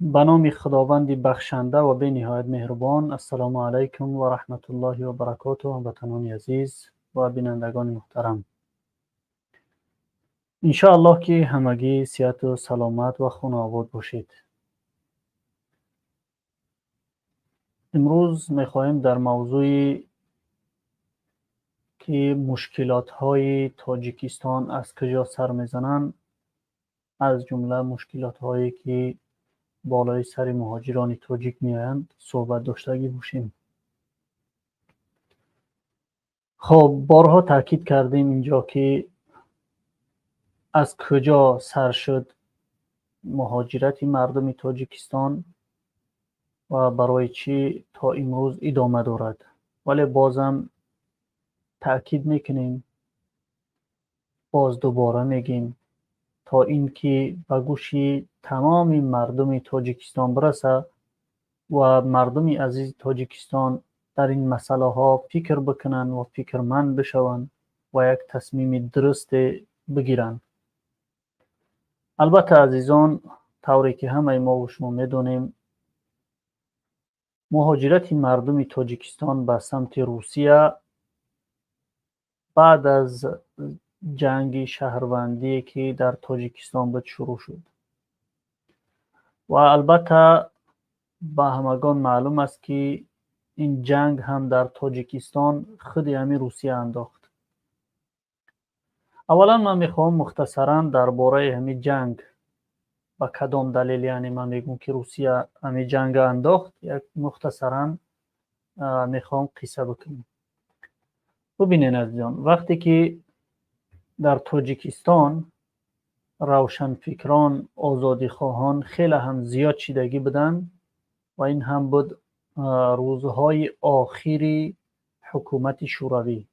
به نام خداوند بخشنده و به نهایت مهربان. السلام علیکم و رحمت الله و برکاته. هموطنان عزیز و بینندگان محترم، انشاءالله که همگی صحت و سلامت و خون آباد باشید. امروز میخواهیم در موضوعی که مشکلات های تاجیکستان از کجا سر میزنند، از جمله مشکلات هایی که بالای سر مهاجران تاجیک میآیند صحبت داشته باشیم. خب، بارها تاکید کردیم اینجا که از کجا سر شد مهاجرت مردم تاجیکستان و برای چی تا امروز ادامه دارد. ولی بازم تاکید میکنیم، باز دوباره میگیم تا اینکه به گوشی تمام مردم تاجیکستان برسه و مردم عزیز تاجیکستان در این مسئله ها فکر بکنن و فکرمند بشوند و یک تصمیم درست بگیرن. البته عزیزان، طوری که همه ما و شما میدونیم، مهاجرت مردم تاجیکستان به سمت روسیه بعد از جنگ شهروندی که در تاجیکستان بود شروع شد و البته به همگان معلوم است که این جنگ هم در تاجیکستان خود همین روسیه انداخت. اولا من میخوام مختصرا درباره همین جنگ با کدام دلیل، یعنی من میگم که روسیه همین جنگ انداخت، یک مختصرا میخوام قصه بکنم. ببینین عزیزان، وقتی که در تاجیکستان روشنفکران آزادی خواهان خیلی هم زیاد چیدگی بودن و این هم بود روزهای آخری حکومت شوروی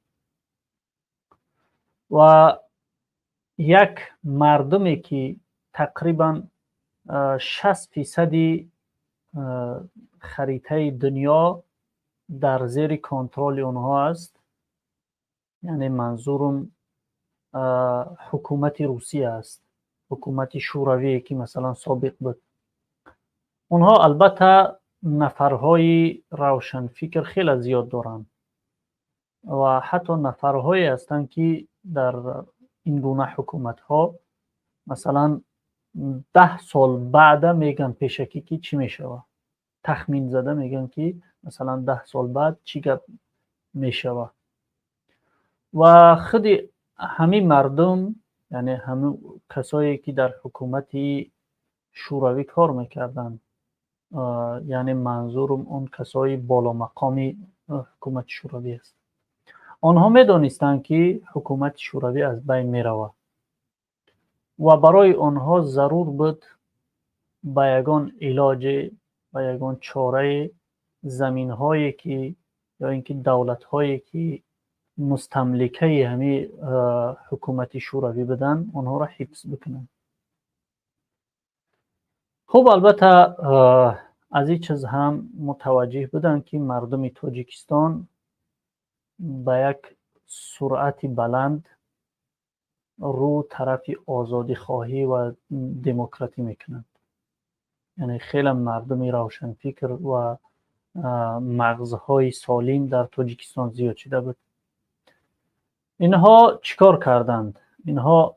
و یک مردمی که تقریبا 60% خریطه دنیا در زیر کنترل اونها است، یعنی منظورم حکومت روسیه است، حکومت شوروی که مثلا سابق بود. اونها البته نفرهای روشنفکر خیلی زیاد دارند و حتی نفرهایی هستند که در این گونه حکومت ها مثلا 10 سال بعد میگن پیشکی که چی میشوه، تخمین زده میگن که مثلا 10 سال بعد چی گپ میشوه و خود همین مردم، یعنی همه کسایی که در حکومت شوروی کار میکردن، یعنی منظورم اون کسای بالا مقامی حکومت شوروی است، آنها میدانستند که حکومت شوروی از بین میرود و برای آنها ضرور بود به یگان علاج و یگان چاره زمین هایی که یا اینکه دولت هایی که مستملکه همه حکومت شوروی بدن آنها را حفظ بکنن. خب البته از این چیز هم متوجه بودن که مردم تاجیکستان به یک سرعت بلند رو طرف آزادی خواهی و دموکراتی میکنند، یعنی خیلی مردم روشنفکر و مغزهای سالم در تاجیکستان زیاد شده بود. اینها چیکار کردند؟ اینها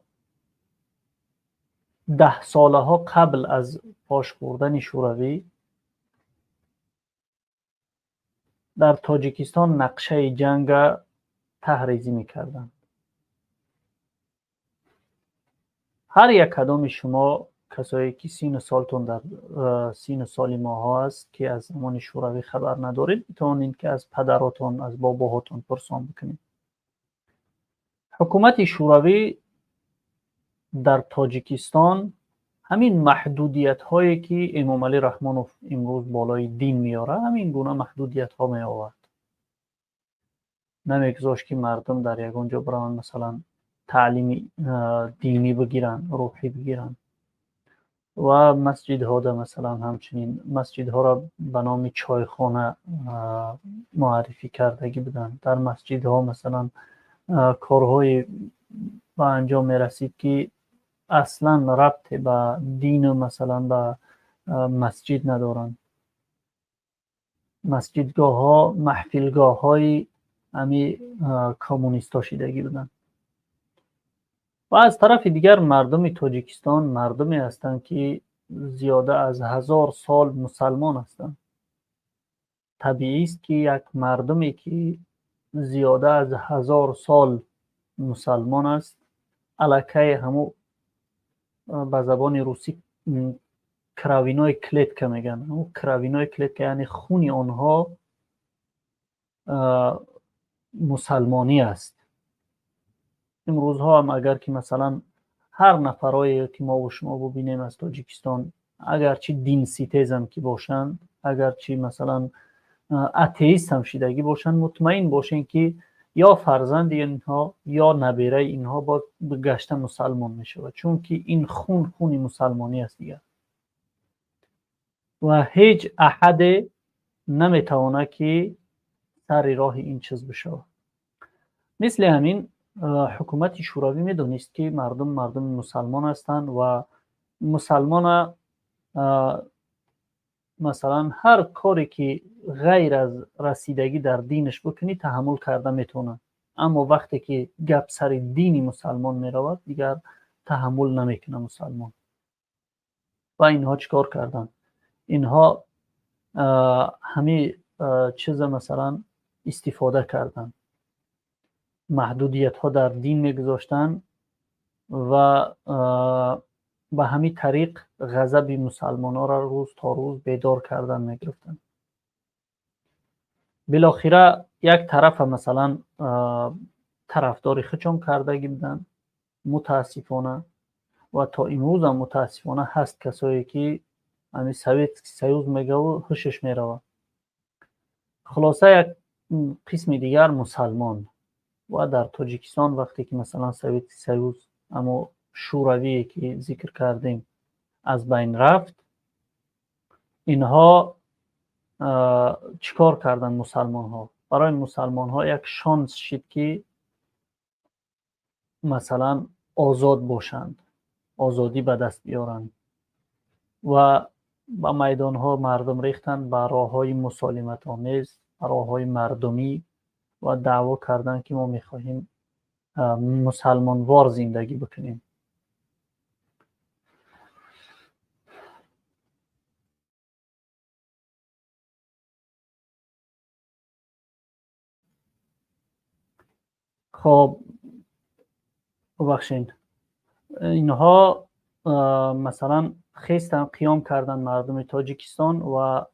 10 ساله ها قبل از پاش خوردن شوروی در تاجیکستان نقشه جنگ طرحریزی میکردند. هر یک کدام شما کسایی که سین سالتون در سین سال ماها است که از زمان شوروی خبر ندارید، میتونید که از پدراتون، از باباهاتون پرسان بکنید. حکومت شوروی در تاجیکستان همین محدودیت هایی که امام علی رحمانوف امروز بالای دین میاره، همین گونه محدودیت ها می آورد. نمیگذاشت که مردم در یک اونجا برن مثلا تعلیم دینی بگیرن، روحی بگیرن و مسجد ها در مثلا همچنین مسجد ها را به نام چایخانه معرفی کردگی بدن. در مسجد ها مثلا کارهای به انجام می رسید که اصلا ربط به دین و مثلا به مسجد ندارند. مسجدگاه ها محفلگاه های همی کمونیست ها شیدگی بودن. و از طرف دیگر مردم تاجیکستان مردمی هستند که زیاده از 1000 سال مسلمان هستند. طبیعی است که یک مردمی که زیاده از 1000 سال مسلمان است علاکه همو به زبان روسی کراوینای کلیتکه میگن. همو کراوینای کلیتکه یعنی خونی آنها مسلمانی است. امروزها هم اگر که مثلا هر نفرایی که ما و شما ببینیم از تاجیکستان اگرچه دین سیتیز هم که باشند، اگرچه مثلا اتئیست هم شیدگی باشند، مطمئن باشین که یا فرزند اینها یا نبیره اینها با گشته مسلمان میشه، چون که این خونی مسلمانی است دیگر و هیچ احد نمیتونه که سر راه این چیز بشه. مثل همین حکومت شوروی میدونست که مردم مسلمان هستند و مسلمان مثلا هر کاری که غیر از رسیدگی در دینش بکنی تحمل کرده میتونه، اما وقتی که گپ سر دینی مسلمان میرود دیگر تحمل نمیکنه مسلمان. و اینها چیکار کردن؟ اینها همه چیز مثلا استفاده کردن، محدودیت ها در دین میگذاشتن و به همین طریق غضب مسلمان ها را روز تا روز بیدار کردن میگرفتن. بالاخره یک طرف مثلا طرفدار خچم کردگی بودن متاسفانه و تا امروز هم متاسفانه هست کسایی که همین سویز میگه و هوشش میروه. خلاصه یک قسم دیگر مسلمان و در تاجیکستان وقتی که مثلا سویز اما شوروی که ذکر کردیم از بین رفت، اینها چیکار کردن مسلمان ها؟ برای مسلمان ها یک شانس شد که مثلا آزاد باشند، آزادی به دست بیارند و با میدان ها مردم ریختند، به راه های مسالمت آمیز، راه های مردمی و دعوا کردند که ما میخواهیم مسلمان وار زندگی بکنیم. خب ببخشید، اینها مثلا خواستن قیام کردن مردم تاجیکستان و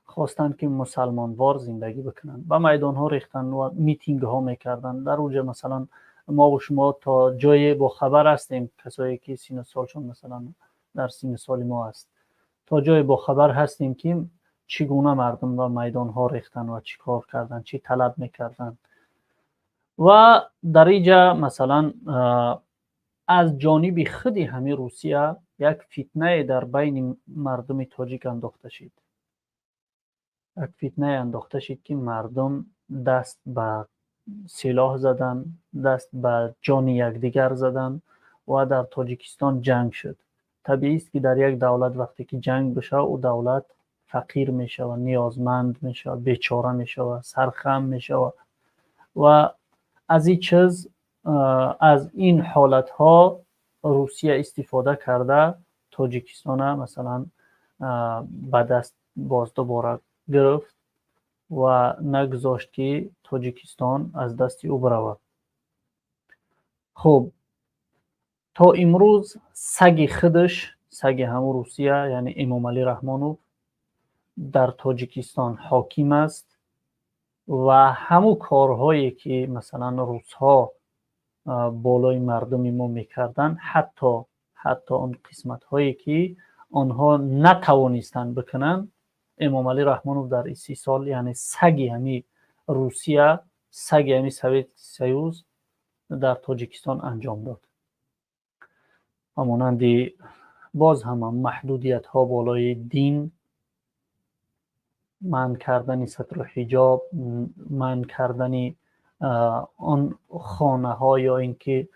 خواستن که مسلمان وار زندگی بکنن. با میدان ها ریختن و میتینگ ها میکردن. در اونجا مثلا ما و شما تا جای با خبر هستیم، کسایی که سین سالشون مثلا در سین سال ما است، تا جای با خبر هستیم که چگونه مردم با میدان ها ریختن و چی کار کردن، چی طلب میکردن. و در اینجا مثلا از جانب خودی همه روسیه یک فتنه در بین مردم تاجیک انداخته شد. یک فتنه انداخته شد که مردم دست به سلاح زدن، دست به جان یکدیگر زدن و در تاجیکستان جنگ شد. طبیعی است که در یک دولت وقتی که جنگ بشه او دولت فقیر میشه و نیازمند میشه، بیچاره میشه و سرخم میشه و از این چیز، از این حالت ها روسیه استفاده کرده تاجیکستان مثلا به دست باز دوباره گرفت و نگذاشت که تاجیکستان از دست او برود. خب تا امروز سگ خودش، سگ همون روسیه یعنی امامعلی رحمانوف در تاجیکستان حاکم است و همون کارهایی که مثلا روس ها بالای مردم ما میکردن، حتی اون قسمت هایی که آنها نتوانستند بکنن، امامعلی رحمانوف در 30 سال یعنی سگ همی روسیه، سگ همی سویز در تاجیکستان انجام داد. همانند باز هم محدودیت ها بالای دین، منع کردن ستر و حجاب، منع کردن آن خانه ها یا اینکه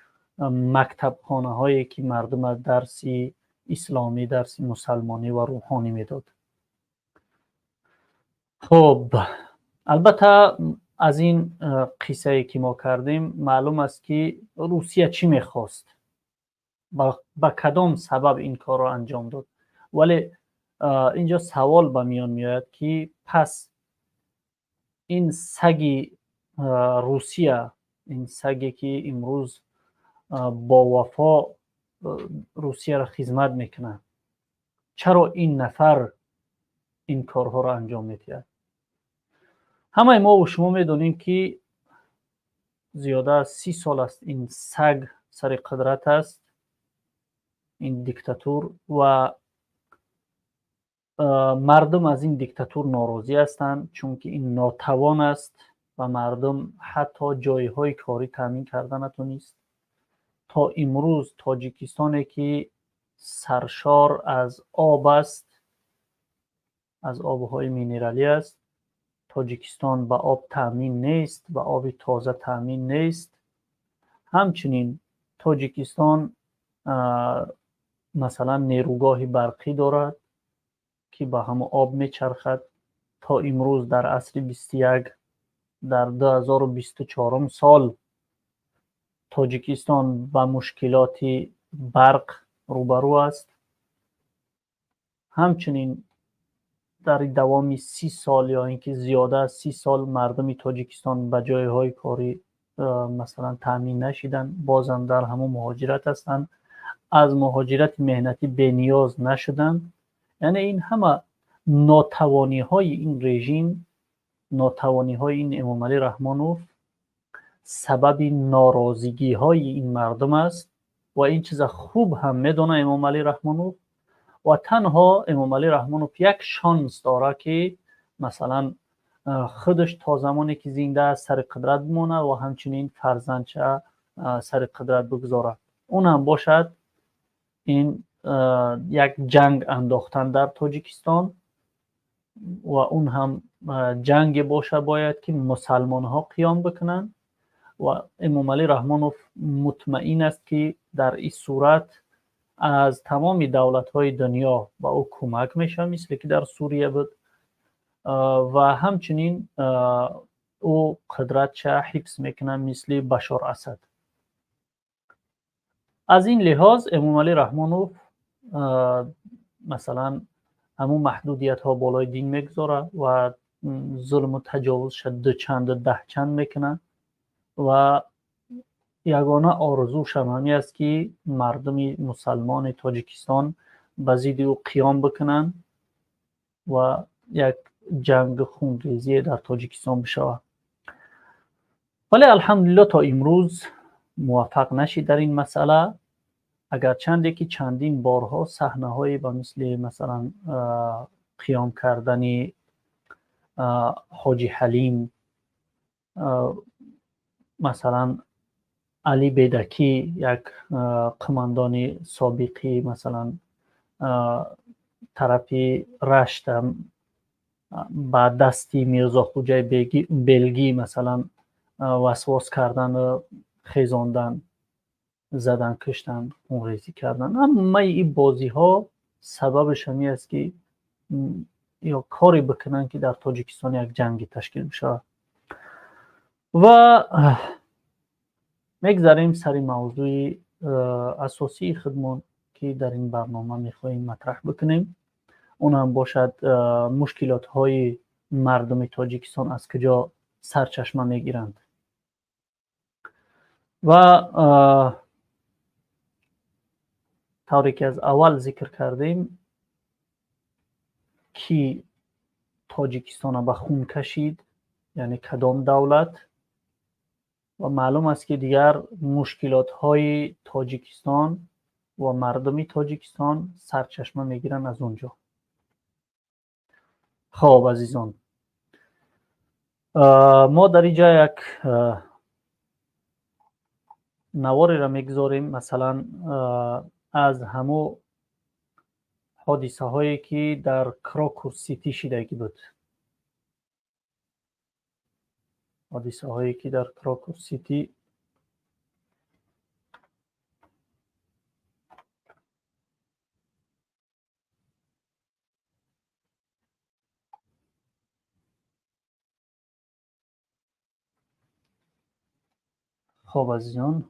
مکتب خانه هایی که مردم درسی اسلامی، درس مسلمانی و روحانی میداد. خب البته از این قصه ای که ما کردیم معلوم است که روسیه چی میخواست، با کدام سبب این کار را انجام داد. ولی اینجا سوال به میان میاد که پس این سگ روسیه، این سگی که امروز با وفا روسیه را خدمت میکنه، چرا این نفر این کارها را انجام میدهد؟ همه ما و شما میدونیم که زیاده از 30 سال است این سگ سر قدرت است، این دیکتاتور، و مردم از این دیکتاتور ناراضی هستند چون که این ناتوان است و مردم حتی جایهای کاری تامین کردن نتونست. تا امروز تاجیکستانی که سرشار از آب است، از آبهای مینرالی است، تاجیکستان به آب تامین نیست، به آب تازه تامین نیست. همچنین تاجیکستان مثلا نیروگاه برقی دارد که به همه آب میچرخد. تا امروز در عصر 21 در 2024 سال تاجیکستان با مشکلات برق روبرو است. همچنین در دوام 30 سال یا اینکه زیاده از 30 سال مردم تاجیکستان به جایهای کاری مثلا تامین نشدن، بازم در همون مهاجرت هستند، از مهاجرت مهنتی بنیاز نشدن. یعنی این همه ناتوانی های این رژیم، ناتوانی های این امامعلی رحمانوف سبب ناراضگی های این مردم است و این چیز خوب هم میدونه امامعلی رحمانوف. و تنها امامعلی رحمانوف یک شانس داره که مثلا خودش تا زمانی که زنده است سر قدرت بمونه و همچنین فرزندش سر قدرت بگذاره. اون هم باشد این یک جنگ انداختن در تاجیکستان و اون هم جنگ باشه باید که مسلمان ها قیام بکنن و امامعلی رحمانوف مطمئن است که در این صورت از تمام دولت های دنیا با او کمک میشه، مثل که در سوریه بود، و همچنین او قدرتش حفظ میکنه مثل بشار اسد. از این لحاظ امامعلی رحمانوف مثلا همون محدودیت ها بالای دین میگذاره و ظلم و تجاوز شد چند ده چند میکنه و یگانه آرزوش هم است که مردم مسلمان تاجیکستان به ضد او قیام بکنن و یک جنگ خونریزی در تاجیکستان بشه. ولی الحمدلله تا امروز موفق نشد در این مسئله، اگر چندی که چندین بارها صحنه های با مثلا قیام کردن حاجی حلیم، مثلا علی بیدکی یک قماندان سابقی مثلا طرف رشت با دستی میرزا خوجه بلگی مثلا وسواس کردن و خیزاندن، زدن، کشتن، خونریزی کردن. همه این بازی ها سببش همی است که یا کاری بکنن که در تاجیکستان یک جنگ تشکیل بشه. و میگذاریم سر موضوع اساسی خودمون که در این برنامه میخواییم مطرح بکنیم، اون هم باشد مشکلات های مردم تاجیکستان از کجا سرچشمه میگیرند. و طوری که از اول ذکر کردیم که تاجیکستان به خون کشید، یعنی کدام دولت، و معلوم است که دیگر مشکلات های تاجیکستان و مردم تاجیکستان سرچشمه میگیرن از اونجا. خب عزیزان، ما در اینجا یک نواری را میگذاریم مثلا از همو حادثه هایی که در کراکو سیتی شدگی بود. حادثه هایی که در کراکو سیتی خب عزیزان،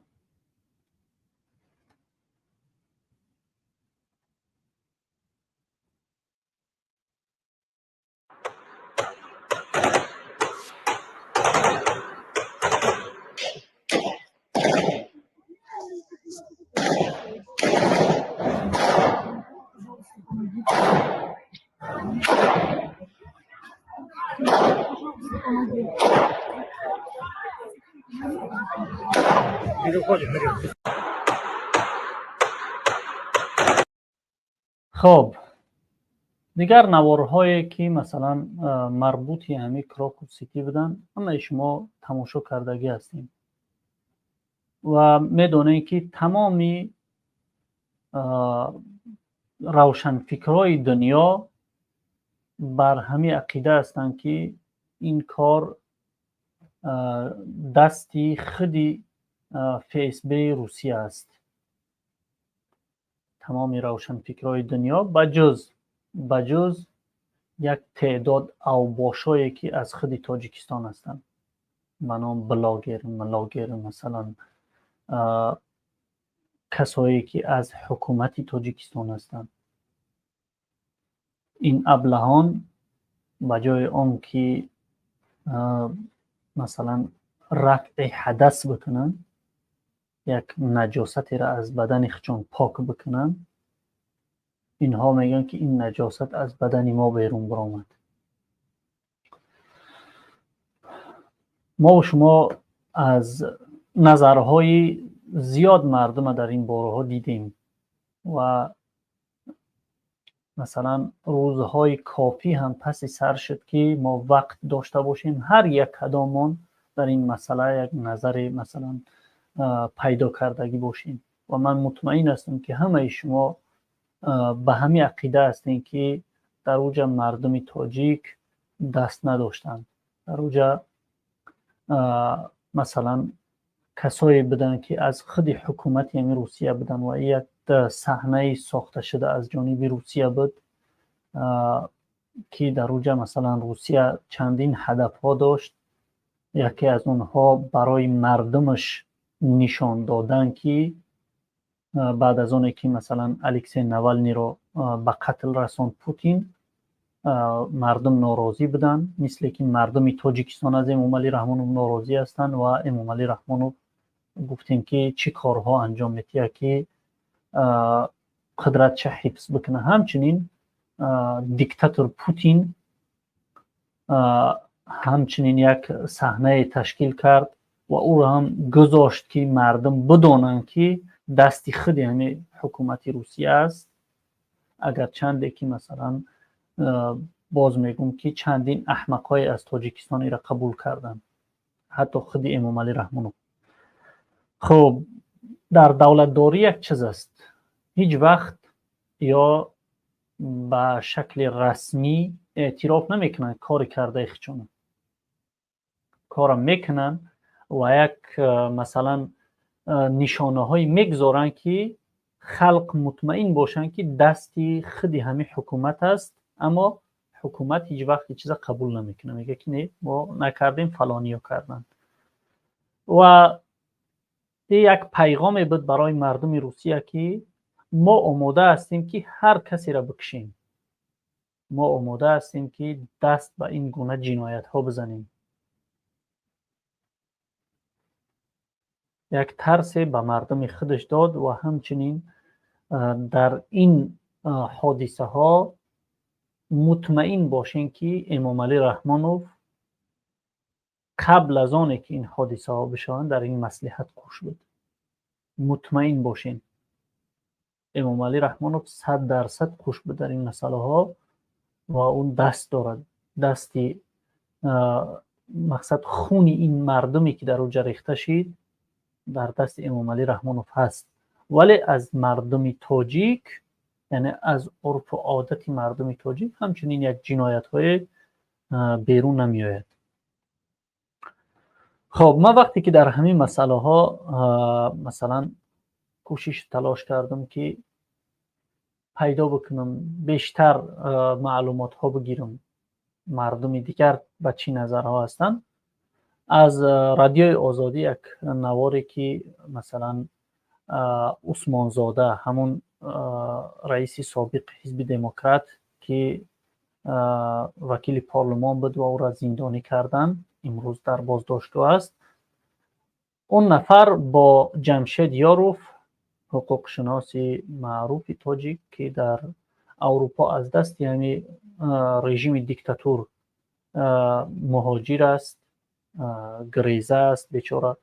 خب دیگر نوارهایی که مثلا مربوطی همی کراکوفسکی بودن همه شما تماشا کردگی هستیم و میدونید که تمامی روشنفکرای دنیا بر همین عقیده هستند که این کار دستی خودی FSB روسیه است. تمامی روشنفکرای دنیا بجز یک تعداد اوباشایی که از خود تاجیکستان هستند، منام بلاگر مثلا کسایی که از حکومت تاجیکستان هستند. این ابلهان بجای آن که مثلا رفع حدث بکنن، یک نجاستی را از بدن خودشون پاک بکنن، اینها میگن که این نجاست از بدن ما بیرون برآمد. ما و شما از نظرهای زیاد مردم در این بارها دیدیم و مثلا روزهای کافی هم پس سر شد که ما وقت داشته باشیم هر یک کدامون در این مسئله یک نظر مثلا پیدا کردگی باشیم و من مطمئن هستم که همه شما به همین عقیده هستین که در اوجه مردم تاجیک دست نداشتند. در اوجه مثلا کسایی بودن که از خود حکومت یعنی روسیه بودن و یک صحنه ساخته شده از جانب روسیه بود که در اوجه مثلا روسیه چندین هدف ها داشت. یکی از اونها برای مردمش نشان دادن که بعد از اون که مثلا الکسی نوالنی رو به قتل رساند پوتین، مردم ناراضی بودن، مثل که مردم تاجیکستان از امام علی رحمانوف ناراضی هستند و امام علی رحمانوف گفتیم که چی کارها انجام میده که قدرت چه حفظ بکنه. همچنین دیکتاتور پوتین همچنین یک صحنه تشکیل کرد و او را هم گذاشت که مردم بدانند که دستی خود یعنی حکومت روسیه است، اگر چنده که مثلا باز میگم که چندین احمقای از تاجیکستان را قبول کردن، حتی خود امام علی رحمانوف. خب در دولت داری یک چیز است، هیچ وقت یا به شکل رسمی اعتراف نمیکنن کار کرده خودشون، کار میکنن و یک مثلا نشانه های میگذارن که خلق مطمئن باشن که دستی خودی همین حکومت است، اما حکومت هیچ وقت چیز قبول نمیکنه، میگه که نه ما نکردیم فلانیو کردن. و این یک پیغامی بود برای مردم روسیه که ما آماده هستیم که هر کسی را بکشیم، ما آماده هستیم که دست به این گونه جنایت ها بزنیم. یک ترس به مردم خودش داد و همچنین در این حادثه ها مطمئن باشین که امام علی رحمانوف قبل از آن که این حادثه ها بشن در این مصلحت کوش بود. مطمئن باشین امام علی رحمانوف 100% کوش بود در این مسئله ها و اون دست دارد، دستی مقصد خون این مردمی که در اونجا ریخته شد در دست امام علی رحمانوف هست، ولی از مردم تاجیک یعنی از عرف و عادت مردم تاجیک همچنین یک جنایت های بیرون نمی آید. خب ما وقتی که در همین مسئله ها مثلا کوشش تلاش کردم که پیدا بکنم بیشتر معلومات ها بگیرم مردم دیگر به چی نظر ها هستن، از رادیوی آزادی یک نواری که مثلا عثمان زاده همون رئیس سابق حزب دموکرات که وکیل پارلمان بود و او را زندانی کردن، امروز در بازداشتگاه است. اون نفر با جمشید یاروف، حقوق شناس معروف تاجیک که در اروپا از دست یعنی رژیم دیکتاتور مهاجر است، گریزه است بیچاره،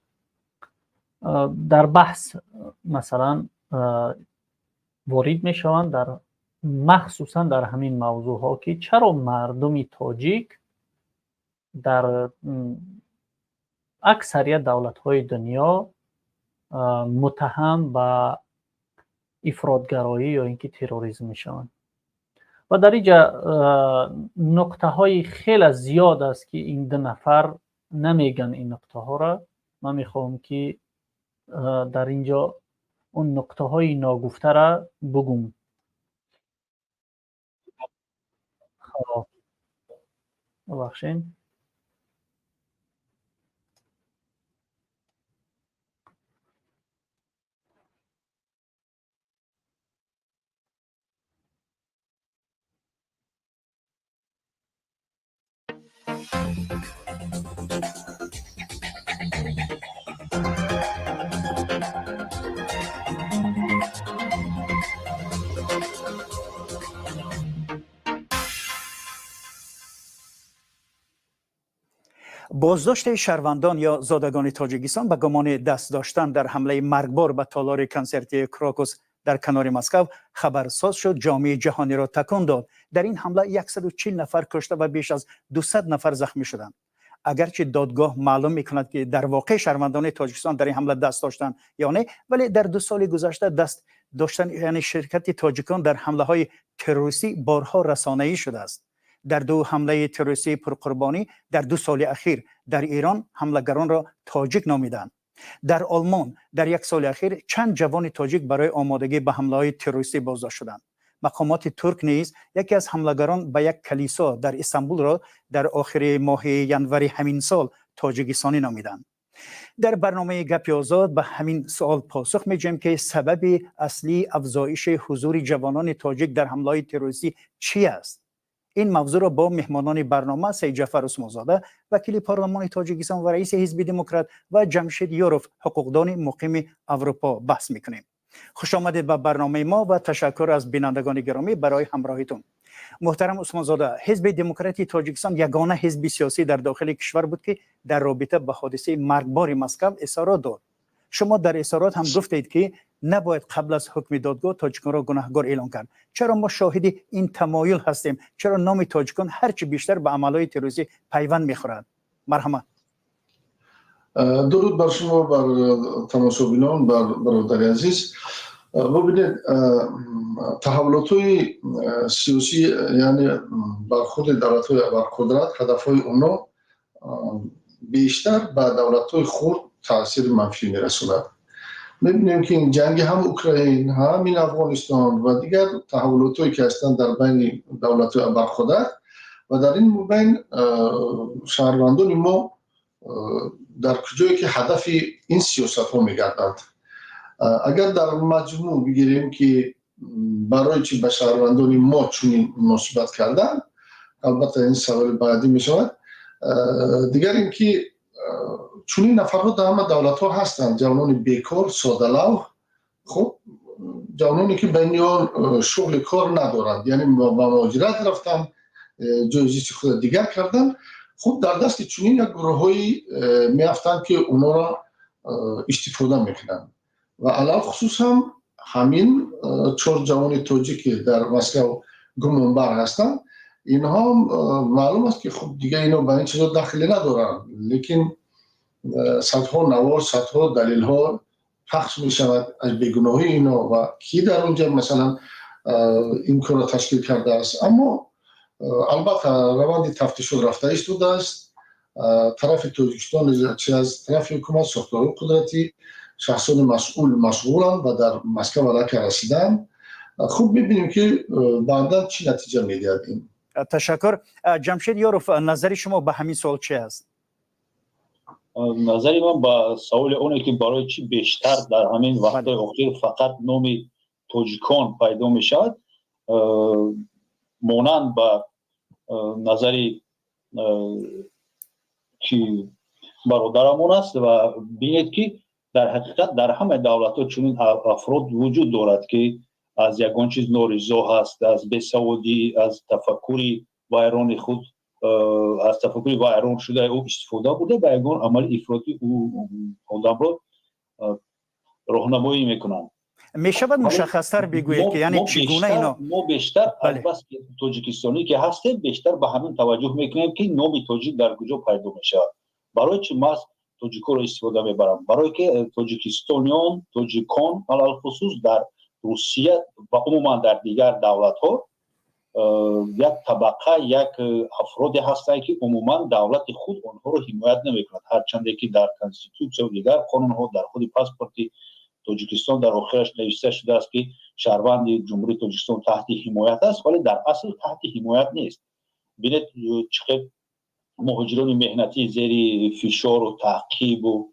در بحث مثلا وارد می شوند در مخصوصا در همین موضوع ها که چرا مردم تاجیک در اکثریت دولت های دنیا متهم به افراطگرایی یا اینکه تروریسم می شوند. و در اینجا نقطه های خیلی زیاد است که این دو نفر نمیگن این نقطه ها را. من میخوام که در اینجا اون نقطه های ناگفته را بگم. خب ببخشید. بازداشت شهروندان یا زادگان تاجیکستان به گمان دست داشتن در حمله مرگبار به تالار کنسرتی کراکوس در کنار مسکو خبرساز شد، جامعه جهانی را تکان داد. در این حمله 140 نفر کشته و بیش از 200 نفر زخمی شدند. اگرچه دادگاه معلوم میکند که در واقع شهروندان تاجیکستان در این حمله دست داشتن یا نه، ولی در 2 سال گذشته دست داشتن یعنی شرکت تاجیکان در حمله های تروریستی بارها رسانه‌ای شده است. در 2 حمله تروریستی پرقربانی در 2 سال اخیر در ایران حملگران را تاجیک نامیدند. در آلمان در 1 سال اخیر چند جوان تاجیک برای آمادگی به حمله‌های تروریستی بازداشت شدند. مقامات ترک نیز یکی از حملگران به یک کلیسا در استانبول را در آخر ماه ینور همین سال تاجیکستانی نامیدند. در برنامه گپ آزاد به همین سوال پاسخ می‌دهیم که سبب اصلی افزایش حضور جوانان تاجیک در حمله‌های تروریستی چی است؟ این موضوع را با مهمانان برنامه سید جعفر عثمان زاده وکیل پارلمان تاجیکستان و رئیس حزب دموکرات و جمشید یاروف حقوقدان مقیم اروپا بحث میکنیم. خوش آمدید به برنامه ما و تشکر از بینندگان گرامی برای همراهیتون. محترم عثمان زاده، حزب دموکراتی تاجیکستان یگانه حزب سیاسی در داخل کشور بود که در رابطه با حادثه مرگبار مسکو اظهارات داد. شما در اظهارات هم گفتید که نباید قبل از حکم دادگاه تاجیکان را گناهکار اعلام کرد. چرا ما شاهد این تمایل هستیم؟ چرا نام تاجیکان هرچی بیشتر به عملهای تروریستی پیوند میخورد؟ مرحمت. درود بر شما، بر تماشاگران، بر برادر عزیز. ببینید، تحولات‌های سیاسی یعنی برخورد دولت‌های ابرقدرت، هدف‌های اونا بیشتر به دولت‌های خرد تاثیر منفی می‌رساند. می‌بینیم که این جنگ هم اوکراین، هم این افغانستان و دیگر تحولات‌هایی که هستند در بین دولت‌های ابرقدرت و در این مبین شهروندان ما در کجایی که هدف این سیاست‌ها می‌گردند. اگر در مجموع بگیریم که برای چی به شهروندان ما چنین مناسبت کردن، البته این سوال بعدی می شود. دیگر اینکه چنین نفرها در همه دولت ها هستند، جوانان بیکار، ساده لوح، خب جوانانی که بینیان شغل کار ندارند، یعنی با مهاجرت رفتن، جای زیست خود دیگر کردن، خب در دست چنین یک گروه‌هایی میافتند که اونا را استفاده میکنند. و علاوه خصوص هم همین 4 جوان تاجیک که در مسکو گمانبر هستند، اینها معلوم است که خب دیگه اینا به این چیزا دخلی ندارن، لیکن صدها نوار، صدها دلیل ها پخش می شود از بیگناهی اینا و کی در اونجا مثلا این کار را تشکیل کرده است. اما البته روند تفتیش رفته ایستاده است. طرف تاجیکستان چه از طرف حکومت، ساختار قدرتی، شخصان مشغولند و در مسکو علاقه رسیدن. خوب می‌بینیم که بعدا چی نتیجه می‌دهد. تشکر. جمشید یاروف، نظر شما به همین سوال چی است؟ نظری من با سوال اونه که برای چی بیشتر در همین وقت اخیر فقط نام تاجیکان پیدا می شود، مانند با نظری که برادرمون است و بینید که در حقیقت در همه دولت ها چنین افراد وجود دارد که از یگان چیز نارضا هست، از بیسوادی، از تفکری ویران خود، از تفکری ویران شده او استفاده بوده به یگان عمل افراطی او آدم را راهنمایی میکنند. می شود مشخص‌تر بگویید که یعنی چگونه اینا ما بیشتر از بس تاجیکستانی که هستیم بیشتر به همین توجه میکنیم که نام تاجیک در کجا پیدا میشه. برای چی ما تاجیک‌ها را استفاده میبرم؟ برای که تاجیکستانیان، تاجیکان علل خصوص در روسیه و عموما در دیگر دولت‌ها یک طبقه، یک افرادی هستند که عموما دولت خود آنها را حمایت نمیکند، هرچند که در کانستیتوسیون و دیگر قانون‌ها در خود پاسپورت تاجیکستان در آخرش نوشته شده است که شهروند جمهوری تاجیکستان تحت حمایت است، ولی در اصل تحت حمایت نیست. ببینید چقدر مهاجران مهنتی زیر فشار و تعقیب و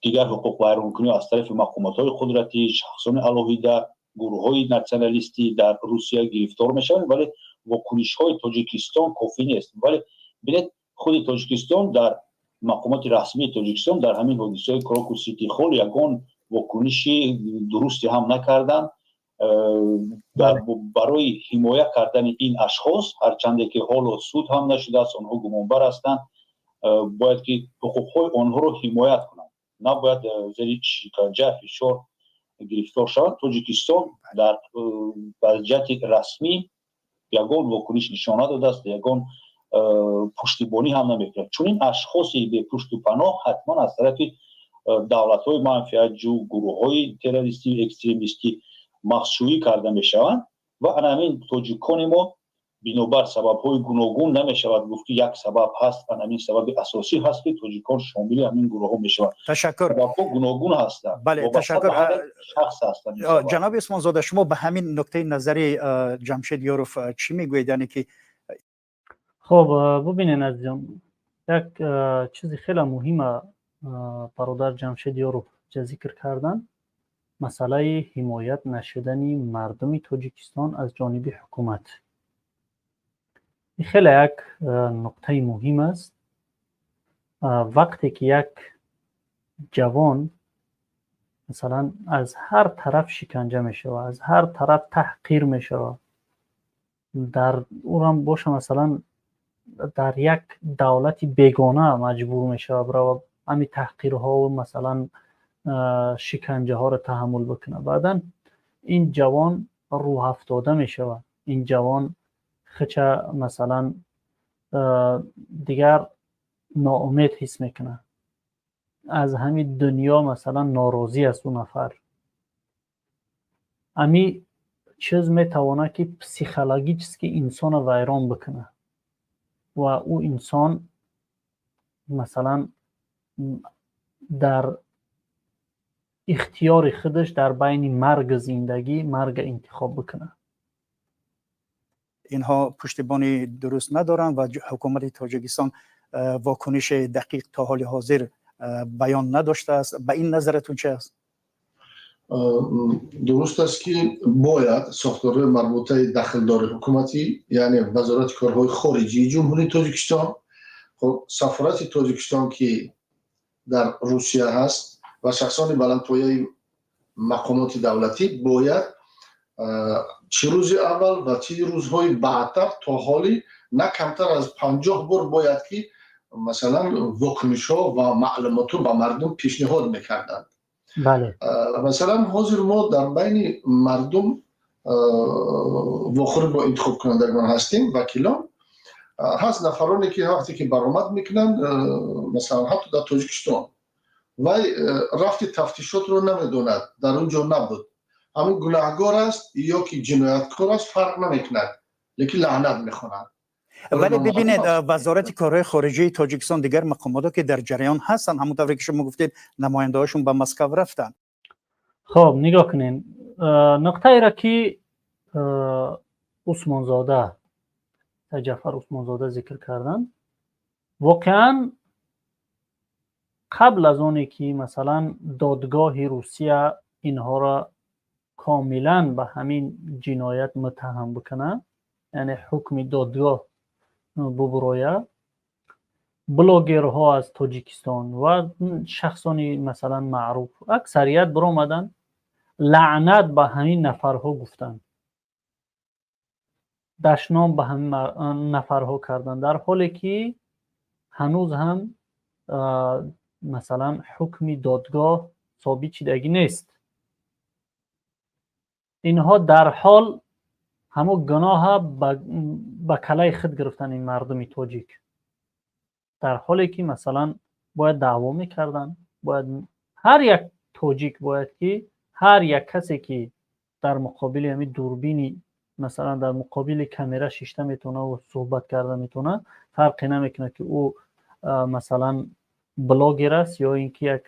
دیگر حقوق ویرانکنی از طرف مقامات‌های قدرتی، شخصان علاویده، گروه‌های ناسیونالیستی در روسیه گرفتار میشوند، ولی واکنش‌های تاجیکستان کافی نیست. ولی ببینید خود تاجیکستان در مقامات رسمی تاجیکستان در همین حادثه کراکوس سیتی هال یگان واکنشی درستی هم نکردند برای حمایت کردن این اشخاص، هرچند که حال سود هم نشده است، آنها گمانبر هستند، باید که حقوق‌های آنها رو حمایت کنند، نباید زیر شکنجه فشار گرفتار شوند. تاجیکستان در وضعیت رسمی یگان واکنش نشانه داده است، یگان پشتیبانی هم نمی‌کند. چون این اشخاصی به پشت و پناه حتما از طرف دولت‌های منفعت جو، گروه‌های تروریستی و اکستریمیستی مخشویی کرده می‌شوند و همین تاجیکان ما بنابر سبب‌های گوناگون نمی‌شود گفت که یک سبب هست، همین سبب اساسی هست که تاجیکان شامل همین گروه‌ها می‌شوند. تشکر. سبب‌ها گوناگون هستند. بله تشکر. شخص هستند. جناب عثمان زاده شما به همین نکته نظری جمشید یاروف چی میگویید؟ یعنی که خب ببینین عزیزم، یک چیزی خیلی مهمه برادر جمشید یاروف ذکر کردن، مسئله حمایت نشدن مردم تاجیکستان از جانب حکومت. این خیلی یک نقطه مهم است. وقتی که یک جوان مثلا از هر طرف شکنجه میشه و از هر طرف تحقیر میشه، در اونم باشه مثلا در یک دولت بیگانه مجبور میشه و همین تحقیرها و مثلا شکنجه ها رو تحمل بکنه، بعدا این جوان روح افتاده میشه، این جوان خچه مثلا دیگر ناامید حس میکنه، از همین دنیا مثلا ناراضی است اون نفر. امی چیز میتوانه که پسیکولوژی چیز که انسان ویران بکنه و او انسان مثلا در اختیار خودش در بین مرگ زندگی مرگ انتخاب بکنه. اینها پشتیبانی درست ندارن و حکومت تاجیکستان واکنش دقیق تا حال حاضر بیان نداشته است. به این نظرتون چه است؟ درست است که باید ساختار مربوطه داخلدار حکومتی، یعنی وزارت کارهای خارجی جمهوری تاجیکستان، خب سفارت تاجیکستان که در روسیه هست و شخصان بلندپایه مقامات دولتی باید چه روز اول و چه روزهای بعدتر تا حالی نه کمتر از 50 بار باید که مثلا واکنش‌ها و معلومات رو به مردم پیشنهاد میکردند. بله. مثلا حاضر ما در بین مردم واخور با انتخاب کنندگان هستیم، وکیلان هست، نفرانی که وقتی که برآمد میکنن مثلا حتی در تاجیکستان و رفت تفتیشات رو نمیدوند، در اونجا نبود، همون گناهگار است یا که جنایتکار است فرق نمیکند، لیکن لعنت میخونند. ولی ببینید وزارت کارهای خارجه تاجیکستان دیگر مقامات که در جریان هستن، همونطوری که شما گفتید نماینده هاشون به مسکو رفتن. خب نگاه کنین نقطه ای را که عثمان زاده جعفر عثمان زاده ذکر کردن، واقعا قبل از اونی که مثلا دادگاه روسیه اینها را کاملا به همین جنایت متهم بکنه، یعنی حکم دادگاه ببرایه، بلاگرها از تاجیکستان و شخصانی مثلا معروف اکثریت برآمدن لعنت به همین نفرها گفتن، دشنام به همین نفرها کردن، در حالی که هنوز هم مثلا حکم دادگاه ثابت شدگی نیست. اینها در حال همو گناه به کلای خود گرفتن این مردم تاجیک، در حالی که مثلا باید دعوا میکردن، باید هر یک تاجیک باید که هر یک کسی که در مقابل همین دوربینی مثلا در مقابل کامera شیشته میتونه و صحبت کرده میتونه، فرقی نمیکنه که او مثلا بلاگر است یا اینکه یک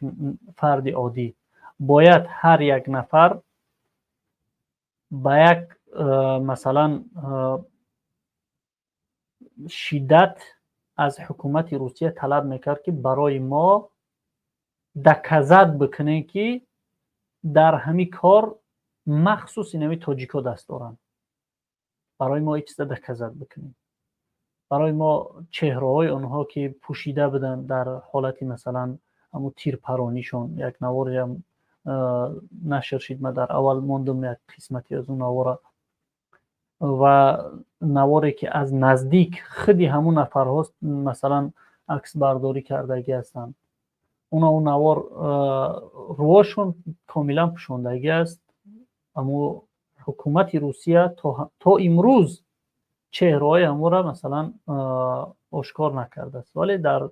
فرد عادی، باید هر یک نفر با یک مثلا شدت از حکومت روسیه طلب میکرد که برای ما دکزد بکنه که در همین کار مخصوص اینمی تاجیکا دست دارن، برای ما یک چیز دکزد بکنیم، برای ما چهره های اونها که پوشیده بدن در حالتی مثلا همون تیر پرانیشون، یک نواری هم نشر شد، من در اول موندم یک قسمتی از اون نوار و نواری که از نزدیک خودی همون نفرها مثلا عکس برداری کردگی هستن، اون نوار روشون کاملا پوشاندگی است، اما حکومت روسیه تا امروز چهره‌های همو را مثلا آشکار نکرده است، ولی در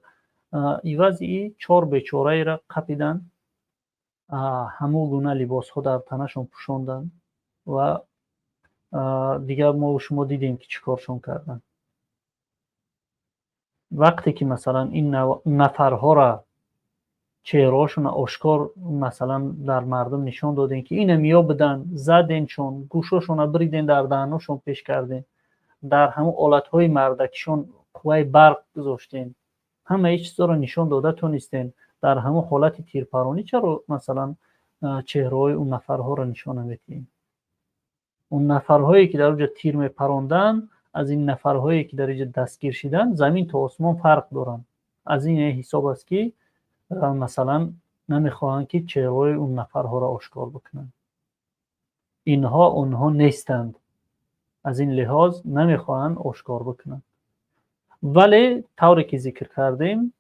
عوض ای 4 بیچاره را قپیدن، همو گونه لباس ها در تنشون پوشاندن و دیگر ما و شما دیدیم که چیکارشون کردن. وقتی که مثلا این نفرها را چهرهاشون آشکار مثلا در مردم نشان دادین که این میا بدن، زدینشون، گوشاشون را بریدین، در دهنشون پیش کردین، در همون آلت‌های مردکشون قوه برق گذاشتین، همه هیچ چیزا رو نشان داده تونستین، در همون حالت تیرپرانی چرا مثلا چهره‌های اون نفرها رو نشان نمیدین؟ اون نفرهایی که در اونجا تیر میپراندن از این نفرهایی که در اینجا دستگیر شدن زمین تا آسمان فرق دارن. از این حساب است که مثلا نمیخواهند که چهره‌های اون نفرها را آشکار بکنن. اینها اونها نیستند، از این لحاظ نمیخواهند آشکار بکنن. ولی طوری که ذکر کردیم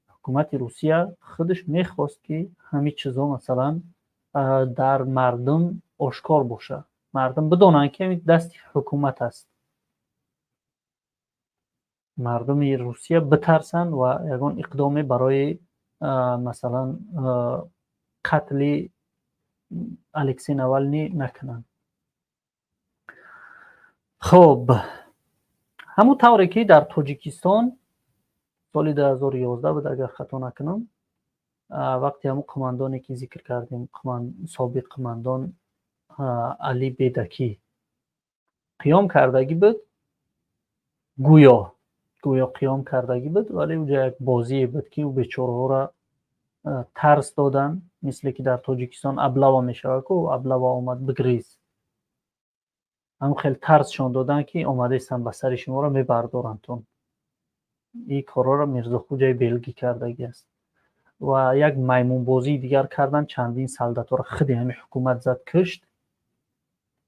حکومت روسیه خودش میخواست که همه چیزا مثلا در مردم آشکار باشه، مردم بدونن که دست حکومت است، مردم روسیه بترسن و یگان اقدامی برای مثلا قتل الکسی ناوالنی نکنن. خب همون طوری که در تاجیکستان سال 2011 بود اگر خطا نکنم، وقتی همون قماندانی که ذکر کردیم سابق قماندان علی بیدکی قیام کردگی بود، گویا قیام کردگی بود، ولی اونجا یک بازی بود که او بیچاره ها را ترس دادن، مثل که در تاجیکستان ابلوا میشه که ابلوا آمد بگریز، هم خیلی ترسشان دادن که آمده استن به سر شما را میبردارن. این کارا را میرزا خوجای بلگی کردگی است و یک میمون بازی دیگر کردن، چندین سلدت را خودی همین حکومت زد کشت،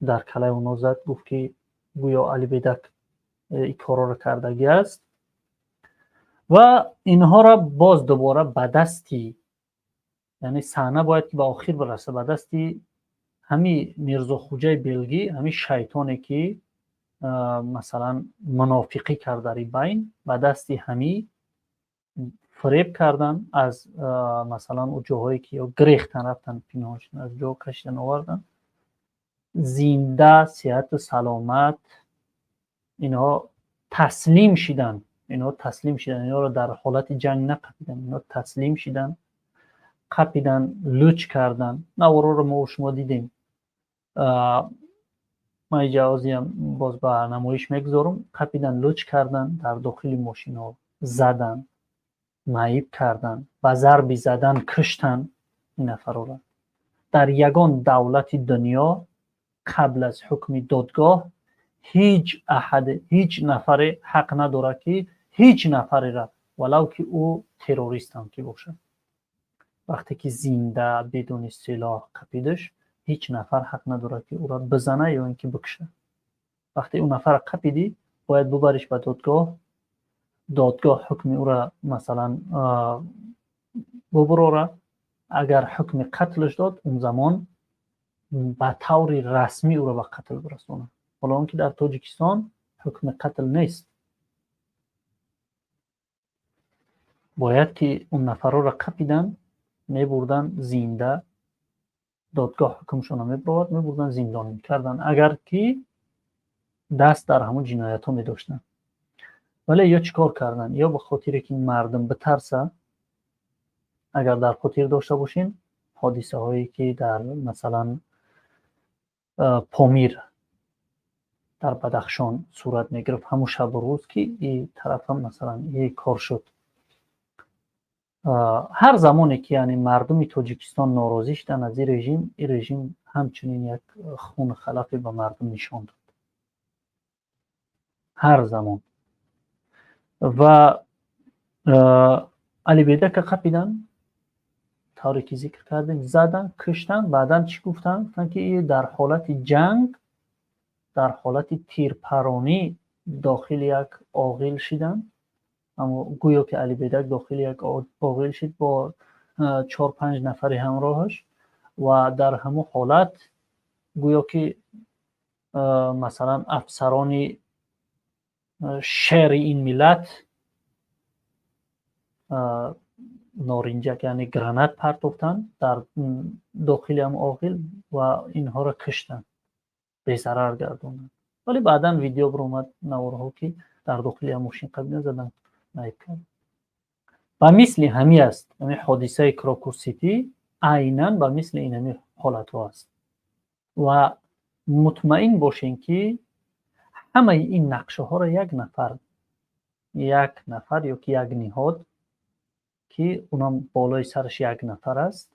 در کلای اونا زد، گفت که گویا علی بیدک این کارا را کردگی است و اینها را باز دوباره به دستی، یعنی صحنه باید که به آخر برسه، به دستی همین میرزا خوجای بلگی، همین شیطانی که مثلا منافقی کرد در این بین، به دستی همین فریب کردن، از مثلا اون جاهایی که یا گریختن رفتن پینهاشون از جا کشتن آوردن، زنده صحت و سلامت اینها تسلیم شدن، اینها را در حالت جنگ نقپیدن، اینها تسلیم شدن، قپیدن، لوچ کردن. نوارو رو ما و شما دیدیم، ما اجازی هم باز به نمایش میگذارم، قپیدن، لوچ کردن، در داخل ماشین ها زدن، معیب کردن و ضربی زدن، کشتن این نفرها را. در یگان دولت دنیا قبل از حکم دادگاه هیچ نفر حق نداره که هیچ نفری را ولو که او تروریست هم که باشد، وقتی که زنده بدون سلاح قپیدش، هیچ نفر حق نداره که او را بزنه یا اینکه بکشه. وقتی اون نفر قپیدی باید ببریش به دادگاه حکم او را مثلا ببره. اگر حکم قتلش داد اون زمان به طور رسمی او را به قتل برسونه. حالا اون که در تاجیکستان حکم قتل نیست، باید که اون نفرها را قپیدن میبردن زنده، دادگاه حکمشون میبرد میبردن زندان میکردن اگر که دست در همون جنایت ها میداشتن. ولی یا چیکار کردن؟ یا به خاطر که این مردم بترسه، اگر در خاطر داشته باشین حادثه هایی که در مثلا پامیر در بدخشان صورت میگرفت همون شب و روز که این طرف هم مثلا یک کار شد، هر زمانی که یعنی مردم تاجیکستان ناراضی شدن از این رژیم همچنین یک خون خلافی به مردم نشان داد هر زمان. و علی بیده که قپیدن، طوری که ذکر کردیم، زدن، کشتن. بعدن چی گفتن؟ گفتن که این در حالت جنگ، در حالت تیرپرانی داخل یک آغیل شدن. اما گویا که علی بیدک داخل یک آغیل شد با 4-5 نفر همراهش و در همون حالت گویا که مثلا افسران شهر این ملت نارنجک یعنی گرانت پرتافتن در داخل هم آغیل و اینها را کشتن، به ضرر گردوندن. ولی بعداً ویدیو برآمد نوارها که در داخل هم ماشین قبیله زدن نایب کرد. و مثل همی است، یعنی حادثه کراکوس سیتی عیناً با مثل این همی حالت ها است. و مطمئن باشین که همه این نقشه ها را یک نفر یا که یک نهاد که اونم بالای سرش یک نفر است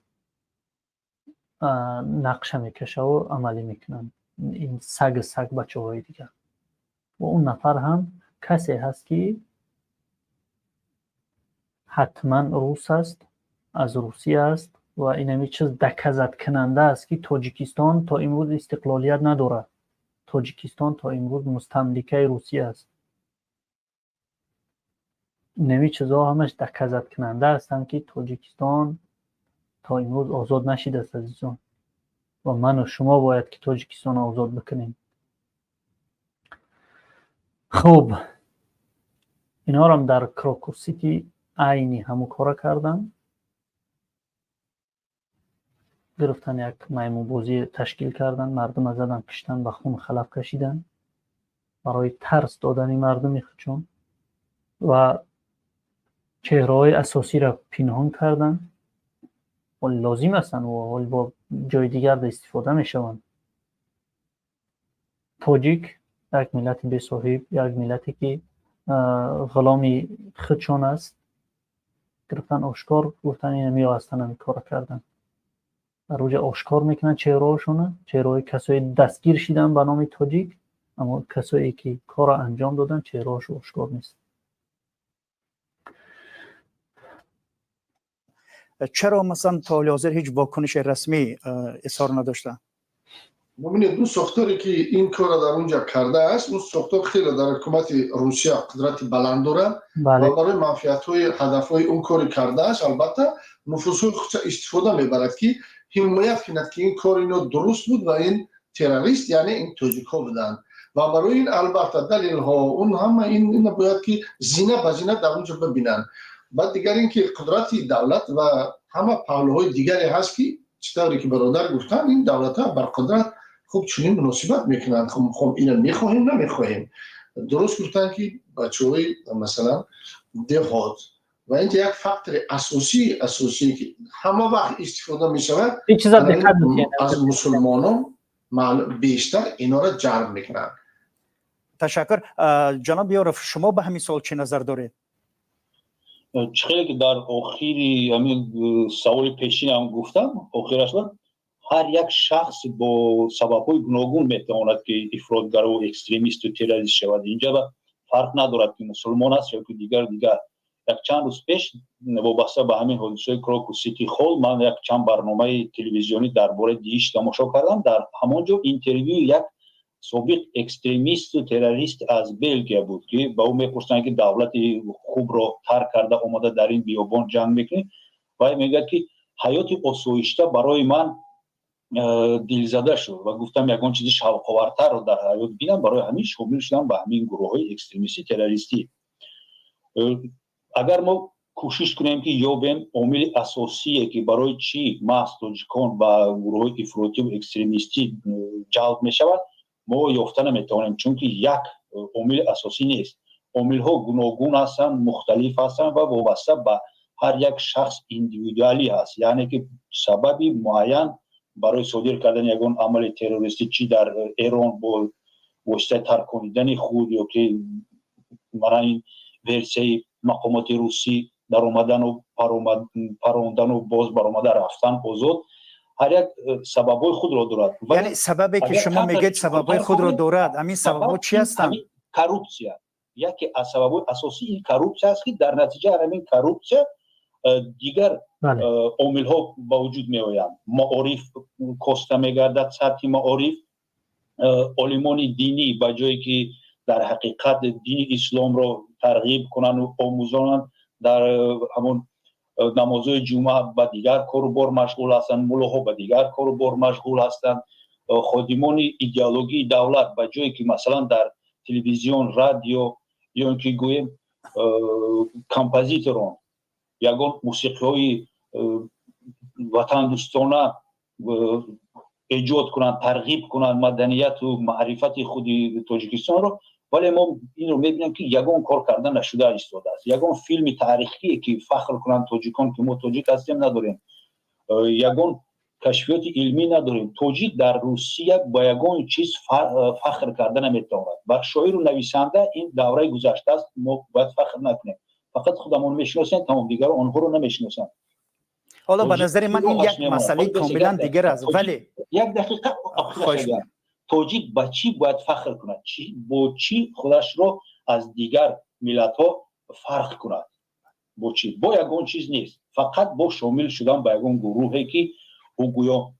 نقشه میکشه و عملی میکنن. این سگ بچه های دیگر. و اون نفر هم کسی هست که حتما روس است، از روسیه است و این همی چیز دکزد کننده است که تاجیکستان تا امروز استقلالیت نداره. تاجیکستان تا امروز مستملکه روسیه است. نمی چیزها همش دکزد کننده هستند که تاجیکستان تا امروز آزاد نشده است عزیزان. و من و شما باید که تاجیکستان آزاد بکنیم. خب اینا هم در کراکوس سیتی عینی همون کار کردن. گرفتن یک میمون بازی تشکیل کردن، مردم از زدن، کشتن و خون خلف کشیدن برای ترس دادن مردم خودشون و چهره‌های اساسی را پنهان کردن و لازم هستن و با جای دیگر استفاده میشوند. تاجیک یک ملت بی صاحب، یک ملتی که غلامی خودشان است، گرفتن آشکار گفتن این می هستن همی کار کردن. در روز آشکار میکنن چهرهاشون، چهرهای کسایی دستگیر شدن به نام تاجیک، اما کسایی که کار انجام دادن چهرهاش آشکار نیست. چرا مثلا تا حاضر هیچ واکنش رسمی اظهار نداشتن؟ ببینید اون ساختاری که این کار در اونجا کرده است، اون ساختار خیلی در حکومت روسیه قدرت بلند داره و برای منفعت‌های هدف‌های اون کار کرده است. البته نفوذهای خودش استفاده میبرد که حمایت کند که این کار اینو درست بود و این تروریست یعنی این تاجیک‌ها بودن و برای این البته دلیل‌ها اون همه این باید که زینه به زینه در اونجا ببینن. بعد دیگر اینکه قدرت دولت و همه پهلوهای دیگری هست که چطوری که برادر گفتن این دولت‌ها بر قدرت خوب چنین مناسبت میکنن. خب اینو میخواهیم نمیخواهیم. درست گفتن که بچه‌های مثلا دهات و این یک فاکتور اساسی که همه وقت استفاده میشود از مسلمانان بیشتر اینا را جلب میکنن. تشکر. جناب یارف، شما به همین سوال چه نظر دارید؟ چخیلی که در آخری همین سوال پیشین هم گفتم آخرش هر یک شخص با سبب‌های گوناگون میتواند که افراطگر و اکستریمیست و تروریست شود. اینجا فرق ندارد که مسلمان است یا که دیگر. یک چند روز پیش وابسته به همین حادثه کراکو سیتی هال من یک چند برنامه تلویزیونی درباره دیش تماشا کردم. در همانجا اینترویو یک سابق اکستریمیست و تروریست از بلژیک بود که با او میپرسن که دولت خوب را ترک کرده اومده در این بیابان جنگ میکنه و میگه که حیات آسایشته برای من دلزده شد و گفتم یگان چیزی شوق‌آورتر رو در حیات بینم، برای همین شامل شدم به همین گروه‌های اکستریمیستی تروریستی. اگر ما کوشش کنیم که یابیم عامل اساسیه که برای چی محض تاجیکان و گروه‌های افراطی و اکستریمیستی جلب میشود ما یافته نمیتوانیم، چون که یک عامل اساسی نیست. عامل‌ها گوناگون هستند، مختلف هستند و وابسته به هر یک شخص ایندیویدوالی هست. یعنی که سببی معین برای صادر کردن یگان عمل تروریستی چی در ایران با واسطه ترکاندن خود یا که برای این ورسه مقامات روسی در اومدن و پراندن و باز برآمده رفتن آزاد، هر یک سببای خود را دارد. یعنی سببی که شما میگید سببای خود را دارد، همین سبب‌ها چی هستند؟ کروپسیا یکی از سببای اساسی این کروپسیا است که در نتیجه همین کروپسیا دیگر عامل ها با وجود می آیند. معارف کاسته می گردد، سطح معارف عالمان دینی با جایی که در حقیقت دین اسلام را ترغیب کنند و آموزانند در همون نمازهای جمعه با دیگر کار و بار مشغول هستند، ملاها با دیگر کار و بار مشغول هستند. خادمان ایدئولوژی دولت با جایی که مثلا در تلویزیون، رادیو یا اینکه گویم کمپوزیتوران یگان موسیقی‌های وطن دوستانه ایجاد کنند، ترغیب کنند مدنیت و معرفت خود تاجیکستان رو، ولی ما این رو می‌بینیم که یگان کار کردن نشده ایستاده است. یگان فیلم تاریخی که فخر کنند تاجیکان که ما تاجیک هستیم نداریم، یگان کشفیات علمی نداریم. تاجیک در روسیه با یگان چیز فخر کردن نمی‌تواند. و شاعر و نویسنده این دوره گذشته است، ما باید فخر نکنیم. فقط خودمون میشناسیم، تمام دیگر آنها رو نمیشناسن. حالا به نظر من این یک مسئله کاملا دیگر است. ولی یک دقیقه آخرش بگم، تاجیک با چی باید فخر کند؟ با چی خودش رو از دیگر ملت ها فرق کند؟ با چی؟ با یگان چیز نیست، فقط با شامل شدن به یگان گروهی که او گویا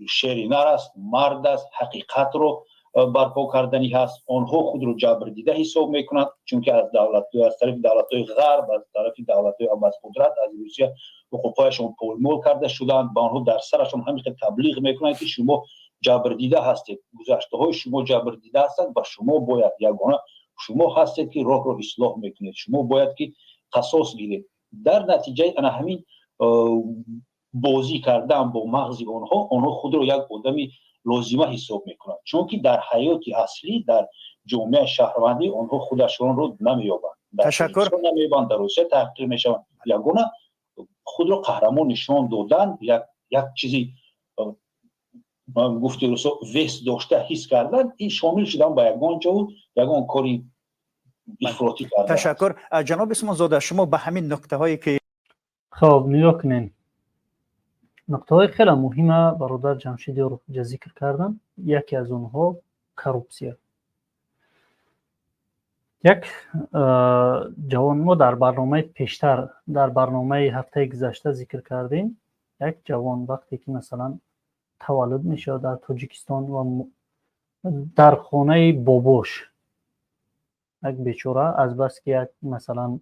شیرینه است، مرد است، حقیقت رو برپا کردنی هست. آنها خود رو جبر دیده حساب میکنند، چون که از طرف دولت‌های غرب، از طرف دولت‌های از قدرت از روسیه حقوقایشون پولمول کرده شدند. با آنها در سرشون همیشه تبلیغ میکنند که شما جبر دیده هستید، گذشته‌های شما جبر دیده هستند و شما باید یگانه شما هستید که راه رو اصلاح میکنید، شما باید که قصاص گیرید. در نتیجه انا همین بازی کردن با مغز آنها خود رو یک آدمی لازمه حساب میکنند، چون که در حیات اصلی در جامعه شهروندی آنها خودشون رو نمییابند. تشکر. نمییابند، در روسیه تحقیر میشوند. یگانه خود رو قهرمان نشان دادن، یک چیزی گفته روسا وست داشته حس کردن، این شامل شدن با یگان جا یگان کاری افراطی کردن. تشکر. جناب اسمان زاده، شما به همین نکته هایی که خب نگاه کنین، نکته های خیلی مهمه برادر جمشیدی رو ذکر کردن. یکی از اونها کروپسیا. یک جوان، ما در برنامه پیشتر در برنامه هفته گذشته ذکر کردیم، یک جوان وقتی که مثلا تولد میشه در تاجیکستان و در خانه باباش، یک بیچاره از بس که یک مثلا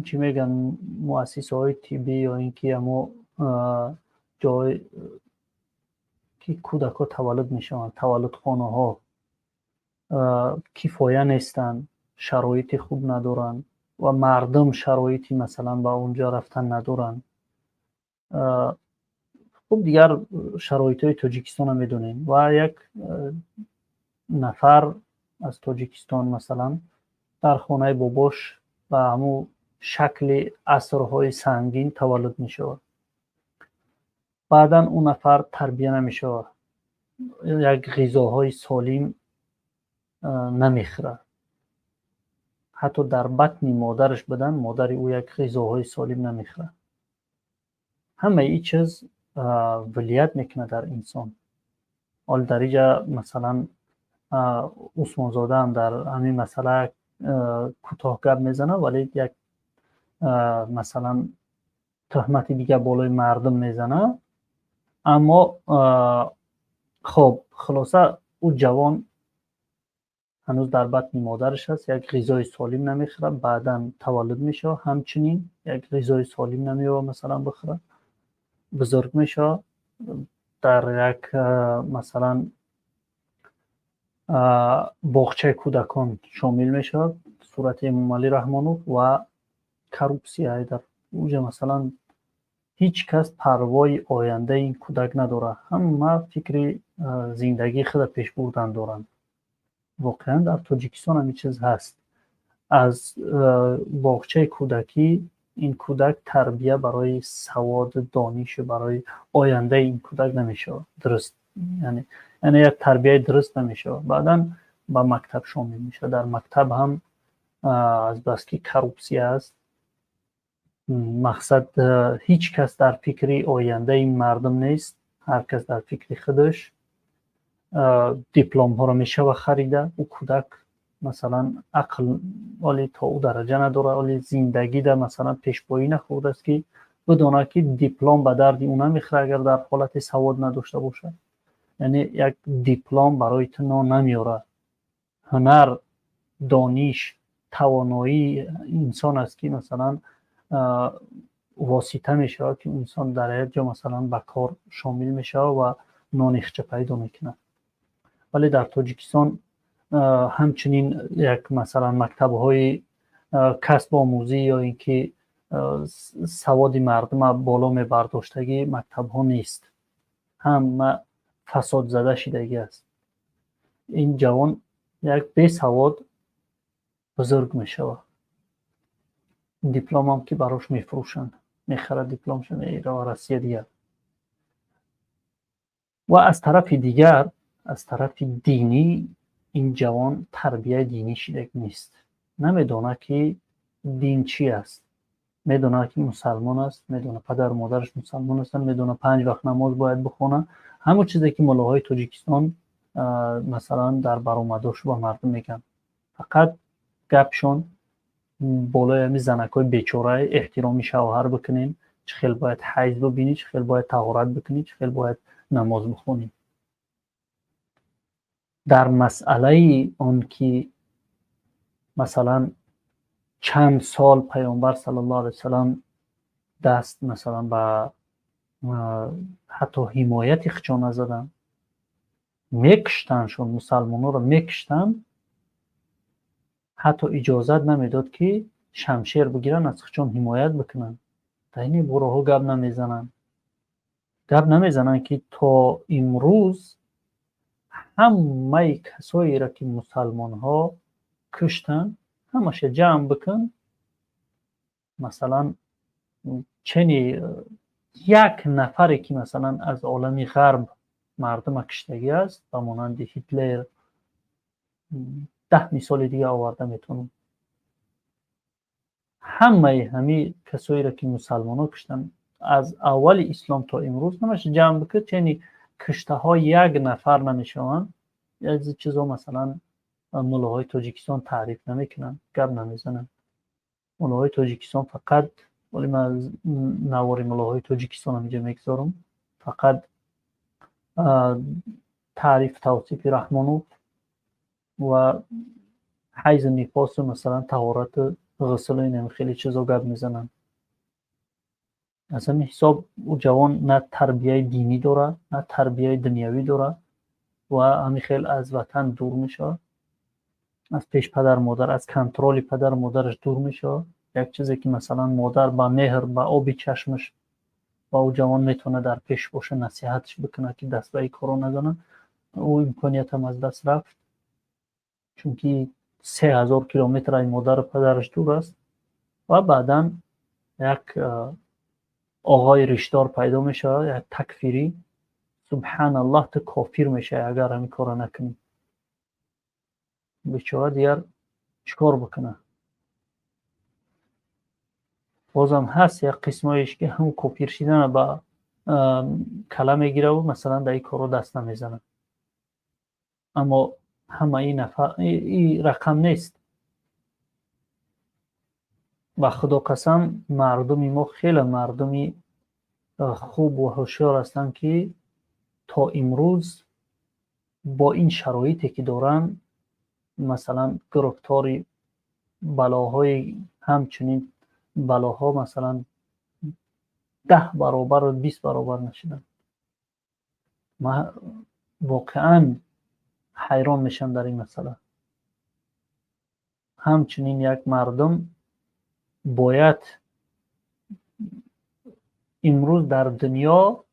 چی میگن مؤسسه های طبی یا اینکه اما جای که کودک‌ها تولد میشن، تولد خانه ها کفایه نیستن، شرایط خوب ندارن و مردم شرایطی مثلا با اونجا رفتن ندارن. خب دیگر شرایط های تاجیکستان هم میدونین و یک نفر از تاجیکستان مثلا در خانه باباش و همو شکل عصرهای سنگین تولد میشه، بعدا اون نفر تربیه نمیشه، یک غذاهای سالم نمیخوره حتی در بطن مادرش بدن، مادر او یک غذاهای سالم نمیخوره. همه این چیز ولیت میکنه در انسان. حال در اینجا مثلا عثمان زاده هم در همین مسئله کوتاه گپ میزنه، ولی یک مثلا تهمت دیگه بالای مردم میزنه. اما خب خلاصه او جوان هنوز در بطن مادرش هست، یک غذای سالم نمیخوره، بعدا تولد میشه همچنین یک غذای سالم نمیوه مثلا بخوره، بزرگ میشه در یک مثلا باغچه کودکان شامل میشه صورت امام علی رحمانو و کروپسیای در اونجا مثلا هیچ کس پروای آینده این کودک نداره، همه فکر زندگی خود پیش بردن دارن. واقعا در تاجیکستان همین چیز هست. از باغچه کودکی این کودک تربیه برای سواد دانش برای آینده این کودک نمیشه درست، یعنی یک تربیه درست نمیشه. بعدا با مکتب شامل میشه. در مکتب هم از بس که کروپسی است، مقصد هیچ کس در فکر آینده این مردم نیست، هر کس در فکر خودش. دیپلم ها رو میشه و خریده. او کودک مثلا عقل ولی تا او درجه نداره، ولی زندگی در مثلا پیشبایی نخورده است که بدونه که دیپلم به درد اون نمیخوره اگر در حالت سواد نداشته باشه. یعنی یک دیپلم برای تو نمیاره. هنر، دانش، توانایی انسان است که مثلا واسطه میشه که انسان در یک جا مثلا به کار شامل میشه و نانیخچه پیدا میکنه. ولی در تاجیکستان همچنین یک مثلا مکتب های کسب آموزی یا اینکه سواد مردم بالا میبرداشتگی مکتب ها نیست، هم فساد زده شدگی است. این جوان یک بی سواد بزرگ میشه، دیپلم هم که براش میفروشن، میخره دیپلمش میره و رسیه دیگر. و از طرف دیگر، از طرف دینی، این جوان تربیه دینی شده نیست، نمیدونه که دین چی است، میدونه که مسلمان است، میدونه پدر و مادرش مسلمان هستن، میدونه 5 وقت نماز باید بخونه، همون چیزی که ملاهای تاجیکستان مثلا در برآمداش با مردم میگن. فقط گپشون بالای همی زنکای بیچاره احترامی شوهر بکنین، چه خیلی باید حیض ببینی، چه خیلی باید طهارت بکنی، چه خیلی باید نماز بخونی. در مسئله اون که مثلا چند سال پیامبر صلی الله علیه وسلم دست مثلا به حتی حمایت خچان نزدن، میکشتنشون، مسلمانو رو میکشتن، حتی اجازت نمیداد که شمشیر بگیرن از خچان حمایت بکنن. تا این گروه ها گپ نمیزنن که تا امروز همه کسایی را که مسلمان ها کشتن همش جمع بکن، مثلا چنی یک نفری که مثلا از عالمی غرب مردم کشتگی است و مانند هیتلر 10 مثال دیگه آورده میتونم. همه کسایی را که مسلمان ها کشتن از اول اسلام تا امروز همش جمع بکن، چنی کشته ها یک نفر نمیشوند. از چیزا مثلا ملاهای تاجیکستان تعریف نمیکنن، گپ نمیزنن. ملاهای تاجیکستان فقط، ولی من از نواری ملاهای تاجیکستان هم اینجا میگذارم، فقط تعریف توصیف رحمانوف و حیض نفاس و مثلا طهارت غسل این خیلی چیزا گپ میزنن. اصلا حساب او جوان نه تربیه دینی داره نه تربیه دنیوی داره و همین خیلی از وطن دور میشه، از پیش پدر مادر، از کنترل پدر مادرش دور میشه. یک چیزی که مثلا مادر با مهر با آبی چشمش با او جوان میتونه در پیش باشه، نصیحتش بکنه که دست به این کارو نزنه، او امکانیت هم از دست رفت، چون که 3000 کیلومتر از مادر و پدرش دور است. و بعدا یک آقای ریشدار پیدا میشه، یک تکفیری، سبحان الله تو کافر میشه اگر همین کارو نکنی. بیچاره دیگر چیکار بکنه؟ بازم هست یک قسمایش که هم کپی شدن با کلا میگیره و مثلا در این کارو دست نمیزنه. اما همه این رقم نیست. با خدا قسم مردمی ما خیلی مردمی خوب و هوشیار هستند که تا امروز با این شرایطی که دارن مثلا گرفتار بلاهای همچنین بلاها مثلا 10 برابر و 20 برابر نشدن. من واقعا حیران میشم در این مسئله. همچنین یک مردم باید امروز در دنیا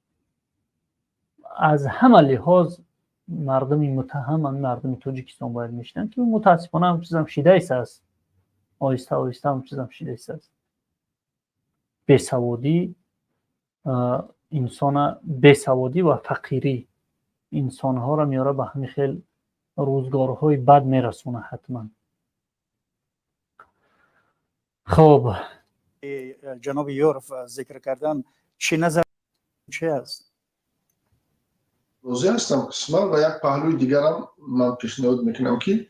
از همه لحاظ مردم متهم مردم تاجیکستان باید میشنن که متاسفانه هم چیزم شیده است. آیسته آیسته هم چیزم شیده است. بیسوادی انسان، بیسوادی و فقیری انسان ها را میاره به همین خیل روزگارهای بد میرسونه حتما. خب جناب یورف ذکر کردن چی نظر چه است؟ روزی هستم قسمت و یک پهلوی دیگر هم من پیشنهاد میکنم که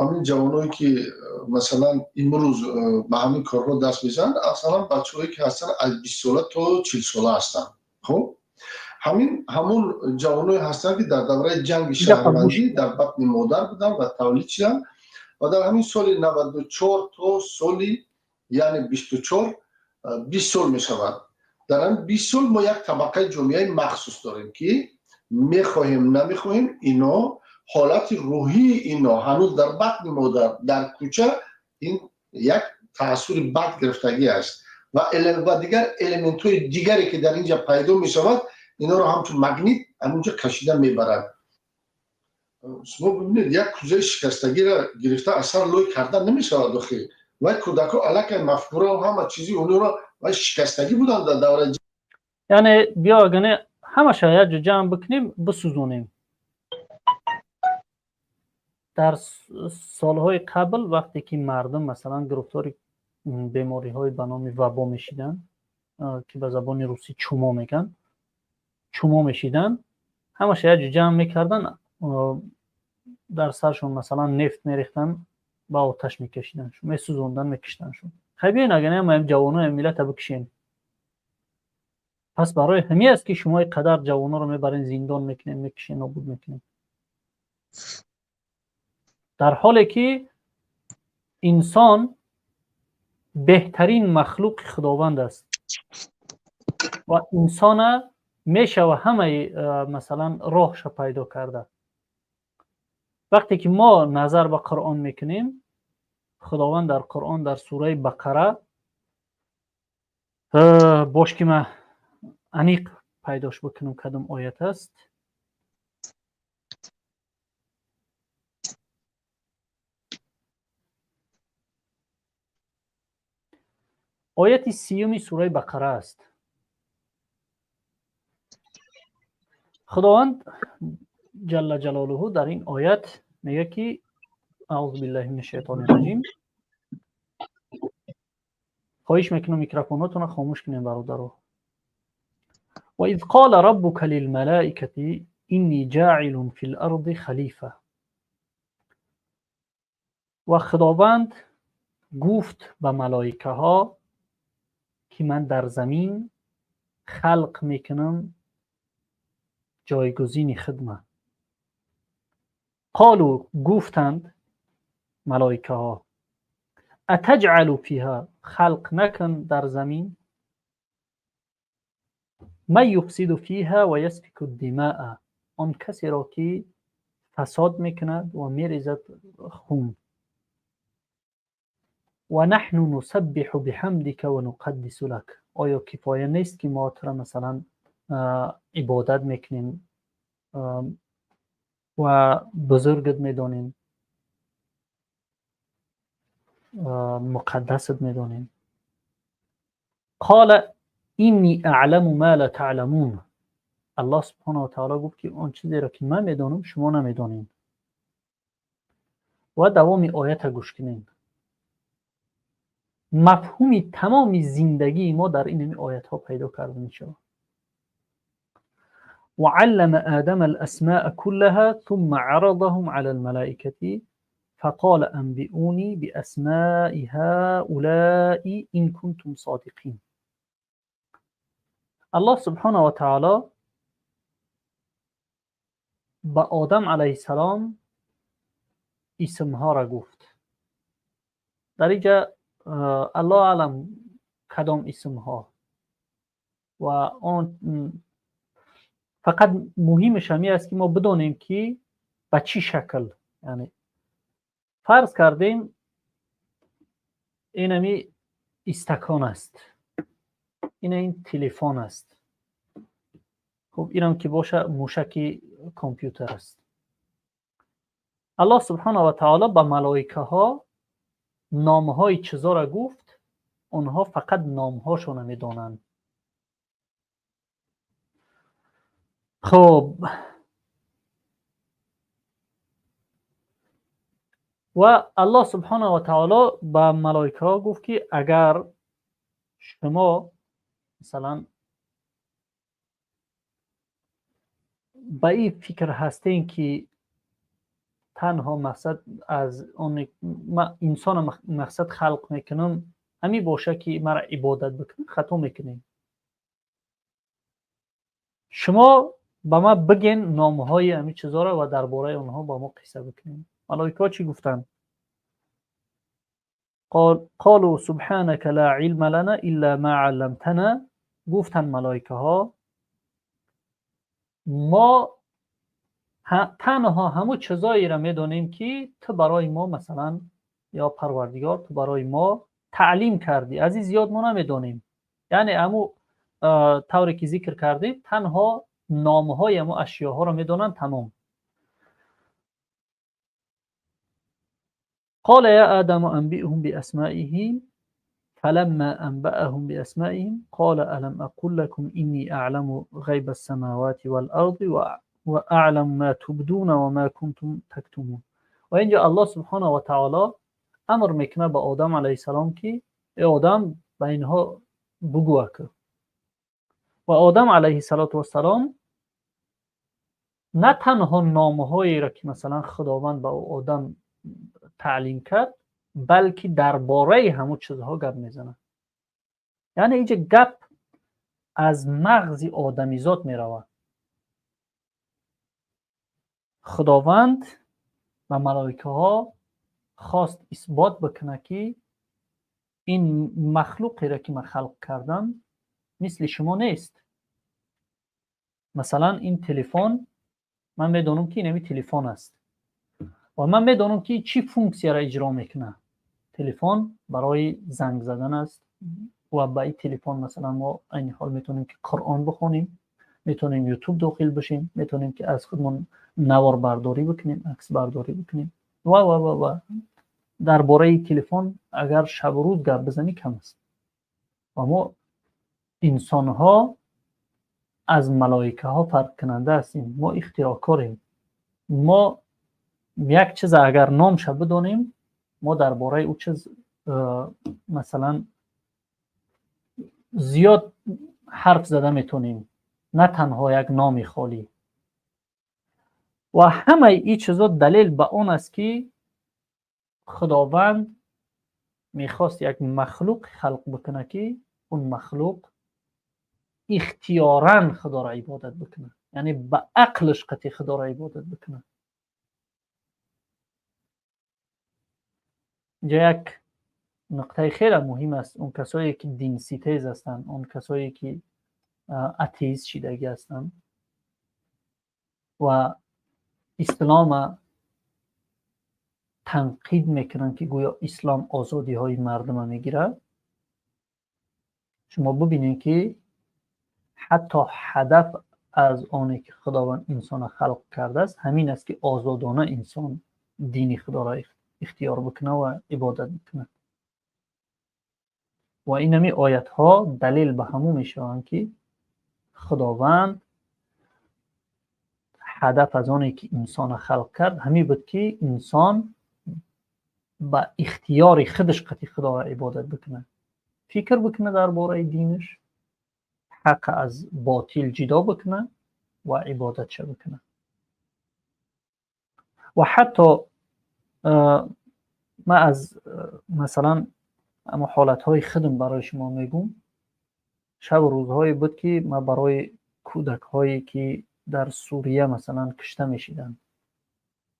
همین جوانایی که مثلا امروز به همین کار رو دست میزنن اصلا بچه‌هایی که هستن از 20 ساله تا 40 ساله هستن. خب همون جوانایی هستن که در دوره جنگ شهروندی در بطن مادر بودن و تولید شدن و در همین سال 94 تا سالی یعنی 24 20 سال می شود. در این 20 سال ما یک طبقه جامعه مخصوص داریم که میخواهیم نمیخواهیم اینا حالت روحی اینا هنوز در بطن مادر در کوچه این یک تأثیر بد گرفتگی است و دیگر الیمنت های دیگری که در اینجا پیدا می شود اینا رو همچون مگنیت همونجا کشیده میبرد. شما ببینید یک کوزه شکستگی را گرفته اصلا لوی کردن نمی شود داخل و کودک ها علاقه مفکوره و همه چیزی اونو را و شکستگی بودن در دوره یعنی بیا اگه همه شاید جو جمع بکنیم بسوزونیم. در سالهای قبل وقتی که مردم مثلا گرفتار بیماری های به نام وبا میشیدن که به زبان روسی چوما میگن، چوما میشیدن، همه شاید جو جمع میکردن در سرشون مثلا نفت میریختن با آتش میکشیدنشون، میسوزوندن میکشیدنشون. خب بیاین اگه ما جوانای ملت بکشیم. پس برای همین است که شما قدر جوانا رو میبرین زندان میکنین، میکشین، نابود میکنین، در حالی که انسان بهترین مخلوق خداوند است و انسان میشه و همه مثلا راهش پیدا کرده. وقتی که ما نظر به قرآن میکنیم، خداوند در قرآن در سوره بقره باش که من انیق پیداش بکنم کدام آیت است. آیت 30 سوره بقره است. خداوند جل جلاله در این آیت میگه که اعوذ بالله من الشیطان الرجیم. خواهش میکنم میکروفوناتون رو خاموش کنین برادرها. و اذ قال ربک للملائکه انی جاعل فی الارض خلیفه. و خداوند گفت به ملائکه ها که من در زمین خلق میکنم جایگزین خدمت. قالوا گفتند ملائکه ها اتجعل فیها، خلق نکن در زمین، من یفسد فیها و یسفک الدماء، آن کسی را که فساد میکند و میریزد خون. و نحن نسبح بحمدک و نقدس لک، آیا کفایه نیست که ما تو را مثلا عبادت میکنیم و بزرگت میدانیم، مقدست میدانیم. قال اینی اعلم ما لا تعلمون، الله سبحانه و تعالی گفت که آن چیزی را که من میدانم شما نمیدانید. و دوام آیت گوش کنین. مفهومی تمامی زندگی ما در این آیت ها پیدا کرده می شود. وعلم آدم الأسماء كلها ثم عرضهم على الملائكة فقال أنبئوني بأسماء هؤلاء إن كنتم صادقين. الله سبحانه و تعالی با آدم علیه السلام اسمها را گفت. در اینجا الله علم کدام اسمها و آن فقط مهمش همی است که ما بدانیم که به چی شکل، یعنی فرض کردیم اینمی استکان است، این تلفن است، خب اینم که باشه موشک کامپیوتر است. الله سبحانه و تعالی به ملائکه ها نامهای چیزا را گفت، اونها فقط نامهاشون میدونن. خب و الله سبحانه و تعالی به ملائکه ها گفت که اگر شما مثلا به این فکر هستین که تنها مقصد از اون انسان مقصد خلق میکنم همین باشه که مرا عبادت بکنم، خطا میکنیم. شما با ما بگین نامهای همین چیزا را و درباره اونها با ما قصه بکنیم. ملائکه چی گفتن؟ قالوا سبحانك لا علم لنا الا ما علمتنا. گفتن ملائکه ها ما تنها همون چیزایی را میدونیم که تو برای ما مثلا یا پروردگار تو برای ما تعلیم کردی، از این زیاد ما نمیدونیم. یعنی همون طوری که ذکر کردی تنها نامهای همون اشیاء ها را میدونن، تمام. قال يا آدم أنبئهم بأسمائهم فلما أنبأهم بأسمائهم قال ألم أقل لكم إني أعلم غيب السماوات والأرض وأعلم ما تبدون وما كنتم تكتمون. و اینجا الله سبحانه و تعالی امر میکنه به آدم علیه السلام که ای آدم به اینها بگو که. و آدم علیه السلام نه تنها نامهایی را که مثلا خداوند به آدم تعلیم کرد، بلکه درباره همون چیزها گپ میزنه. یعنی اینجا گپ از مغز آدمیزاد میرود. خداوند و ملائکه ها خواست اثبات بکنه که این مخلوقی را که من خلق کردم مثل شما نیست. مثلا این تلفن من میدونم که اینمی تلفن است و من میدونم که چی فونکسیا را اجرا میکنه. تلفن برای زنگ زدن است و با این تلفن مثلا ما این حال میتونیم که قرآن بخونیم، میتونیم یوتیوب داخل بشیم، میتونیم که از خودمون نوار برداری بکنیم، عکس برداری بکنیم و درباره تلفن اگر شب و روز گپ بزنی کم است. و ما انسان ها از ملائکه ها فرق کننده هستیم. ما اختراعکاریم. ما یک چیز اگر نامش بدونیم ما درباره او چیز مثلا زیاد حرف زده میتونیم، نه تنها یک نامی خالی. و همه این چیزا دلیل به اون است که خداوند میخواست یک مخلوق خلق بکنه که اون مخلوق اختیاراً خدا را عبادت بکنه، یعنی به عقلش قطعی خدا را عبادت بکنه. اینجا یک نقطه خیلی مهم است. اون کسایی که دین ستیز هستند، اون کسایی که اتیست شیدگی هستند و اسلام تنقید میکنن که گویا اسلام آزادی های مردم میگیره، شما ببینید که حتی هدف از آنی که خداوند انسان خلق کرده است همین است که آزادانه انسان دین خدا را اختیار بکنه و عبادت بکنه. و اینمی آیت ها دلیل به همون میشوند که خداوند هدف از آنی که انسان خلق کرد همین بود که انسان با اختیار خودش قطعی خدا را عبادت بکنه، فکر بکنه درباره دینش، حق از باطل جدا بکنه و عبادتش بکنه. و حتی من از مثلا اما حالتهای خودم برای شما میگم. شب و روزهایی بود که من برای کودک هایی که در سوریه مثلا کشته میشیدن،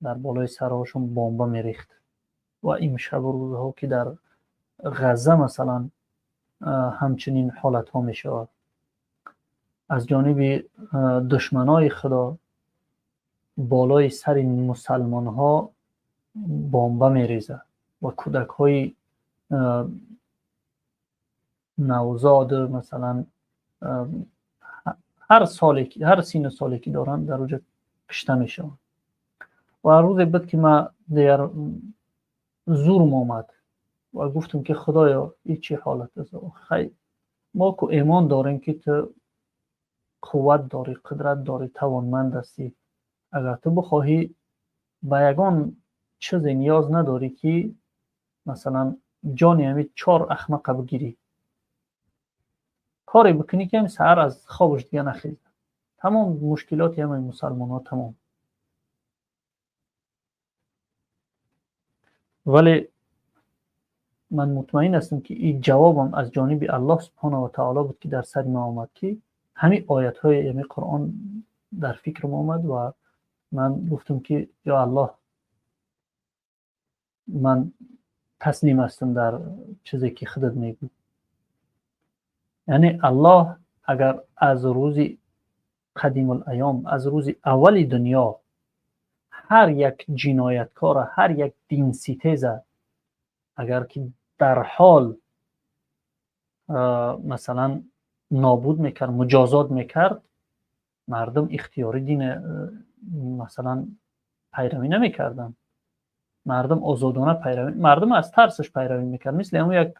در بالای سرهاشون بمب میریخت، و این شب و روزها که در غزه مثلا همچنین حالت ها میشود، از جانب دشمنای خدا بالای سر مسلمان ها بمب میریزه و کودک های نوزاد مثلا هر سین سالی که دارن در اونجا کشته میشن. و روز بود که من دیگر زورم آمد و گفتم که خدایا این چه حالت است؟ خیلی ما که ایمان داریم که تو قوت داری، قدرت داری، توانمند هستی، اگر تو بخواهی به یگان چیزی نیاز نداری که مثلا جانی همین 4 احمق بگیری، کاری بکنی که همین سحر از خوابش دیگه نخیزه، تمام مشکلات همین مسلمان ها تمام. ولی من مطمئن هستم که این جوابم از جانب الله سبحانه و تعالی بود که در سر ما آمد که همین آیت های همین قرآن در فکرم آمد و من گفتم که یا الله من تسلیم هستم در چیزی که خودت میگی. یعنی الله اگر از روز قدیم الایام، از روز اول دنیا، هر یک جنایتکار، هر یک دین ستیز اگر که در حال مثلا نابود میکرد، مجازات میکرد، مردم اختیاری دین مثلا پیروی نمیکردن، مردم آزادانه پیروی، مردم از ترسش پیروی میکرد. مثل همون یک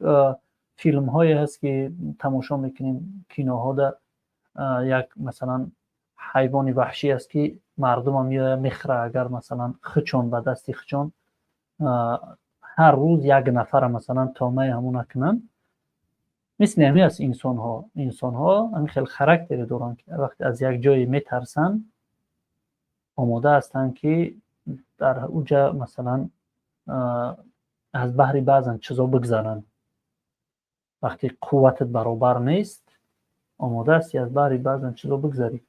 فیلم هایی هست که تماشا میکنیم کینوها، در یک مثلا حیوان وحشی است که مردم هم میخره، اگر مثلا خچون به دستی خچون هر روز یک نفر مثلا تامه همون کنن. مثل همی است انسان ها همین خیلی خراکتری دارن که وقتی از یک جایی میترسن آماده هستن که در اونجا مثلا از بحری بعضن چیزا بگذارن. وقتی قوتت برابر نیست آماده هستی از بحری بعضن چیزا بگذاری.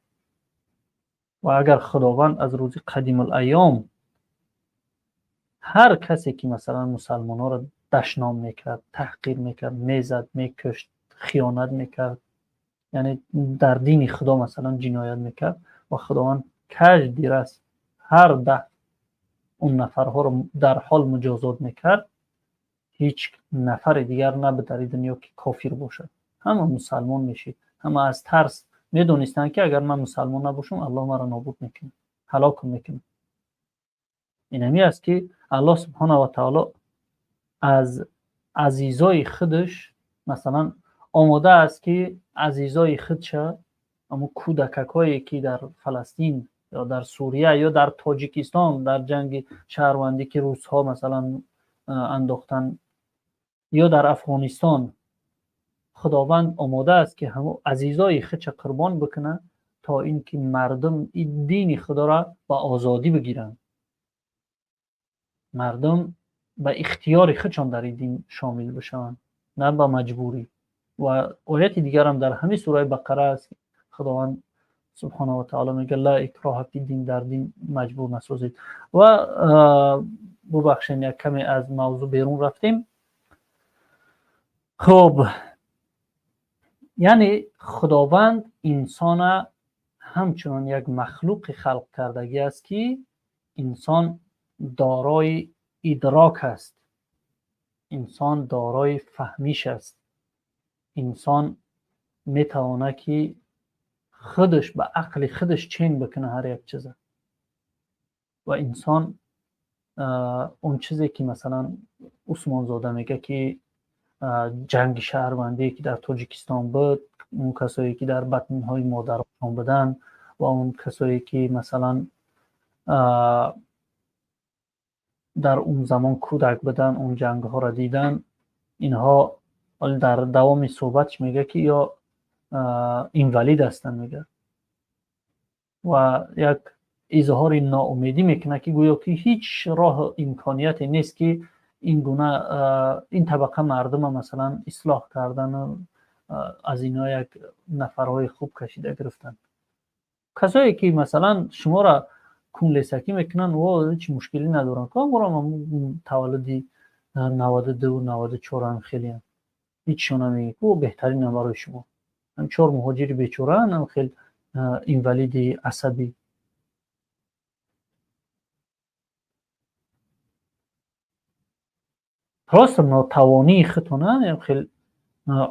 و اگر خداوند از روز قدیم الایام هر کسی که مثلا مسلمان ها را دشنام میکرد، تحقیر میکرد، میزد، میکشت، خیانت میکرد، یعنی در دین خدا مثلا جنایت میکرد، و خداوند کج دیر است هر 10 اون نفرها رو در حال مجازات میکرد، هیچ نفر دیگر نبود در دنیا که کافر باشه، همه مسلمان میشید. همه از ترس میدونستن که اگر من مسلمان نباشم الله مرا نابود میکنه، هلاک میکنه. اینمی است که الله سبحانه و تعالی از عزیزای خودش مثلا آماده است که عزیزای خودش، اما کودککایی که در فلسطین یا در سوریه یا در تاجیکستان در جنگ شهروندی که روس‌ها مثلا انداختن، یا در افغانستان، خداوند آماده است که همو عزیزای خودش قربان بکنه تا اینکه مردم این دین خدا را با آزادی بگیرن، مردم به اختیار خودشان در این دین شامل بشن، نه به مجبوری. و آیت دیگر هم در همین سوره بقره است، خداوند سبحانه و تعالی میگه لا اکراه فی الدین، در دین مجبور نسازید. و ببخشید یک کمی از موضوع بیرون رفتیم. خب یعنی خداوند انسان همچنان یک مخلوق خلق کردگی است که انسان دارای ادراک است، انسان دارای فهمیش است، انسان میتونه که خودش به عقل خودش چین بکنه هر یک چیزه. و انسان اون چیزی که مثلا عثمان زاده میگه که جنگ شهروندی که در تاجیکستان بود، اون کسایی که در بطنهای مادرشان بودن و اون کسایی که مثلا در اون زمان کودک بودن، اون جنگ ها را دیدن، اینها در دوام صحبتش میگه که یا اینوالید هستن میگه و یک اظهار ناامیدی میکنه که گویا که هیچ راه امکانیتی نیست که این گونه این طبقه مردم مثلا اصلاح کردن از اینا یک نفرهای خوب کشیده گرفتن. کسایی که مثلا شما را کونلیسکی میکنن و هیچ مشکلی ندارن که هم تولدی 92 و 94 هم خیلی هم هیچ شما نمیگه که بهترین هم برای شما هم 4 مهاجری بیچاره هم خیلی اینوالید عصبی. راست ناتوانی خطونه خیلی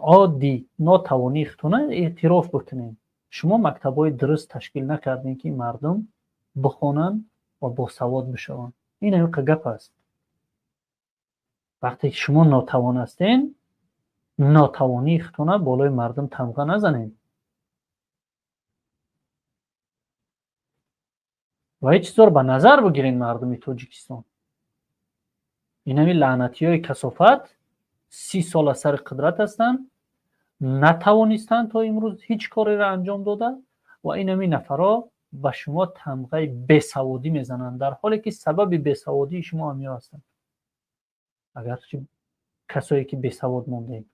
عادی ناتوانی خطونه اعتراف بکنین. شما مکتبای درست تشکیل نکردین که مردم بخونن و با سواد بشون. این هم گپ است. وقتی شما ناتوان هستین ناتوانی خطونه بالای مردم تمغه نزنین و هیچ چیز رو به نظر بگیرین. مردم تاجیکستان این همی لعنتی های کثافت 30 سال از سر قدرت هستن، نتوانستن تا امروز هیچ کاری را انجام داده و این همی نفرها به شما تمغه بیسوادی میزنن در حالی که سبب بیسوادی شما همیا هستن. اگرچه کسایی که بیسواد مونده.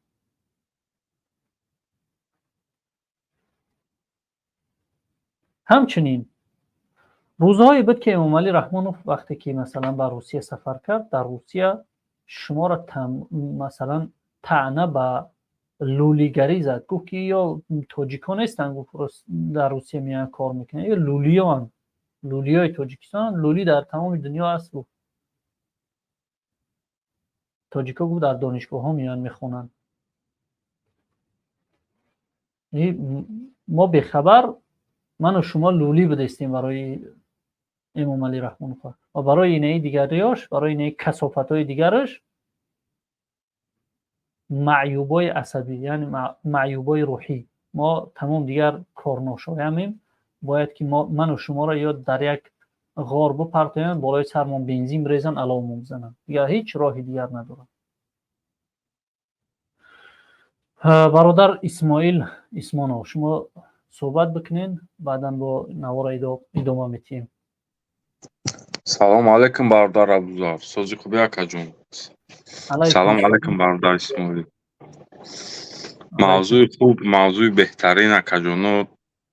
همچنین روزهایی بود که امام علی رحمانوف وقتی که مثلا به روسیه سفر کرد، در روسیه شما را مثلا طعنه به لولیگری زد. گفت که یا تاجیکان نیستن گفت در روسیه میان کار میکنن، یا لولیان، لولیای تاجیکستان. لولی در تمام دنیا هست. گفت تاجیکا گفت در دانشگاه ها میان میخونن. ما بخبر من و شما لولی بدستیم برای امام علی رحمانوف و برای اینه دیگریاش، برای اینه کثافت‌های دیگرش معیوبای عصبی یعنی معیوبای روحی ما تمام دیگر کارناشاییم. باید که من و شما را یا در یک غار بپرتیم بالای سرمان بنزین بریزن علامون بزنن، یا هیچ راهی دیگر ندارن. برادر اسماعیل اسمانو شما صحبت بکنین بعدا با نوار ادامه میتیم. سلام علیکم برادر ابوذر. سوزی خوبی اکا جون. سلام علیکم برادر اسماعیل. موضوع خوب، موضوع بهترین اکا جونو.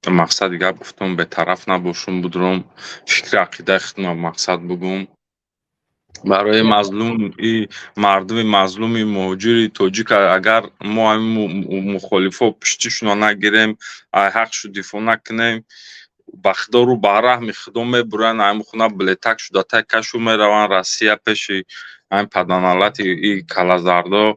مقصد گپ گفتم به طرف نباشم بدرم فکر عقیده ختم مقصد بگم برای مظلوم ای مردم مظلوم مهاجر تاجیک اگر ما مخالفا پشتشون نگیریم حق شو دفاع نکنیم بخدا رو بره میخدا میبرن این خونه بلیتک شده تا کشو میروان روسیه پیش این پدانالت ای کلازاردا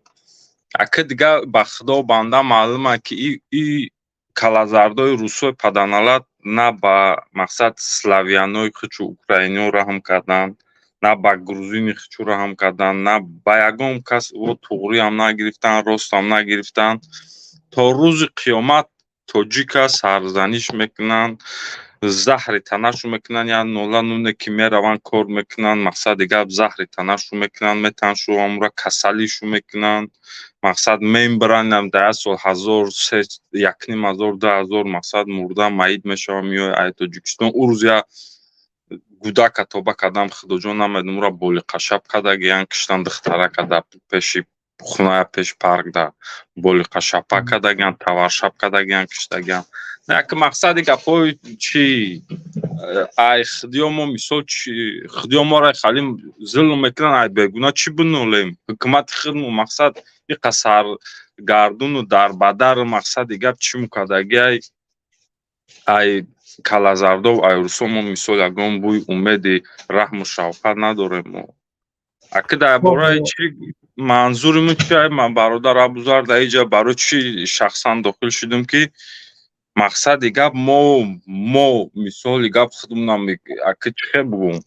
اکه دیگه بخدا بنده معلومه که ای کلازاردای روسوی پدانالت نه با مقصد سلاویانوی خچو اوکراینو را هم کردن نه با گروزینی خچو را هم کردن نه با یگم کس و توغری هم نگرفتن راست هم نگرفتن تا روز قیامت تاجیک سرزنش میکنن زهر تنشو میکنن یا نولا نونه که میروان کار میکنن مقصد دیگه زهر تنشو میکنن میتنشو امرا کسلیشو میکنن مقصد میبرن هم 10 سال 1000 یکنیم 1000 2000 مقصد مرده معید میشه میای ای تاجیکستان او روز یا گودک تابه کدم خدا جان نمیدونم را بولی قشب کده گیان کشتن دختره کده پیش خونه پیش پارک ده بولی قشب کده گیان توار شب کده گیان کشته گیان نه که مقصدی که پای چی ای خدیا ما مثال چی خدیا ما را خالی ظلم میکنن ای بگونه چی بنولیم حکومت خدمو مقصد این قصر گردون و در بدر مقصد گپ چی مکدگی ای کلازاردا و ایروسا ما مثال یگان بوی امید رحم و شفقت نداریم اگه در باره چی منظورم چیه من برادر ابوذر در اینجا برای چی شخصا داخل شدم که مقصد گپ ما مثال گپ خودمون اگه چه بگم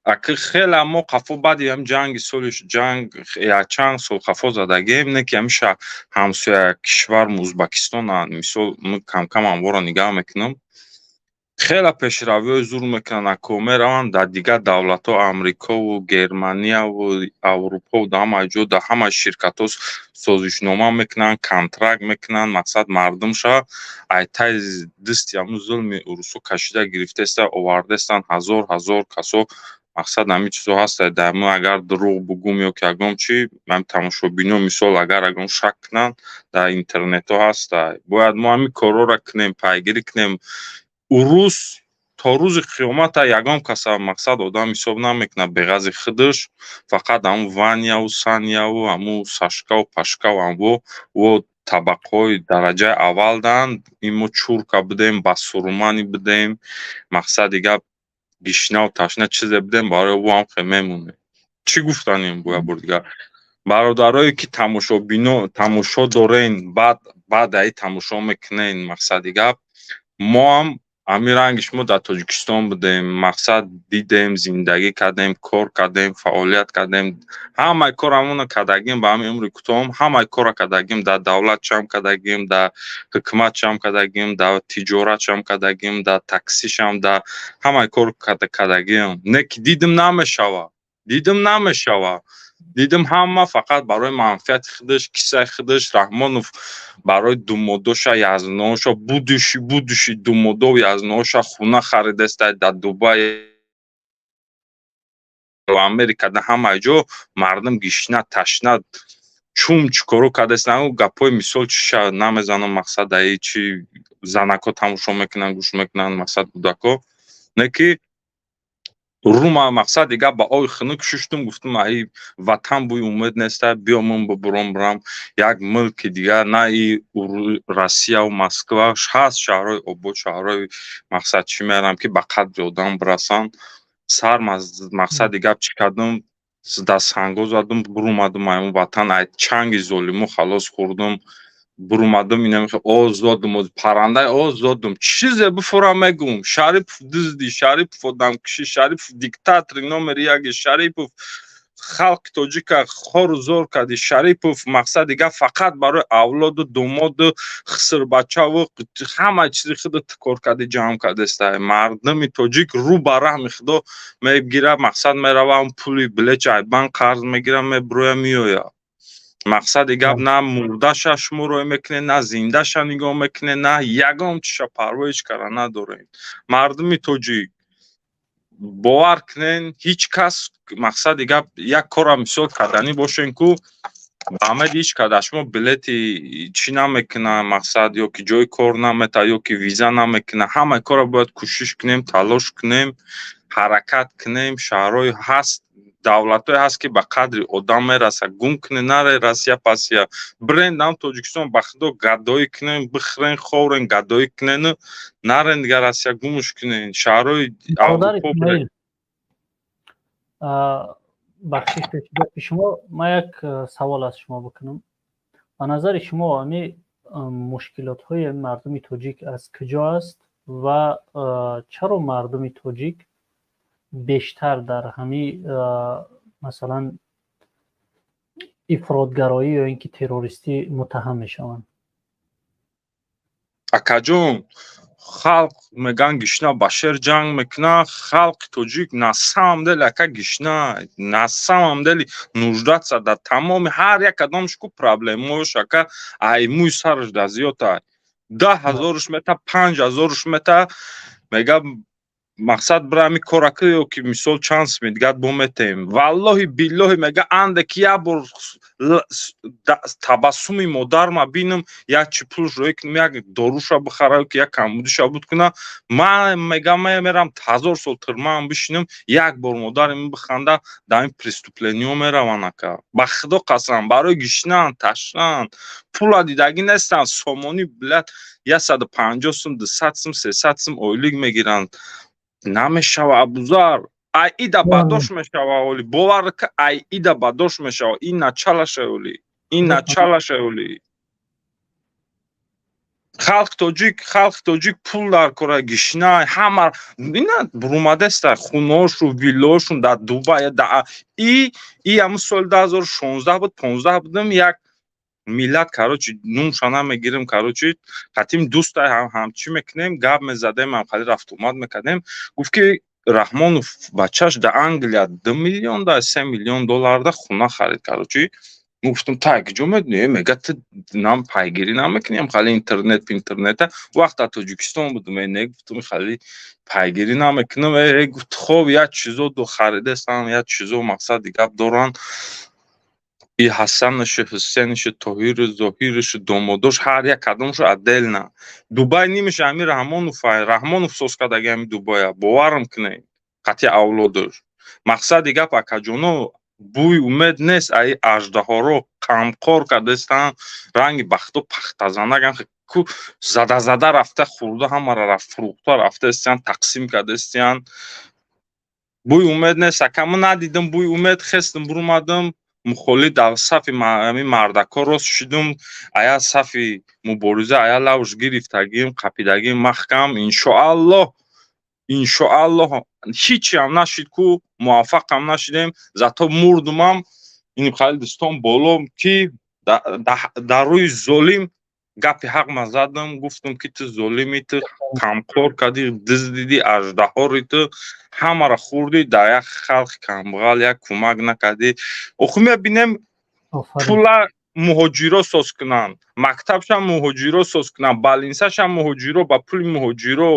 اگه خیلی ما قفا بعد هم جنگ سالش جنگ یا چند سال قفا زدگیم نه که همیشه همسایه کشور ازبکستان مثال من کم کم انوارا نگاه میکنم хела пешравиҳои зур мекунанд, ако мераванд дар дигар давлатҳо Амрикову, Германияву, Аврупову дар ҳамаи ҷо дар ҳамаи ширкатҳо созишнома мекунанд, контракт мекунанд, мақсад мардумша айтаи дисти ҳамун зулми урусҳо кашида гирифтаистанд, овардаистанд ҳазор касо. мақсад ҳамин чизҳо ҳаст. дар ман агар дурӯғ бугум ё ки ягон чӣ, ҳам тамошобино мисол агар ягон шак кунанд, дар интернетҳо ҳаст. Бояд мо ҳамин корҳоро кунем, пайгирӣ кунем. урус то рӯзи қиёмата ягон каса мақсад одам ҳисоб намекунад беғази худаш, фақат ҳамун Ваняву, Саняву, ҳамун Сашкаву, Пашкаву ҳамво во табақаҳои дараҷаи аввал данд. ин мо чурка бидем, басурмани бидем, мақсад дигар гишнаву ташна чизе бидем, барои во ҳам хел мемонем. чӣ гуфтанем бояд бор дигар? бародарое ки тамошо дорен, баъд аи тамошо мекунен, мақсад дигар мо ҳам ҳамин рангиш мо дар Тоҷикистон будем, мақсад дидем, зиндагӣ кардем, кор кардем, фаъолият кардем. ҳамаи корамона кардагим ба ҳамин умри кӯтоҳам, ҳамаи кора кардагим, дар давлат чам кардагим, дар ҳукумат чам кардагим, дар тиҷорат чам кардагим, дар такси чам, дар ҳамаи кор кардагим. не ки дидим намешава. дидим ҳама фақат барои манфиати худаш, кисаи худаш. Раҳмонов барои думодоша, язноша будуши думодову язноша хуна харидааст дар Дубай, Америка, дар ҳамаи ҷо. мардум гишна, ташна чум чикоро кардааст. гапҳои мисол чиша намезанам, мақсад аи чи занакҳо тамошо мекунанд, гӯш мекунанд, мақсад кӯдакҳо. не ки рума мақсад дигар ба ои хунук шуштум, гуфтум аи ватан бӯи умед нест, биё ман бурам як мулки дигар, на и Россияву Москва ҳаст шаҳрҳои обод, шаҳрҳои мақсад чӣ мерам ки ба қадри одам бирасанд. сар мақсад дигар чӣ кардум, дар санго задум, бурумадум ҳамин ватан, ай чанги золимо халос хӯрдум. бурумадум инамихе озодум, паррандаи озодум. чизе бифурам мегум. Шарипов дизди, Шарипов одамкиши, Шарипов диктатори номери яки, Шарипов халқи тоҷика хору зор карди, Шарипов мақсад дигар фақат барои авлоду думоду хисрбачаву ҳамаи чизи худо кор карди, ҷамъ кардааст. мардуми тоҷик рӯ ба раҳми худо мегирад, мақсад мерава пули билечи ай банк қарз мегирад, мебироя меояд. мақсад дигар на мурдаша шуморо мекунед, на зиндаша нигоҳ мекунед, на ягон чиша парвои ҳеч кара надоред. мардуми тоҷик бовар кунен, ҳеч кас мақсад дигар як кора мисол карданӣ бошен ку ба амади ҳеч када шумо билети чӣ намекунад, мақсад ё ки ҷои кор наметад, ё ки виза намекунад. ҳамаи кора бояд кӯшиш кунем, талош кунем, ҳаракат кунем. шаҳрҳои ҳаст, давлатҳое ҳаст ки ба қадри одам мераса. гум кунед, наре Россия пасия. бирен дар Тоҷикистон ба худо гадоӣ кунен, бихӯрен, ховрен, гадоӣ кунен, нарен дигар Россия гумш кунен. шаҳрҳои Аврупо бахшиш пеши шумо, ман як савол аз шумо бикунам. ба назари шумо ҳамин мушкилотҳои мардуми тоҷик аз куҷо аст ва чаро мардуми тоҷик бештар дар ҳамин масалан ифротгароӣ ё ин ки террористӣ муттаҳам мешаванд? акаҷон, халқ меган гишна ба шер ҷанг мекунад. халқи тоҷик на самом деле ака гишна, на самом деле нуждаться дар тамоми ҳар як кадомш ку проблемаош ака аймӯи сараш да зиёда. 10,000-уш мета, 5,000-уш мета, мега мақсад бирами кораку ё ки мисол чанд сми дигар бо метем. валлоҳи биллоҳи мега андек як бор табассуми модарма бинам, як чи пулш роӣ кунам, як доруша бихара ё ки як камбудиша буд кунам, ман мега мерам 1000 сол тирман бишинам, як бор модарим биханда, дар ин преступлениҳо мераванд ака. ба худо қасам, барои гишнан, ташнан, пула дидагӣ нестанд. сомонӣ билет 150 сум, 200 сум, 300 сум ойлик мегиранд. намешава абузар. ай ида бардошт мешава оли. бовар ка ай ида бардошт мешава. ин началаша оли. ин началаша оли. халқи тоҷик пул дар кора гишна, ҳама ина бурумадаст хунаошу, виллаошун дар Дубай. ҳамун соли 2016 буд, 15 будам, як миллат короче нумшана мегирем короче қатим дӯстай ҳамчӣ мекунем гап мезадем ҳамхали рафтумад мекардем гуфт ки Раҳмонов бачаш да Англия 2 миллион да 3 миллион доллар да хуна харид короче гуфтам та куҷо медунӣ мега ту нам пайгирӣ намекунем хали интернета вақта Тоҷикистон будем не гуфтам хали пайгирӣ намекунам гуфт хоб як чизо до харидестан як чизо мақсади гап доран и Ҳасанышу Ҳусейнишу Тоҳиру Зоҳирушу домодош ҳар як кадомшу отдельно Дубай нимеш ами Раҳмонов соз кардаги ами Дубая боварам кунед қати авлодош мақсади гап акаҷоно бӯй умед нест аи аждаҳоро камқор кардастан ранги бахто пахтазанаган ку зада рафта хурда ҳамара рафт фурӯхта рафтастиян тақсим кардастиян бӯй умед нест ака ман надидам бӯй умед хестам бурумадам мухоли дар сафи мардакҳо рост шудум ая сафи мубориза ая лавш гирифтагим қапидагим маҳкам иншоаллоҳ ҳичиам нашид ку муваффақам нашидем зато мурдумам ин хали дистон боло ки дар рӯи золим гапи ҳақма задам гуфтам ки ту золими ту камқор кардӣ диздиди аждаҳори ту ҳамара хурдӣ дар як халқи камбағал як кӯмак накардӣ охӯ мебинем пула муҳоҷиро соз кунанд мактабшам муҳоҷиро соз кунанд балинсашам муҳоҷиро ба пули муҳоҷиро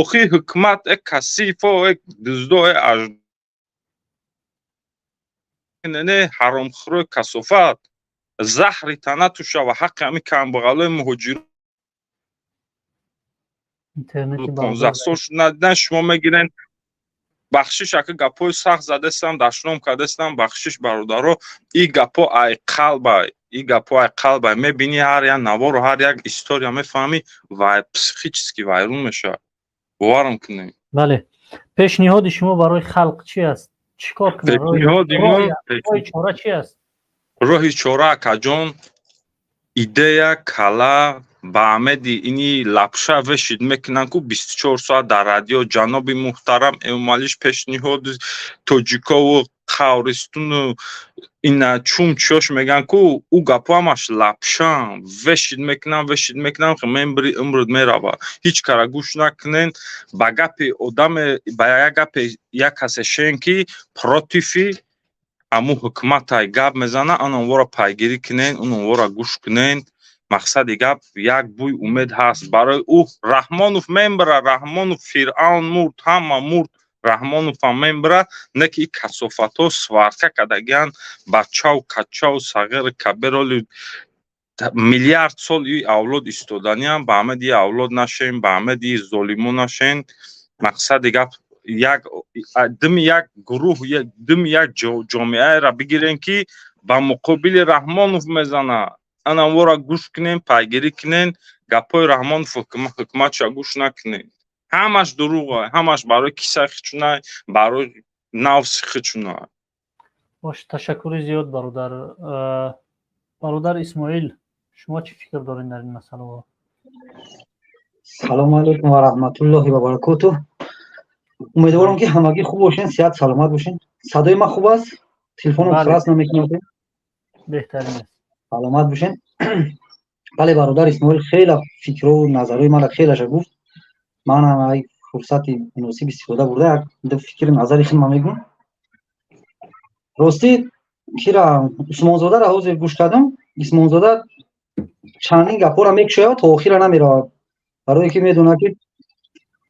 охи ҳукумат касифо дуздо не ҳаромхӯро касофат заҳри танату шава ҳаққи ами камбағалои муҳоҷиро 15 сол надидан шумо мегирен бахшиш ака гапҳои сахт задастам дашном кардастам бахшиш бародаро и гапҳо ай қалбай мебини ҳар як навору ҳар як история мефаҳмӣ ва психически вайрон мешавад боварам кунем бале пешниҳоди шумо барои халқ чи аст чӣ кор кунем роҳи чора чи аст роҳи чора акаҷон идея кала ба амеди ини лапша вешид мекунанд ку 24 соат дар радио ҷаноби муҳтарам эмомалиш пешниҳоди тоҷикову қавристуну ина чум чош меган ку ӯ гапҳоамаш лапшан вешид мекунанд мембри умрут меравад ҳеҷ кара гӯш накунен ба гапи одаме ба як гапе як касе шен ки протифи аму ҳукуматай гап мезана ононвора пайгирӣ кунен ононвора гӯш кунен мақсади гап як бӯй умед ҳаст барои ӯ Раҳмонов мембира Раҳмонов фиръавн мурд ҳама мурд Раҳмоновам мембира не ки касофатҳо сварка кардагиан бачаву качаву сағиру кабироли миллиард сол и авлод истоданиам ба амеди авлод нашен ба амеди золимо нашен мақсади гап дими як гурӯҳ дими як ҷомеаеро бигирем ки ба муқобили Раҳмонов мезана ананвора гӯш кунем пайгирӣ кунен гапҳои Раҳмонов ҳукуматша гӯш накунем ҳамаш дурӯға ҳамаш барои кисаи хичунай барои навси хичунай бош ташаккури зиёд бародар Исмоил шумо чӣ фикр доред дар ин масъала салому алайкум ва раҳматуллоҳи ва баракотуҳ умедворам ки ҳамагӣ хуб бошен сиҳат саломат бошен садои ман хуб аст телефоном хирас намекунад беҳтарин аст саломат бошен бале бародар Исмоил хеле фикру назарои мана хелеша гуфт манам ай фурсати муносиб истифода бурда як фикри назари худам мегӯям рости кира Усмонзодаро ҳозир гӯш кардам Усмонзода чандин гапҳоро мекушояд то охира намеравад барое ки медонад ки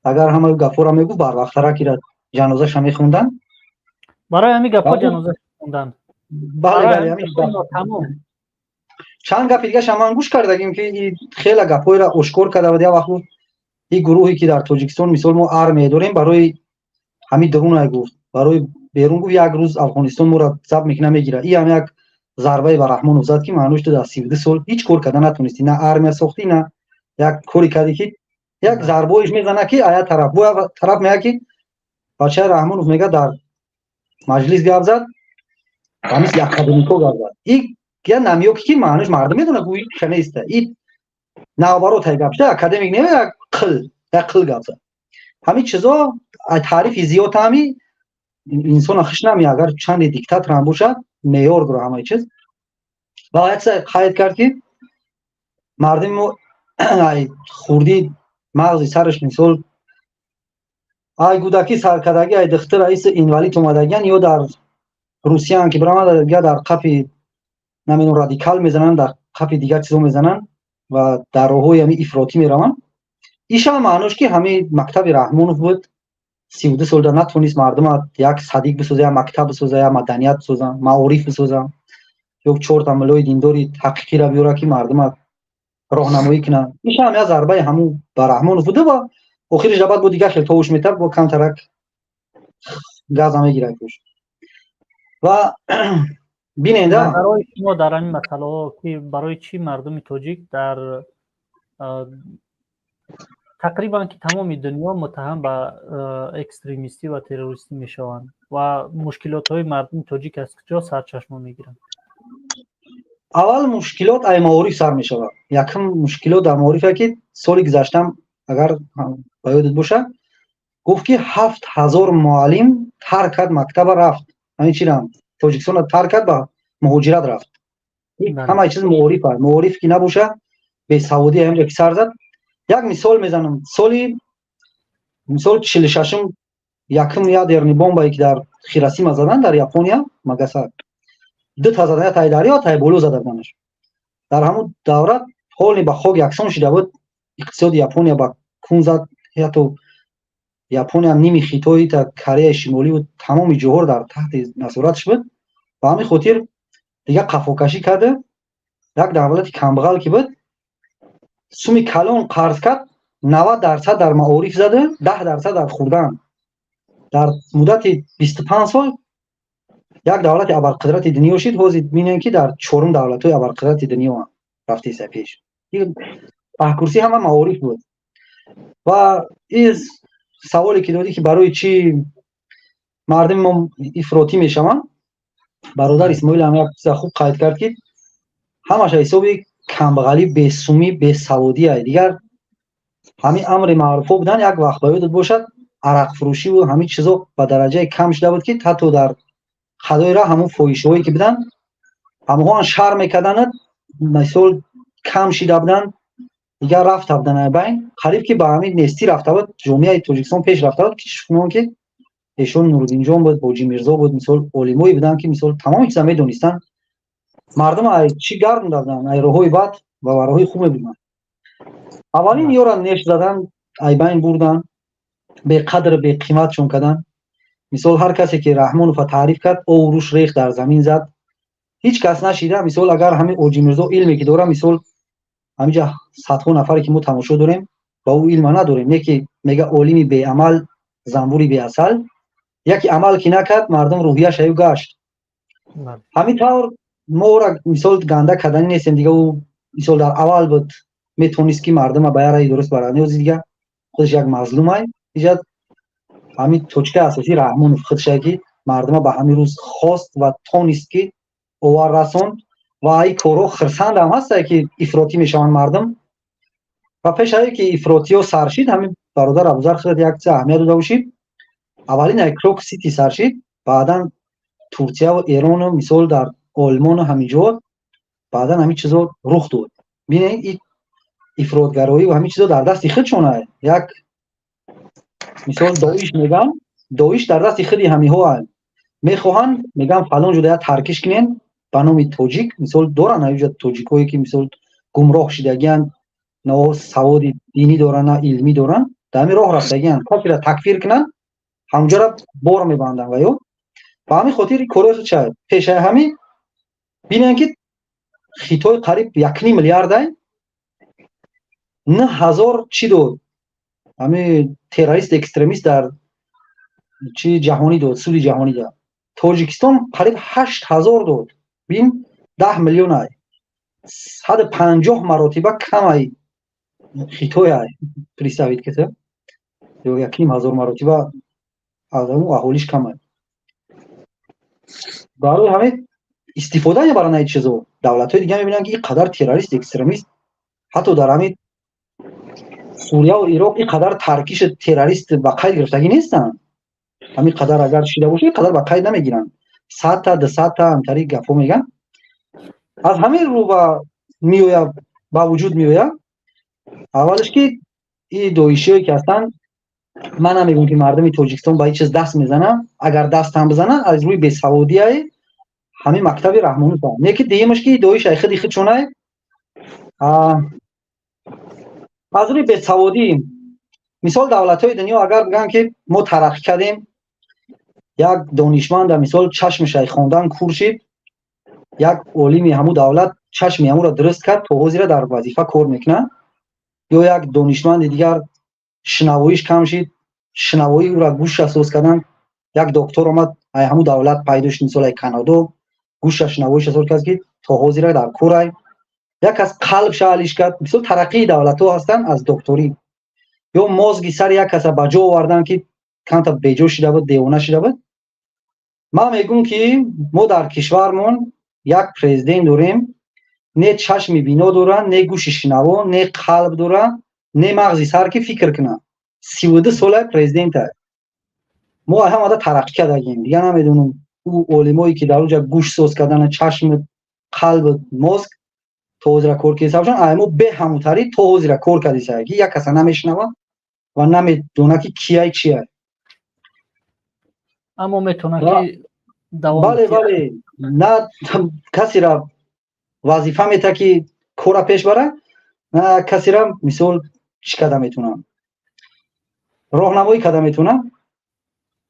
агар ҳамаи гапҳоро мегуфт барвақтара кира ҷанозаша мехондан барои ҳамин гапҳо ҷанозаша хондан бале чанд гапи дигаша ман гӯш кардагим ки хеле гапҳоеро ошкор карда буд як вақт гуфт ин гурӯҳе ки дар Тоҷикистон мисол мо армия дорем барои ҳамин дурунай гуфт барои берун гуфт як рӯз Афғонистон моро забт мекуна мегира ин ҳам як зарбаи ба Раҳмонов зад ки маънӯш ту дар 32 сол ҳеҷ кор карда натонистӣ на армия сохтӣ на як коре кардӣ ки як зарбоиш мезана ки ая тараф бо тараф мега ки бачаи Раҳмонов мега дар маҷлис гап зад ва мисли академико гап зад ин я намёки ки маънӯш мардум медонад ку ин шаниста ин наоборотай гап шуда академик не як қил гап зад ҳамин чизо таърифи зиёд ҳами инсона хуш намеяд агар чанде диктатор ҳам бошад меёр дора ҳамаи чиз ва як қайд кард ки مردم ای خوردی مغز سرش مثال ای گودکی سرکردگی ای دختر رئیس اینوالیت اومدگن یا در روسیه هم که برآمده دیگه در قفی نمیدونم رادیکال میزنن در قفی دیگر چیزو میزنن و در راههای همین افراطی میرون. ایشا معنیش که همین مکتب رحمانوف بود 32 سال نتونست مردم یک صدیق بسازه یا مکتب بسازه یا مدنیت بسازه معارف بسازه یا 4 تا ملای دینداری حقیقی را بیاره که مردم راهنمایی کنن. ایشا هم از ضربه همون بر رحمانوف بوده و آخرش بعد بود دیگه خیلی توش میتر با کم ترک گاز هم میگیره و بیننده برای شما در این مسئله که برای چی مردم تاجیک در تقریبا که تمام دنیا متهم به اکستریمیستی و تروریستی میشوند و مشکلات های مردم تاجیک از کجا سرچشمه میگیرند؟ اول مشکلات ای معارف سر میشود. یکم مشکلات در معارف که سال گذشتم اگر یادت باشه گفت که 7000 معلم ترک کرد مکتب رفت. همین چی رفت؟ تاجیکستان ترک کرد به مهاجرت رفت. همه چیز معارف است. معارف که نباشه به سعودی هم که سر زد. یک مثال میزنم. سالی مثال 46 یکم یادرنی بمبایی که در هیروشیما زدن در ژاپنیا مگاساکی 2 تا زدن تای دریا تای بولو زدنش. در همون دوره حالی با خوگ یکسان شده بود. اقتصاد ژاپنیا با 15 یا تو ژاپنیا هم نیمی خیتوی تا کره شمالی و تمام جوهر در تحت نظارتش بود. و همین خاطر دیگه قفاکشی کرده. یک دولت کمبغل که بود سومی کلان قرض کرد 90% در معارف زده 10% در خوردن. در مدت 25 سال یک دولت ابرقدرت دنیا شد. حاضر می‌بینن که در 4 دولت‌های ابرقدرت دنیا رفته است پیش. این پاکورسی هم معارف بود. و این سوالی که دادی که برای چی مردم افراطی میشوند برادر اسماعیل هم یک چیز خوب قید کرد که همش حسابی کمبغلی بیسومی بیسوادی است. دیگر همین امر معروف بودن یک وقت باید باشد عرق فروشی و همین چیزا به درجه کم شده بود که حتی در خدای را همون فحشایی که بدن همون شرم میکردن مثلا کم شده بودن دیگر رفت بودن بین قریب که به همین نستی رفته بود. جامعه تاجیکستان پیش رفته بود که شما که ایشون نورالدین جان بود باجی میرزا بود مثلا علمایی بودن که مثلا تمام چیزا میدونستن مردم ای چی گردن دادن ای راهی بد و راهی خوب میبینن. اولین یورا نش زدن ای بین بردن به قدر به قیمت چون کردن. مثال هر کسی که رحمانوف تعریف کرد او روش ریخ در زمین زد. هیچ کس نشیده. مثال اگر همین اوجی میرزا علمی که داره مثال همینجا صدها نفری که ما تماشا داریم با او علم نداریم. یکی میگه عالمی بی عمل زنبوری بی اصل. یکی عمل که نکرد مردم روحیش ایو گشت. همین طور ما را مثال گنده کردن نیستیم دیگه. او مثال در اول بود میتونست که مردم بیاره درست برانه و دیگه خودش یک مظلومه. ایجاد همین توچه اساسی رحمانوف خودش که مردم به همین روز خواست و تونست که اوار رسوند و ای کارو خرسند هم هست که افراطی میشوند مردم. و پیش از که افراطی ها سرشید همین برادر ابوذر خود یک چیز اهمیت داده باشید. اولین ایکروک سیتی سرشید بعدا ترکیه و ایران و مثال در آلمان و همینجور بعدا همین چیزا رخ داد. ببینید این افراطگرایی و همین چیزا در دست خودشونه. یک مثال داعش میگم داعش در دست خودی همین ها میخواهن میگم فلان جدا ترکش کنین به نام تاجیک مثال دارن ایجاد تاجیکایی که مثال گمراه شدگان نه سواد دینی دارن نه علمی دارن در همین راه رفتگان کافی را تکفیر کنن همونجا را بار میبندن و یا با همین خاطر کورس چه پیش همین ببینن که خیتای قریب 1 میلیارد 9000 چی داد همین تروریست اکستریمیست در چی جهانی داد سود جهانی داد. تاجیکستان قریب 8000 داد. ببین 10 میلیون ای 150 مراتب کم ای خیتای ای پریساوید که تو 1000 مراتب از اون اهالیش کم ای. برای همین استفاده برای این چیزا دولت‌های دیگه می‌بینن که این قدر تروریست اکستریمیست حتی در همین سوریه و عراق این قدر ترکیش تروریست با قید گرفتگی نیستن. همین قدر اگر شده باشه قدر با قید نمیگیرن. 100 تا 200 تا همطوری گپو میگن. از همین رو با میویا با وجود میاد. اولش که این دویشی که هستن، من نمیگم که مردم تاجیکستان با هیچ چیز دست میزنن، اگر دست هم بزنن از روی بیسوادی همین مکتب رحمانی تا یکی دیگه‌مش که دوی شیخ دیگه چونه از روی بیسوادی. مثال دولت‌های دنیا اگر بگن که ما ترقی کردیم، یک دانشمند مثال چشم شیخ خواندن کورشید، یک عالمی همو دولت چشم همو را درست کرد تا حاضر در وظیفه کار میکنه، یا یک دانشمند دیگر شنواییش کم شید، شنوایی او را گوش اساس کردن، یک دکتر آمد همو دولت پیداش مثال کانادا گوش شنواییش اساس کرد تا حاضر در کار. یک از قلب شالیش کرد. مثال ترقی دولت‌ها هستن از دکتری، یا مزگی سر یک کس بجا آوردن که کانتا بجا شده بود، دیوانه شده بود. ما میگم که ما در کشورمون یک پرزیدنت داریم، نه چشم بینا دارن، نه گوش شنوا، نه قلب دارن، نه مغزی سر که فکر کنن. 32 ساله پرزیدنت است. ما هم آده ترقی کردیم دیگه. نمیدونم او علمایی که در اونجا گوش سوز کردن چشم قلب مزگ توزیع کار کردن، ما به همون طریق توزیع کار کردیم. یک کس نمیشنوه و نمیدونه که کیه چیه. اما میتونه که دوام بله نه کسی را وظیفه میته که کار پیش بره، نه کسی را مثال چی کده میتونم راهنمایی کده میتونم.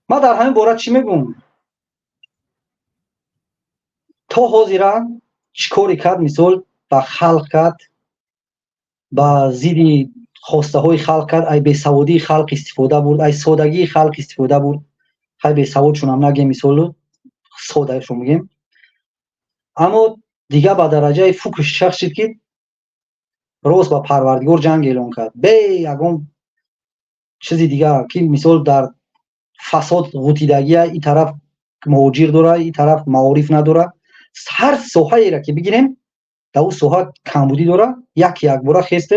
ما در همین باره چی میگم؟ تا حاضر چی کاری کرد مثال با خلق کرد، با زیدی خواسته های خلق کرد، ای به سوادی خلق استفاده برد، ای سادگی خلق استفاده برد. ای به سواد شون هم نگیم مثال ساده شون میگیم، اما دیگه با درجه فکرش شخص شد که روز با پروردگار جنگ اعلان کرد. به یگم چیزی دیگه که مثال در فساد غوطیدگی، این طرف مهاجر داره، این طرف معارف نداره، هر ساحه‌ای را که بگیریم در اون ساحه کمبودی داره. یک بار خست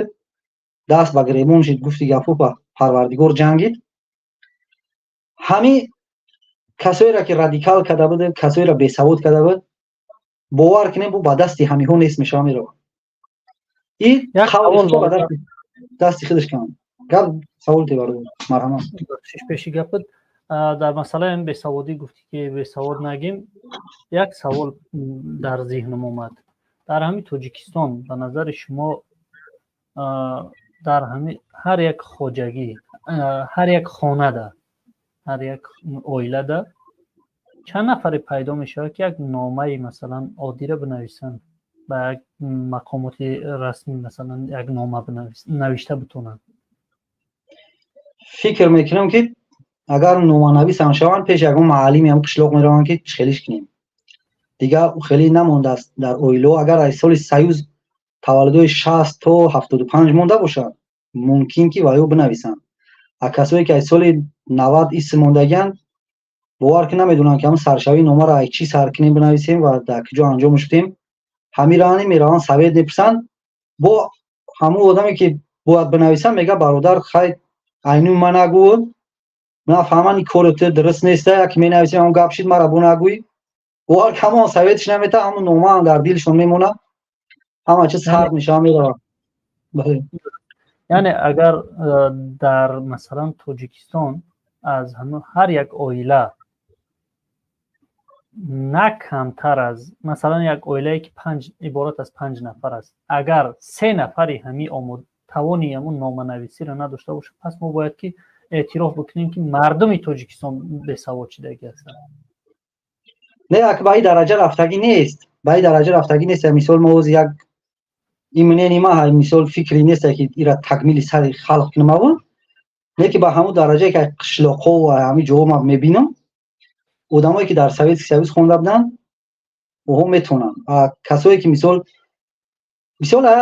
دست به گریبان شد، گفت گفت با پروردگار جنگید. همین کسایی را که رادیکال کرده بود، کسایی را بیسواد کرده بود، باور کنیم با دستی همیها نیست میشه میره. این سوال دستی خودش کنم. گفت سوال تیبارو مرحمت پیشی گفت در مسئله این بیسوادی گفتی که بیسواد نگیم. یک سوال در ذهنم اومد. در همین تاجیکستان به نظر شما در همین هر یک خواجگی، هر یک خانه ده، هر یک اویله ده چند نفری پیدا میشه که یک نامه مثلا عادی را بنویسن، به یک مقامات رسمی مثلا یک نامه نوشته بتونن؟ فکر میکنم که اگر نامه نویس هم شوند پیش یکم معلمی هم قشلاق میروند که خیلیش کنیم دیگه خیلی نمونده است در اویلو. اگر از سال سیوز تولد 60 تا 75 مونده باشه ممکن که وایو بنویسن. کسایی که از سال 90 اسم موندگان باور که نمیدونن که هم سرشوی نامه را چی سر کنیم بنویسیم و در کجا انجامش بدیم. همین راه میرن سوید نپرسن با همون آدمی که باید بنویسن میگه برادر خیر اینو من نگو، نه فهمانی کارت درست نیست، یک می نویسیم اون گپ شید مرا بو نگوی. باور کمان سویدش نمیته، همون نامه هم در دلشون میمونه، همه چیز سرد میشه میره. یعنی اگر در مثلا تاجیکستان از هر یک عائله نه کمتر از مثلا یک عائله که عبارت از 5 نفر است، اگر 3 نفری همی توانی همون نامه نویسی را نداشته باشه، پس ما باید که اعتراف بکنیم که مردم تاجیکستان بیسواد شدگی هستند. نه که به درجه رفتگی نیست، به درجه رفتگی نیست. مثال موضوع یک ایمنی نیما مثال فکری نیست که ایرا تکمیل سر خلق کنم بود، نه که به همون درجه که قشلاق و همین جواب ما میبینم آدمایی که در سویس خونده بودن و هم میتونن. کسایی که مثال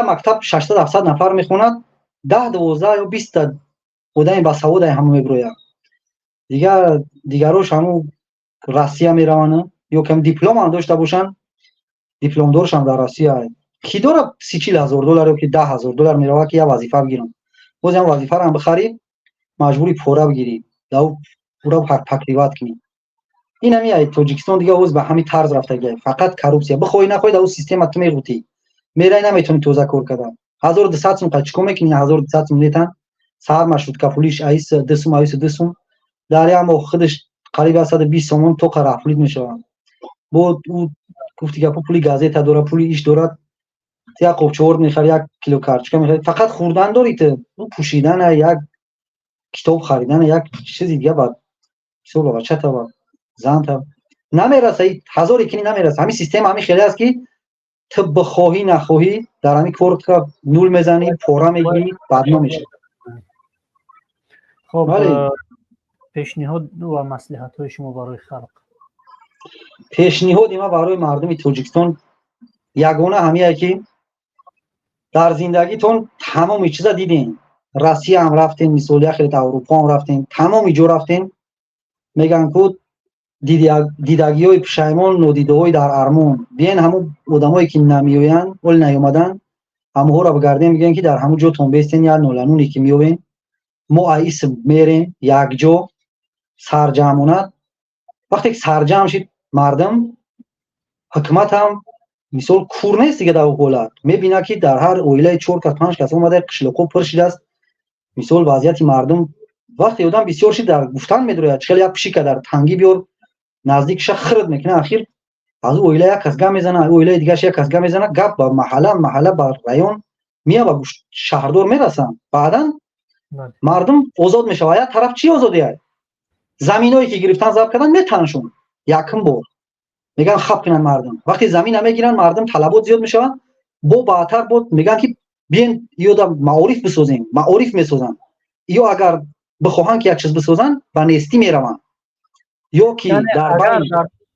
مکتب 600-700 نفر میخونند، 10-12 یا 20 آدم با سواد همو میبروید. دیگروش همو روسیه میروند یا کم دیپلم هم داشته باشن، دیپلم دارش هم در روسیه کی داره $30,000 یا که $10,000 میروه که یه وظیفه بگیرم. باز هم وظیفه رو هم بخری مجبوری پوره بگیری، داو پوره تقریبات کنی. این همیه تاجیکستان دیگه اوز به همین طرز رفته گه، فقط کروپسیا بخوای نخوای داو سیستم تو میروتی میره، نمیتونی توزیع کار کردن. 1200 сум чико мекини 1200 сум нетан сар маршрутка пулиш айс 2 сум айс 2 сум дар як моҳ худаш қариб 120 сомон то рафлид мешавад бо гуфти гапо пули газета дора пули иш дорад як қопчавард мехари як кило карточка мехари фақат хурдан дорид пушидан як китоб харидан як чизи дига бад сола бачата ба занта намераса 1000 кини намераса ҳамин система ҳамин хеле аст ки تو بخواهی نخواهی در همین کورت نول میزنی پورا میگی بدنام میشه. خب پیشنهاد و مصلحت های شما برای خلق؟ پیشنهاد ما برای مردم تاجیکستان یگانه همیه که در زندگیتون تمام چیزا دیدین، روسیه هم رفتین، مثلا خیلی اروپا هم رفتین، تمام جا رفتین، میگن که دیدگی های پشیمان نادیده های در ارمان بیاین همون آدمایی که نمیوین ول نیومدن همه ها را بگردین میگن که در همون جا تون بیستین یا نولانونی که میوین ما ایس میرین یک جا سرجمعونت وقتی که سرجمع شید مردم حکمت هم مثال کور نیست دیگه در حالت میبینه که در هر اویله 4 کس 5 کس اومده قشلقو پر شده است مثال وضعیت مردم وقتی آدم بسیار شید در گفتن میدره چخیل یک پشی که در تنگی بیار نزدیکش خرد میکنه اخیر از اویله یک کس گام میزنه اویله دیگه یک کس گام میزنه گپ با محله با رایون میاد با شهردار میرسن بعدن مردم آزاد میشه و یک طرف چی آزادیه زمینایی که گرفتن ضبط کردن میتنشون یکم بار میگن خب کنن مردم وقتی زمین نمیگیرن مردم طلبات زیاد میشه با بعدتر بود میگن که بیاین یودا معارف بسازیم معارف میسازن یا اگر بخواهن که یک چیز بسازن با نیستی میرون یا که یعنی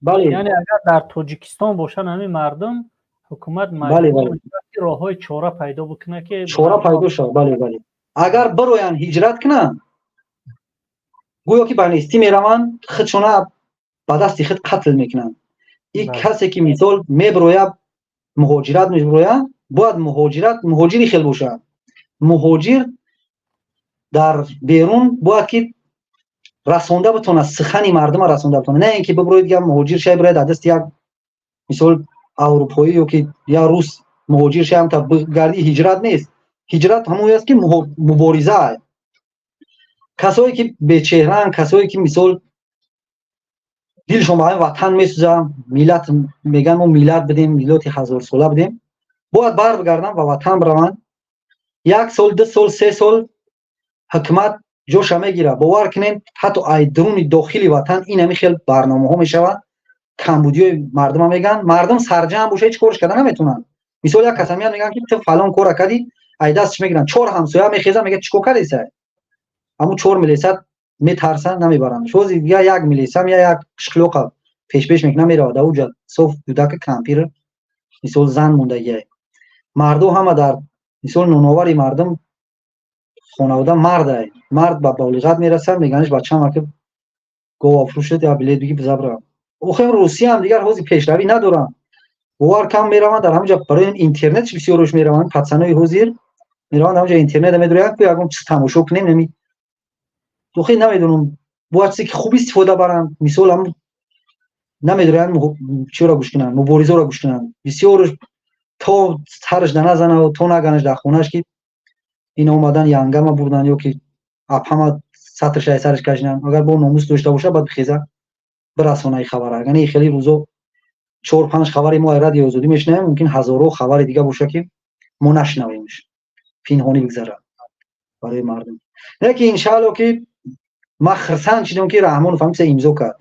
بله یعنی اگر در تاجیکستان باشن همین مردم حکومت مجبور راههای چاره پیدا بکنه که چاره پیدا شه بله اگر بروین هجرت کنن گویا که با نیستی میرون خودشون با دست خود قتل میکنن این کسی که مثال میبروید مهاجرت میبروید باید مهاجری خیلی باشه مهاجر در بیرون باید که رسانده بتونه سخنی مردم رسانده بتونه نه اینکه ببروید یا مهاجر شای برای دست یک مثال اروپایی یا که یا روس مهاجر شای هم تا بگردی هجرت نیست هجرت همون است که مبارزه است کسایی که به چهره‌ان کسایی که مثال دلشون برای وطن میسوزه ملت میگن ما ملت بدیم ملت 1000 ساله بدیم باید برگردن و وطن برون 1 سال 2 سال 3 سال حکومت جوش میگیره باور کنین حتی ای درون داخلی وطن این همی خیلی برنامه ها میشود کمبودی مردم هم میگن مردم سرجم باشه هیچ کارش کردن نمیتونن مثلا یک کسی میاد میگن که تو فلان کار کردی ای دستش میگیرن 4 همسایه میخیزن میگه چیکار کردی سه همون 4 میلیسد میترسن نمیبرن شوزی یا 1 میلیسم یا 1 شکلوق پیش میکنه میره در اونجا صف دودک کمپیر مثلا زن موندگی مردم هم در مثلا نونواری مردم خانواده مرد با بلوغت میرسه میگنش بچه‌ام که گاو فروشت یا بلیت بگی بزبر اوخم روسیه هم دیگر حوزی پیشروی ندارن وار کم میروند در همونجا برای اینترنت چی بسیار روش میروند پدسنای حضور میروند همونجا اینترنت میدونن که اگه چه تماشا کنیم نمی تو خیلی نمیدونم باید که خوب استفاده برن مثلا هم نمیدونن چی را گوش کنن مبارزه را گوش کنن بسیار تا سرش نزنه و تو نگنش در خونهش که این اومدن یانگام بردن یا که اپهم سطرش ای سرش کشیدن اگر با ناموس داشته باشه بعد بخیزه برسونه خبر یعنی خیلی روزا 4 5 خبری ما رادیو آزادی میشنویم ممکن هزارو خبر دیگه باشه که ما نشنویمش پنهانی بگذره برای مردم لیکن ان شاء الله که ما خرسان شدیم که رحمان فهمید امضا کرد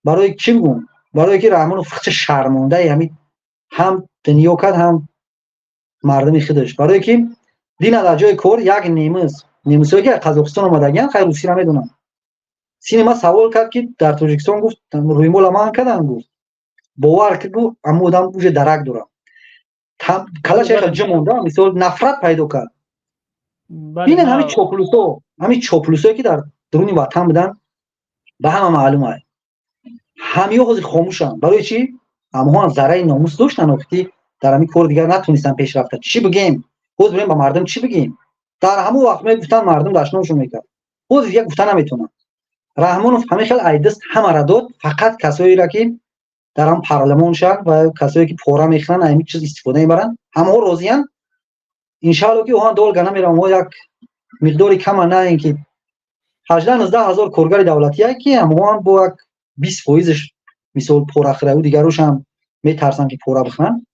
برای چی بگم برای که رحمان فقط شرمنده هم دنیا کرد هم مردم خودش برای که دینا در جای کار یک نیمسایی که قزاقستان اومدگن خیلی روسی نمیدونن سینما سوال کرد که در تاجیکستان گفت روی مولا من کردن گفت باور کرد گفت اما آدم اوج درک داره کلاش خیلی جمونده مثال نفرت پیدا کرد این همین چاپلوسایی که در درون وطن بودن به همه معلومه همه خود خاموشن برای چی اما هم ذره ناموس داشتن وقتی در همین کار دیگر نتونستن پیش رفته چی بگیم خود بریم با مردم چی بگیم در همون وقت میگفتن مردم دشنامشون میکرد خود دیگه گفتن نمیتونن رحمانوف همه خیلی ایدست همه را داد فقط کسایی را که در هم پارلمان شد و کسایی که پورا میخنن همین چیز استفاده میبرن همه ها راضیان انشالله که اون دول گنه میرم و یک مقداری کم نه اینکه 18-19 هزار کارگر دولتی که هم با یک 20% مثال پوراخره و دیگروش هم میترسن که پورا بخنن.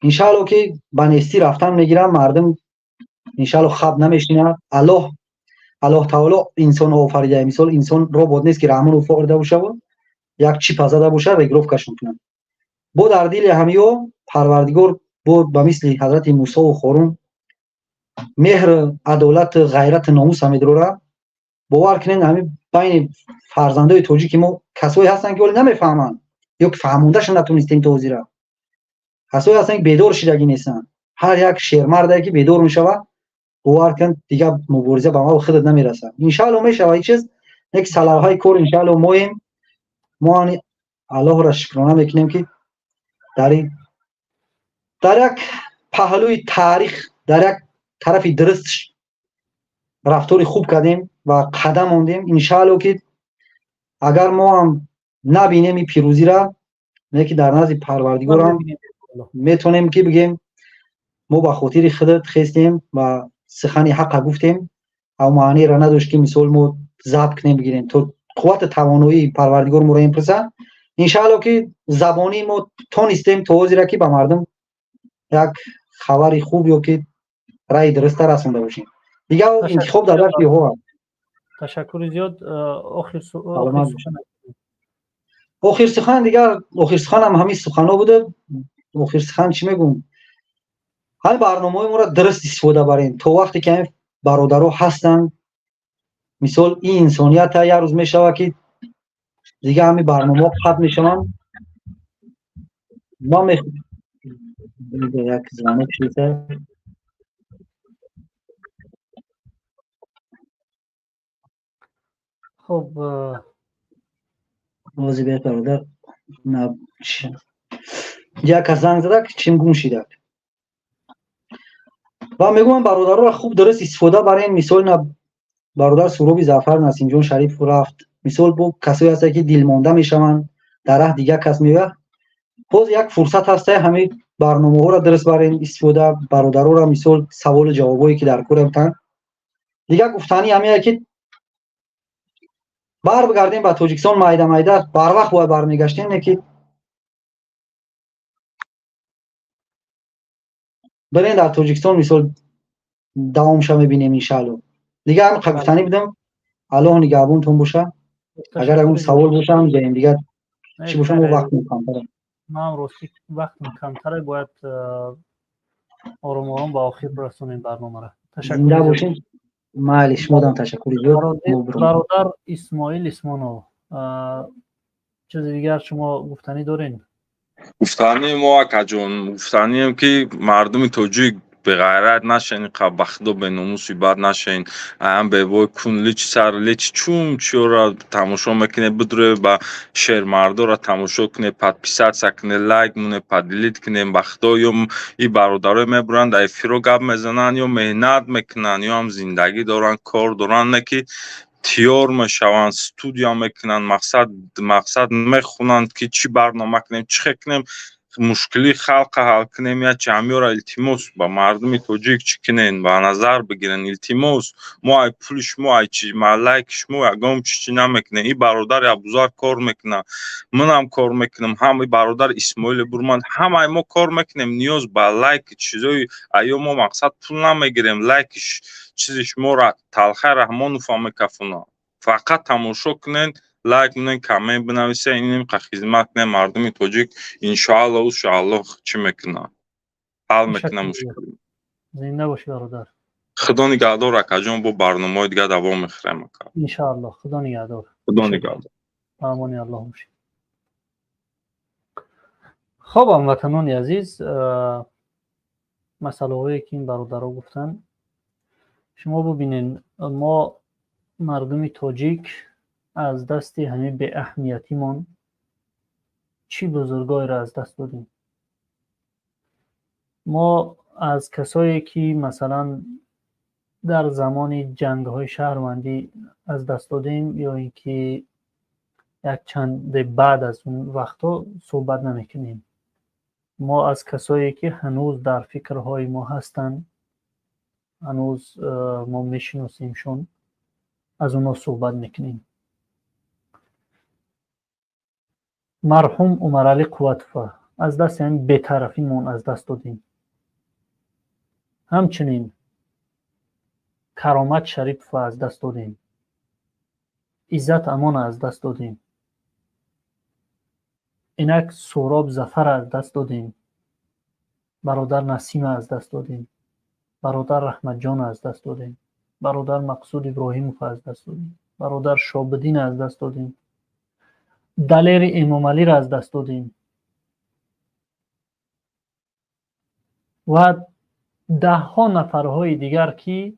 انشالله که بنستی رفتن میگیرن مردم انشالله خواب نمیشینه. الله تعالی انسان آفریده مثال انسان ربات نیست که رحمان آفریده باشه و یک چیپ زده باشه رگروف کشون کنه. با در دل همیو پروردگار بود به مثل حضرت موسی و هارون مهر عدالت غیرت ناموس هم دراره باور کنین. همین بین فرزندای توجیک ما کسایی هستن که ولی نمیفهمن یا که فهموندهش نتونستیم توضیح را. کسایی هستن که بیدار شدگی نیستن. هر یک شیرمرده که بیدار میشوه باور کن دیگه مبارزه به ما خودت نمیرسه. ان شاء الله میشه این چیز یک صلاحای کور ان شاء الله مهم ما الله را شکرانه میکنیم که در یک پهلوی تاریخ در یک طرف درست رفتار خوب کردیم و قدم موندیم. ان شاء الله که اگر ما هم نبینیم این پیروزی را نه که در نزد پروردگار هم میتونیم که بگیم ما با خاطر خودت خستیم و سخن حق گفتیم او معنی را نداشت که مثال ما ضبط کنیم بگیریم تو قوت توانایی پروردگار ما را میپرسه. ان شاء الله که زبانی ما تونستیم توضیح را که به مردم یک خبر خوب یا که رای درست رسونده باشیم. دیگه انتخاب در دست یهوه. تشکر زیاد. آخر سخن دیگر آخر سخن هم همین سخنا بوده. آخر سخن چی میگم؟ همین برنامه ما را درست استفاده برین تا وقتی که برادرها هستن مثال این انسانیت یه روز میشوه که دیگه همین برنامه ختم میشوند. ما یک زمانه شده خب موضوع بیت برادر نه یک کس زنگ زده که چیم گم شده و میگم برادر را خوب درست استفاده برین. مثال نه برادر سروبی زعفر نسیم جان شریف رفت مثال با کسایی هست که دل مانده میشوند در دیگه کس میوه باز یک فرصت هست همین برنامه ها را درست برین استفاده برادرها را مثال سوال جوابایی که در کور بتن دیگه گفتنی همیه که بار بگردیم با تاجیکستان مایده بر وقت باید برمیگشتیم نه که برین در تاجیکستان مثال دوامش میبینیم ان شاء الله. دیگه هم گفتنی بدم الله نگهبانتون باشه. اگر اون سوال باشم بریم دیگه چی باشه ما وقت میکنم ما هم راستی وقت کمتره باید آروم آروم با آخر برسونیم برنامه را. زنده باشین. معلش مودم تشکر زیاد. برادر اسماعیل اسمانو چیز دیگر شما گفتنی دارین؟ گفتنی ما اکجان گفتنی هم که مردم توجیک به غیرت نشین قبخدو به ناموس بد نشین هم به وای کن لیچ سر لیچ چوم چورا تماشا میکنه بدره با شیر مردو را تماشا کنه پد پیسات سکنه لایک مونه پد دیلیت کنه بخدا یا ای برادرای میبرند ای فیرو گپ میزنن یا مهنت میکنن یا هم زندگی دارن کار دارن نه که تیار میشوند استودیو میکنن مقصد میخونند که چی برنامه کنیم چی کنیم مشکلی خلق حل کنیم یا چمی را التماس با مردم توجیک چی کنین با نظر بگیرن التماس ما ای پولش ما ای چی مالکش ما اگم چی نمیکنه این برادر ابوذر کار میکنه من هم کار میکنم هم برادر اسماعیل برمند همه ما کار میکنیم نیاز با لایک چیزای ایو ما مقصد پول نمیگیریم لایکش چیزش ما را تلخه رحمان فهم کفونا فقط تماشا کنین لایک منن کامنت بنویسین اینم خدمت کنه مردم توجیک ان شاء الله چی میکنن حل میکنه مشکل. زنده باشی برادر. خدا نگهدار اکجان با برنامه دیگه دوام میخرم ان شاء الله. خدا نگهدار. خدا نگهدار. امان الله باشی. خب هموطنان عزیز مسئله هایی که این برادرها گفتن شما ببینین ما مردم تاجیک از دست همین به اهمیتیمون چی بزرگای را از دست دادیم. ما از کسایی که مثلا در زمان جنگ های شهروندی از دست دادیم یا اینکه یک چند بعد از اون وقتا صحبت نمیکنیم. ما از کسایی که هنوز در فکرهای ما هستن هنوز ما میشناسیمشون، از اونا صحبت میکنیم. مرحوم عمرعلی قوت‌فر از دست یعنی بی‌طرفیمون از دست دادیم. همچنین کرامت شریف از دست دادیم. عزت امان از دست دادیم. اینک سهراب ظفر از دست دادیم. برادر نسیم از دست دادیم. برادر رحمت جان از دست دادیم. برادر مقصود ابراهیم از دست دادیم. برادر شابدین از دست دادیم. دلیر امام علی را از دست دادیم و ده ها نفرهای دیگر که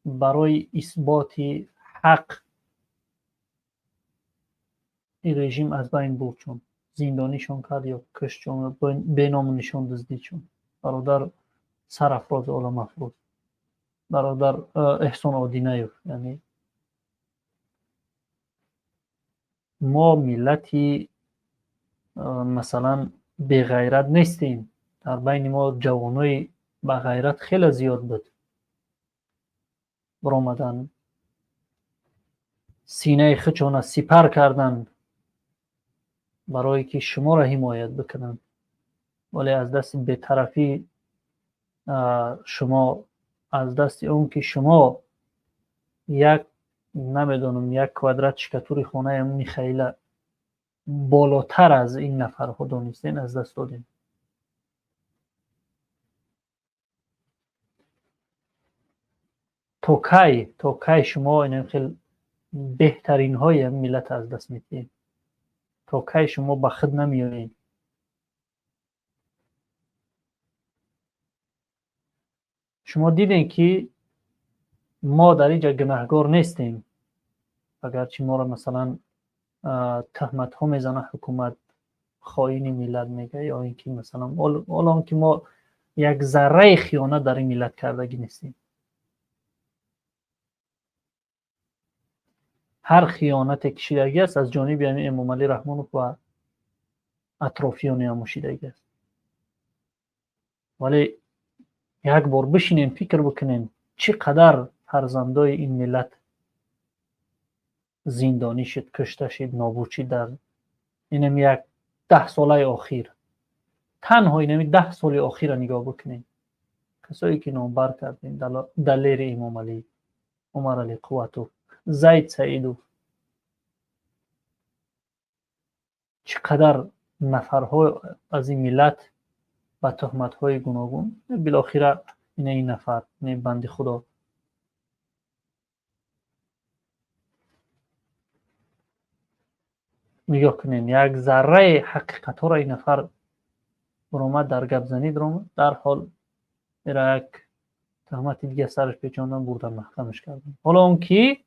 برای اثبات حق این رژیم از بین برد، چون زندانیشون کرد یا کشت، چون بینام نشان دزدید. چون برادر سرافراز عالم افروز، برادر احسان آدینه، یعنی ما ملتی مثلا به غیرت نیستیم. در بین ما جوانای به غیرت خیلی زیاد بود، برآمدن سینه خودشان سپر کردن برای که شما را حمایت بکنن، ولی از دست بی‌طرفی شما، از دست اون که شما یک نمیدونم یک کوادرات شکتوری خانه امونی خیلی بالاتر از این نفرها دانستین، از دست دادیم. تا کی شما این خیلی بهترین های ملت از دست میدین؟ تا کی شما به خود نمیایین؟ شما دیدین که ما در اینجا گناهگار نیستیم، اگرچه ما را مثلا تهمت ها میزنه حکومت، خائن ملت میگه، یا اینکه مثلا الان که ما یک ذره خیانت در این ملت کردگی نیستیم. هر خیانت کشیدگی است از جانب یعنی امام علی رحمانوف و اطرافیان هم شیدگی است. ولی یک بار بشینین فکر بکنین چقدر فرزندای این ملت زندانی شد، کشته شد، نابود شد در اینم یک 10 ساله اخیر. تنها اینم 10 سال اخیر نگاه بکنین، کسایی که نامبر کردین، دلیر امام علی، عمرعلی قوت‌فر، زید سعیدو، چقدر نفرها از این ملت با تهمت‌های گوناگون بالاخره این نفر، این بنده خدا نگاه کنین، یک ذره حقیقت ها را این نفر برآمد در گپ زنی درآمد، در حال میره یک تهمت دیگه سرش پیچاندن، بردن محکمش کردن. حالا اون کی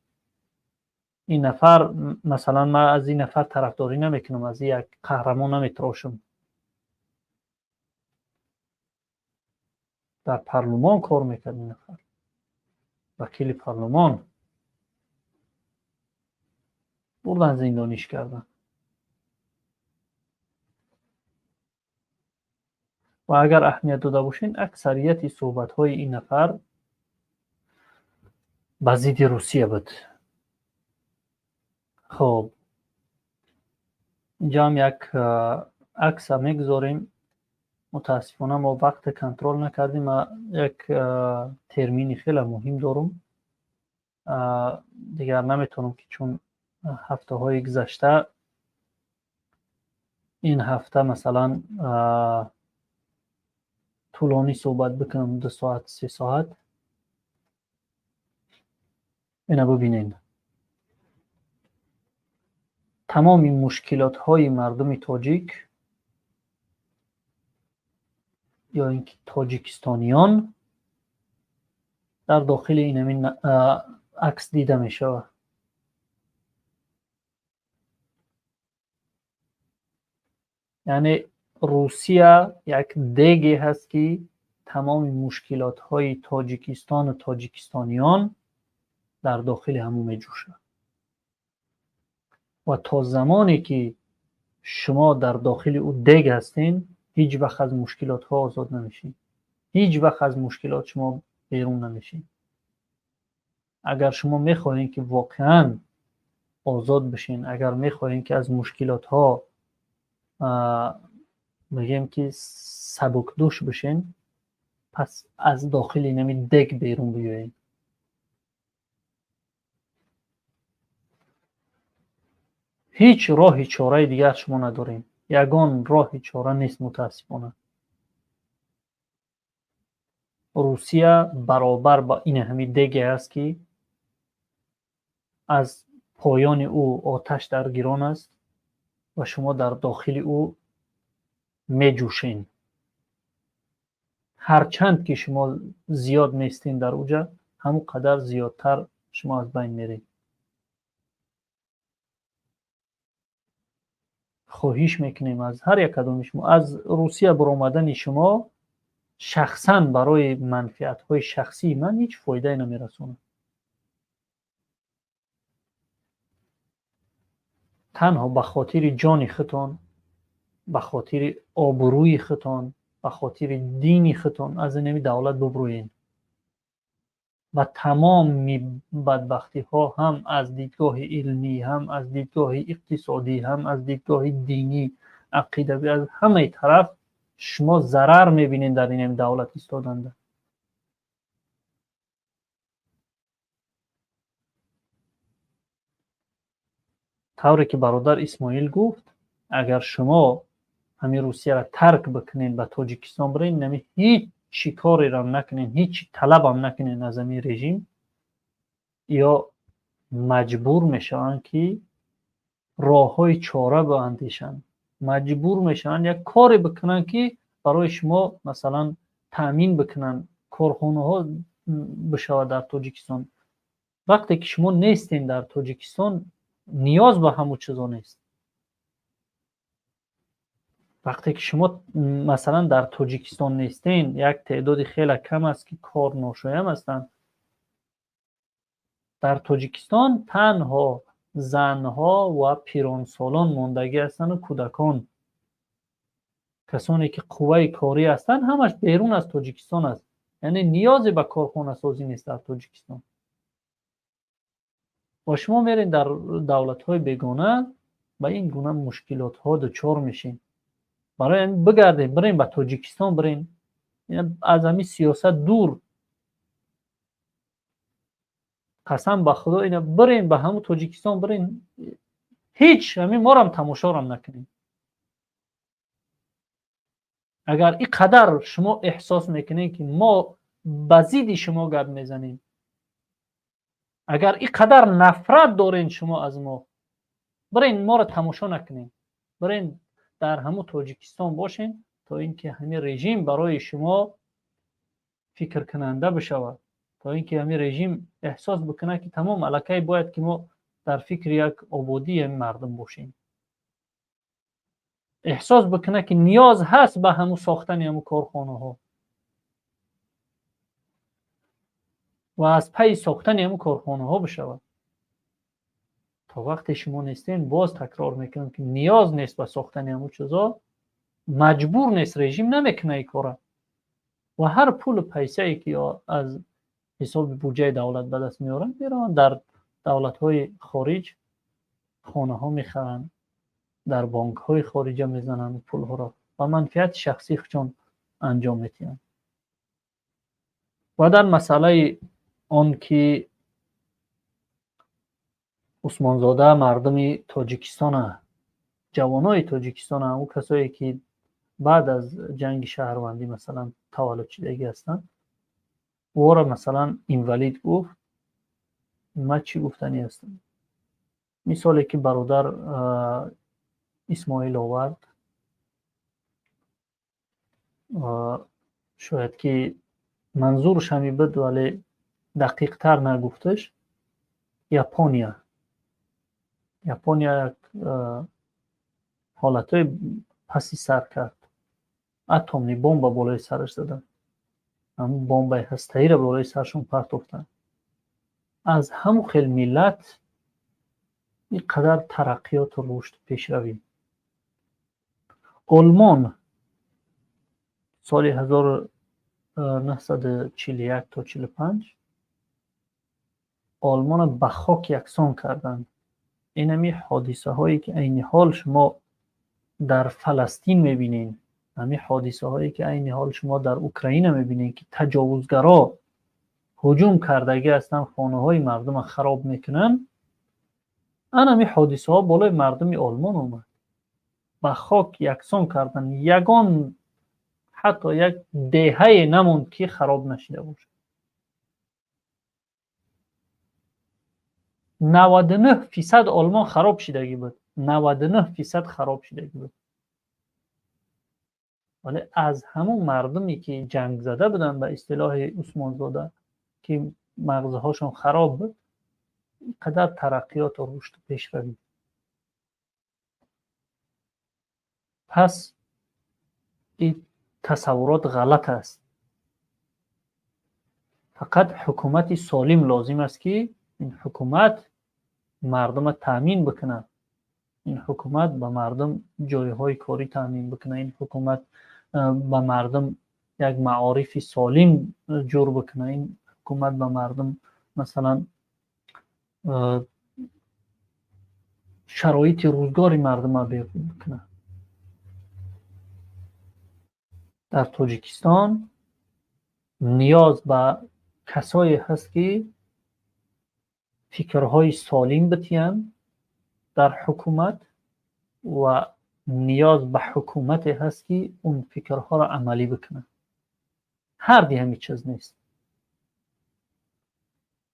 این نفر، مثلا من از این نفر طرفداری نمیکنم، از یک قهرمان نمیتراشم، در پارلمان کار میکرد این نفر، وکیل پارلمان، بردن زندانیش کردن. و اگر اهمیت داده باشین، اکثریت صحبت های این نفر به ضد روسیه بود. خب اینجا هم یک عکس میگذاریم. متاسفانه ما وقت کنترل نکردیم. یک ترمینی خیلی مهم دارم، دیگر نمیتونم که چون هفته های گذشته، این هفته مثلا طولانی صحبت بکنم، 2 ساعت 3 ساعت. اینو ببینین، تمام این مشکلات های مردم تاجیک یا اینکه تاجیکستانیان در داخل این عکس دیده می شود. یعنی روسیه یک دیگی هست که تمام مشکلات های تاجیکستان و تاجیکستانیان در داخل همون می جوشه. و تا زمانی که شما در داخل او دیگ هستین، هیچ وقت از مشکلات ها آزاد نمیشین. هیچ وقت از مشکلات شما بیرون نمیشین. اگر شما میخواهید که واقعا آزاد بشین، اگر میخواهید که از مشکلات ها بگیم که سبک دوش بشین، پس از داخل نمی دگ بیرون بیایید. هیچ راه چاره دیگر شما نداریم. یگان راه چاره نیست متاسفانه. روسیه برابر با این همین دگی است که از پایان او آتش در گیران است و شما در داخل او می جوشین. هرچند که شما زیاد نیستین در اوجا، همون قدر زیادتر شما از بین میرید. خواهش میکنیم از هر یک کدام شما، از روسیه برآمدن شما شخصا برای منفعت های شخصی من هیچ فایده نمیرسونه. تنها به خاطر جان خودتان، به خاطر آبروی خودتان، به خاطر دین خودتان از این دولت ببروین و تمام بدبختی ها هم از دیدگاه علمی، هم از دیدگاه اقتصادی، هم از دیدگاه دینی، عقیدوی، از همه طرف شما ضرر میبینین در این دولت ایستادنده. طوری که برادر اسماعیل گفت، اگر شما همین روسیه را ترک بکنین به تاجیکستان برین، نمی هیچ کاری را نکنین، هیچ طلب هم نکنین از همین رژیم، یا مجبور میشن که راه های چاره باندیشن، مجبور میشن یک کاری بکنن که برای شما مثلا تامین بکنن کارخانه ها بشود در تاجیکستان. وقتی که شما نیستین در تاجیکستان، نیاز به همون چیزا نیست. وقتی که شما مثلا در تاجیکستان نیستین، یک تعداد خیلی کم است که کار ناشایم هستند. در تاجیکستان تنها زنها و پیرانسالان ماندگی هستند و کودکان. کسانی که قوه کاری هستند همش بیرون از تاجیکستان است. یعنی نیازی به کارخانه سازی نیست در تاجیکستان. و شما میرین در دولت‌های بیگانه با این گونه مشکلات ها دچار میشین. برای بگردین برین به تاجیکستان، برین از همین سیاست دور، قسم به خدا اینا برین به همون تاجیکستان برین، هیچ همین ما هم تماشا هم نکنین. اگر این قدر شما احساس میکنین که ما بزید شما گپ میزنیم، اگر این قدر نفرت دارین شما از ما، برین ما را تماشا نکنین، برین در همون تاجیکستان باشین تا اینکه همین رژیم برای شما فکر کننده بشود، تا اینکه همین رژیم احساس بکنه که تمام علاقه باید که ما در فکر یک آبادی مردم باشیم، احساس بکنه که نیاز هست به همون ساختن همون کارخانه ها و از پی ساختن همون کارخانه ها بشود. تا وقتی شما نیستین، باز تکرار میکنم که نیاز نیست به ساختن همون چیزا، مجبور نیست، رژیم نمیکنه این کاره و هر پول پیسه ای که از حساب بودجه دولت به دست میارن میرن در دولت های خارج خانه ها میخرن، در بانک های خارجی میزنن پول ها را و منفعت شخصی خودشون انجام میدن. و در مسئله آن که عثمانزاده مردم تاجیکستان، جوانای تاجیکستان، او کسایی که بعد از جنگ شهروندی مثلا تولد شدگی هستن، او را مثلا اینولید گفت، ما چی گفتنی هستم. مثالی که برادر اسماعیل آورد، شاید که منظورش همی بود ولی دقیق تر نگفتش. یاپونیا یک حالتهای پسی سر کرد، اتمی بمب بالای سرش زدن، همون بمب هسته‌ای را بالای سرشون پرتافتن. از همون خیل ملت اینقدر ترقیات و رشد پیشروی. آلمان سال 1941 تا 45 آلمان به خاک یکسان کردند. این همی حادثه هایی که عین حال شما در فلسطین میبینین، همین حادثه هایی که عین حال شما در اوکراین میبینین که تجاوزگرا هجوم کردگی هستن، خانه های مردم خراب میکنن، همین حادثه ها بالای مردم آلمان اومد، به خاک یکسان کردن. یگان حتی یک دهه نموند که خراب نشده باشه. 99% آلمان خراب شدگی بود، 99% خراب شدگی بود. ولی از همون مردمی که جنگ زده بودن به اصطلاح عثمان زاده که مغزهاشون خراب بود، قدر ترقیات و رشد پیش روید. پس این تصورات غلط است. فقط حکومت سالم لازم است که این حکومت مردم تامین بکنه، این حکومت به مردم جایهای کاری تامین بکنه، این حکومت به مردم یک معارف سالم جور بکنه، این حکومت به مردم مثلا شرایط روزگاری مردم بهبود بکنه. در تاجیکستان نیاز به کسایی هست که فکرهای سالم بتین در حکومت و نیاز به حکومت هست که اون فکرها را عملی بکنه. هر دی همی چیز نیست،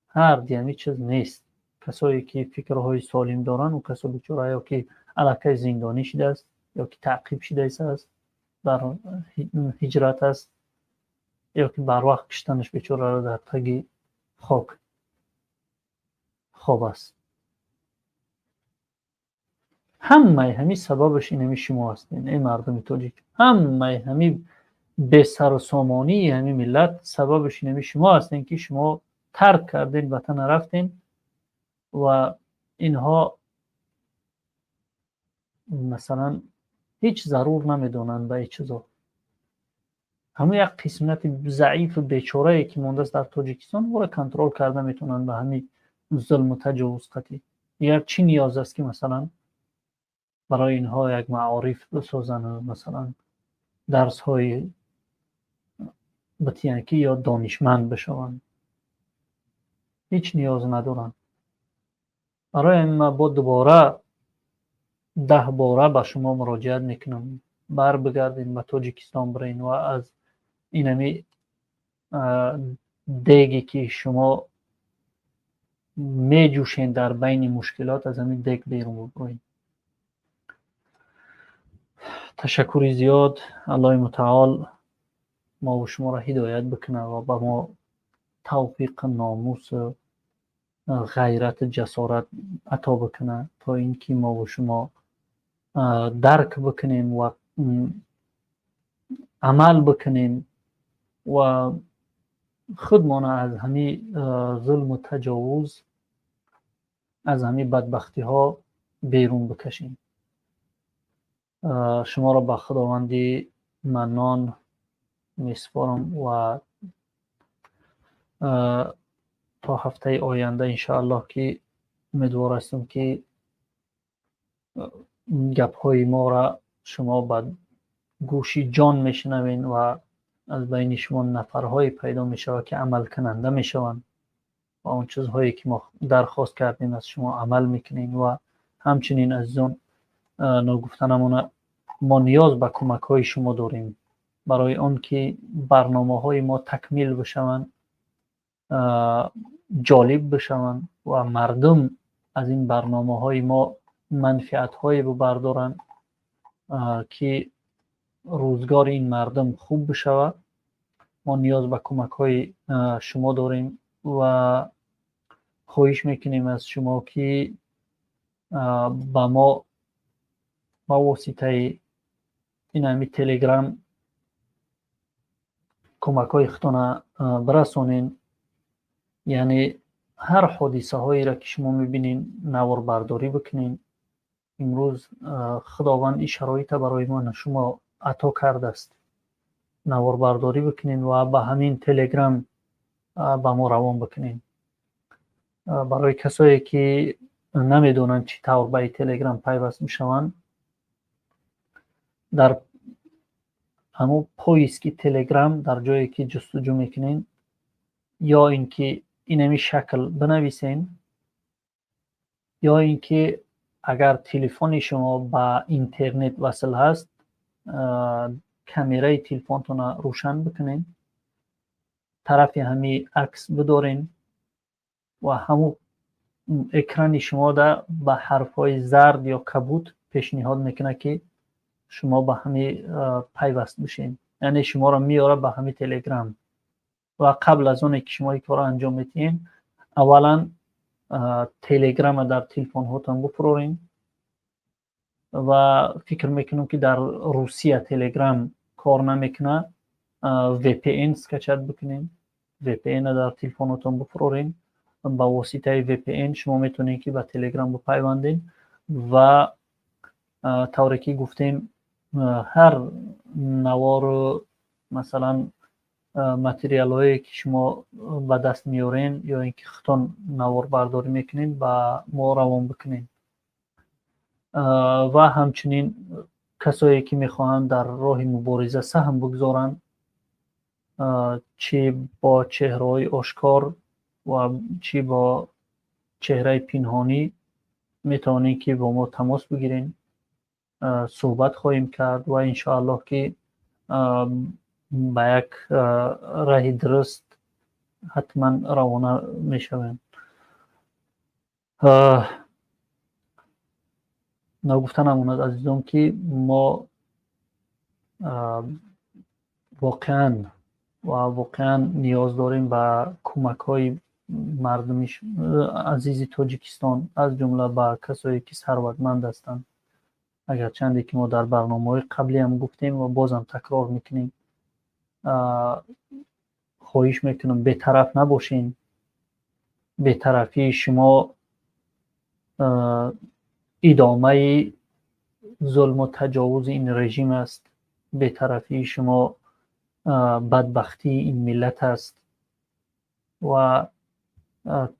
هر دی همی چیز نیست. کسایی که فکرهای سالم دارن و کسا بیچاره یا که علاقه زندانی شده است یا که تعقیب شده است، در هجرت است، یا که بر وقت کشتنش بیچاره را در تگ خاک خواب است. همه همی سببش اینمی شما هستین ای مردم تاجیک. همه همی به سر و سامانی همی ملت سببش اینمی شما هستین که شما ترک کردین، وطن رفتین و اینها مثلا هیچ ضرور نمیدونن به هیچ چیزا. همه یک قسمت ضعیف و بیچاره که مونده است در تاجیکستان او را کنترل کرده میتونن به همین ظلم و تجاوز قطعی. یا چی نیاز است که مثلا برای اینها یک معارف بسازن، مثلا درس های بتیان که یا دانشمند بشون؟ هیچ نیاز ندارن. برای این ما با دوباره 10 باره به شما مراجعت میکنم، بر بگردین به تاجیکستان برین و از اینمی دیگی که شما می جوشین در بین مشکلات، از همین دیگ بیرون بروین. تشکر زیاد. الله متعال ما و شما را هدایت بکنه و به ما توفیق، ناموس، غیرت، جسارت عطا بکنه تا اینکه ما و شما درک بکنیم و عمل بکنیم و خودمان از همین ظلم و تجاوز، از همین بدبختی ها بیرون بکشیم. شما را به خداوندی منان میسپارم و تا هفته آینده انشاءالله که امیدوار هستم که گپ های ما را شما به گوشی جان میشنوین و از بین شما نفرهای پیدا میشود که عمل کننده میشوند و اون چیزهایی که ما درخواست کردیم از شما عمل میکنین و همچنین از اون نگفتنمون ما نیاز به کمک های شما داریم برای آن که برنامه های ما تکمیل بشوند، جالب بشوند و مردم از این برنامه های ما منفعت های ببردارن که روزگار این مردم خوب بشود. ما نیاز به کمک های شما داریم و خواهش میکنیم از شما که با ما با واسطه این همی تلگرام کمک های خودتان برسونین. یعنی هر حادثه هایی را که شما میبینین نوار برداری بکنین. امروز خداوند این شرایط برای ما شما عطا کرده است. نوار برداری بکنین و به همین تلگرام به ما روان بکنین. برای کسایی که نمیدونن چی طور به تلگرام پیوست میشوند، در همون پاییست که تلگرام در جایی که جستجو میکنین یا اینکه اینمی شکل بنویسین یا اینکه اگر تلفن شما با اینترنت وصل هست کامرای تلفنتون روشن بکنین، طرف همی عکس بدارین و همون اکران شما در با حرفای زرد یا کبود پیشنهاد میکنه که شما با همی پیوست بشین، یعنی شما را میاره با همی تلگرام. و قبل از اون که شما این کار انجام میتین، اولا تلگرام در تلفن هاتون بفرورین و فکر میکنم که در روسیه تلگرام کار نمیکنه، VPN سکچت بکنین، VPN در تلفن هاتون بفرورین، با واسطه VPN شما میتونین که با تلگرام بپیوندین و طوری که گفتیم هر نوار مثلا متریال هایی که شما به دست میارین یا اینکه خودتون نوار برداری میکنین با ما روان بکنین. و همچنین کسایی که میخواهند در راه مبارزه سهم بگذارن، چی با چهرهای آشکار و چی با چهره پنهانی، میتونین که با ما تماس بگیرین، صحبت خواهیم کرد و انشاءالله که با یک راه درست حتما روانه میشویم. نگفتن اموند عزیزان که ما واقعا نیاز داریم به کمک های مردم عزیز تاجیکستان، از جمله به کسایی که ثروتمند هستند. اگر چندی که ما در برنامه‌های قبلی هم گفتیم و بازم تکرار میکنیم، خواهش میکنم بی‌طرف نباشین. بی‌طرفی شما ادامه ظلم و تجاوز این رژیم است، بی‌طرفی شما بدبختی این ملت است و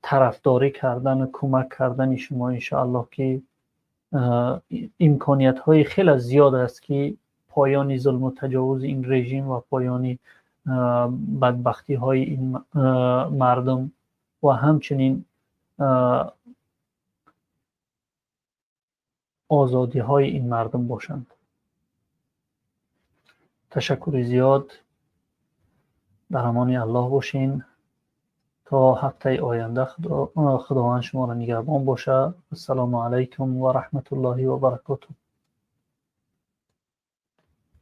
طرفداری کردن و کمک کردن شما انشاءالله که امکانیت های خیلی زیاد است که پایان ظلم و تجاوز این رژیم و پایان بدبختی های این مردم و همچنین آزادی های این مردم باشند. تشکر زیاد. در امان الله باشین تا هفته آینده. خداوند شما را نگهبان باشه. السلام علیکم و رحمت الله و برکاته.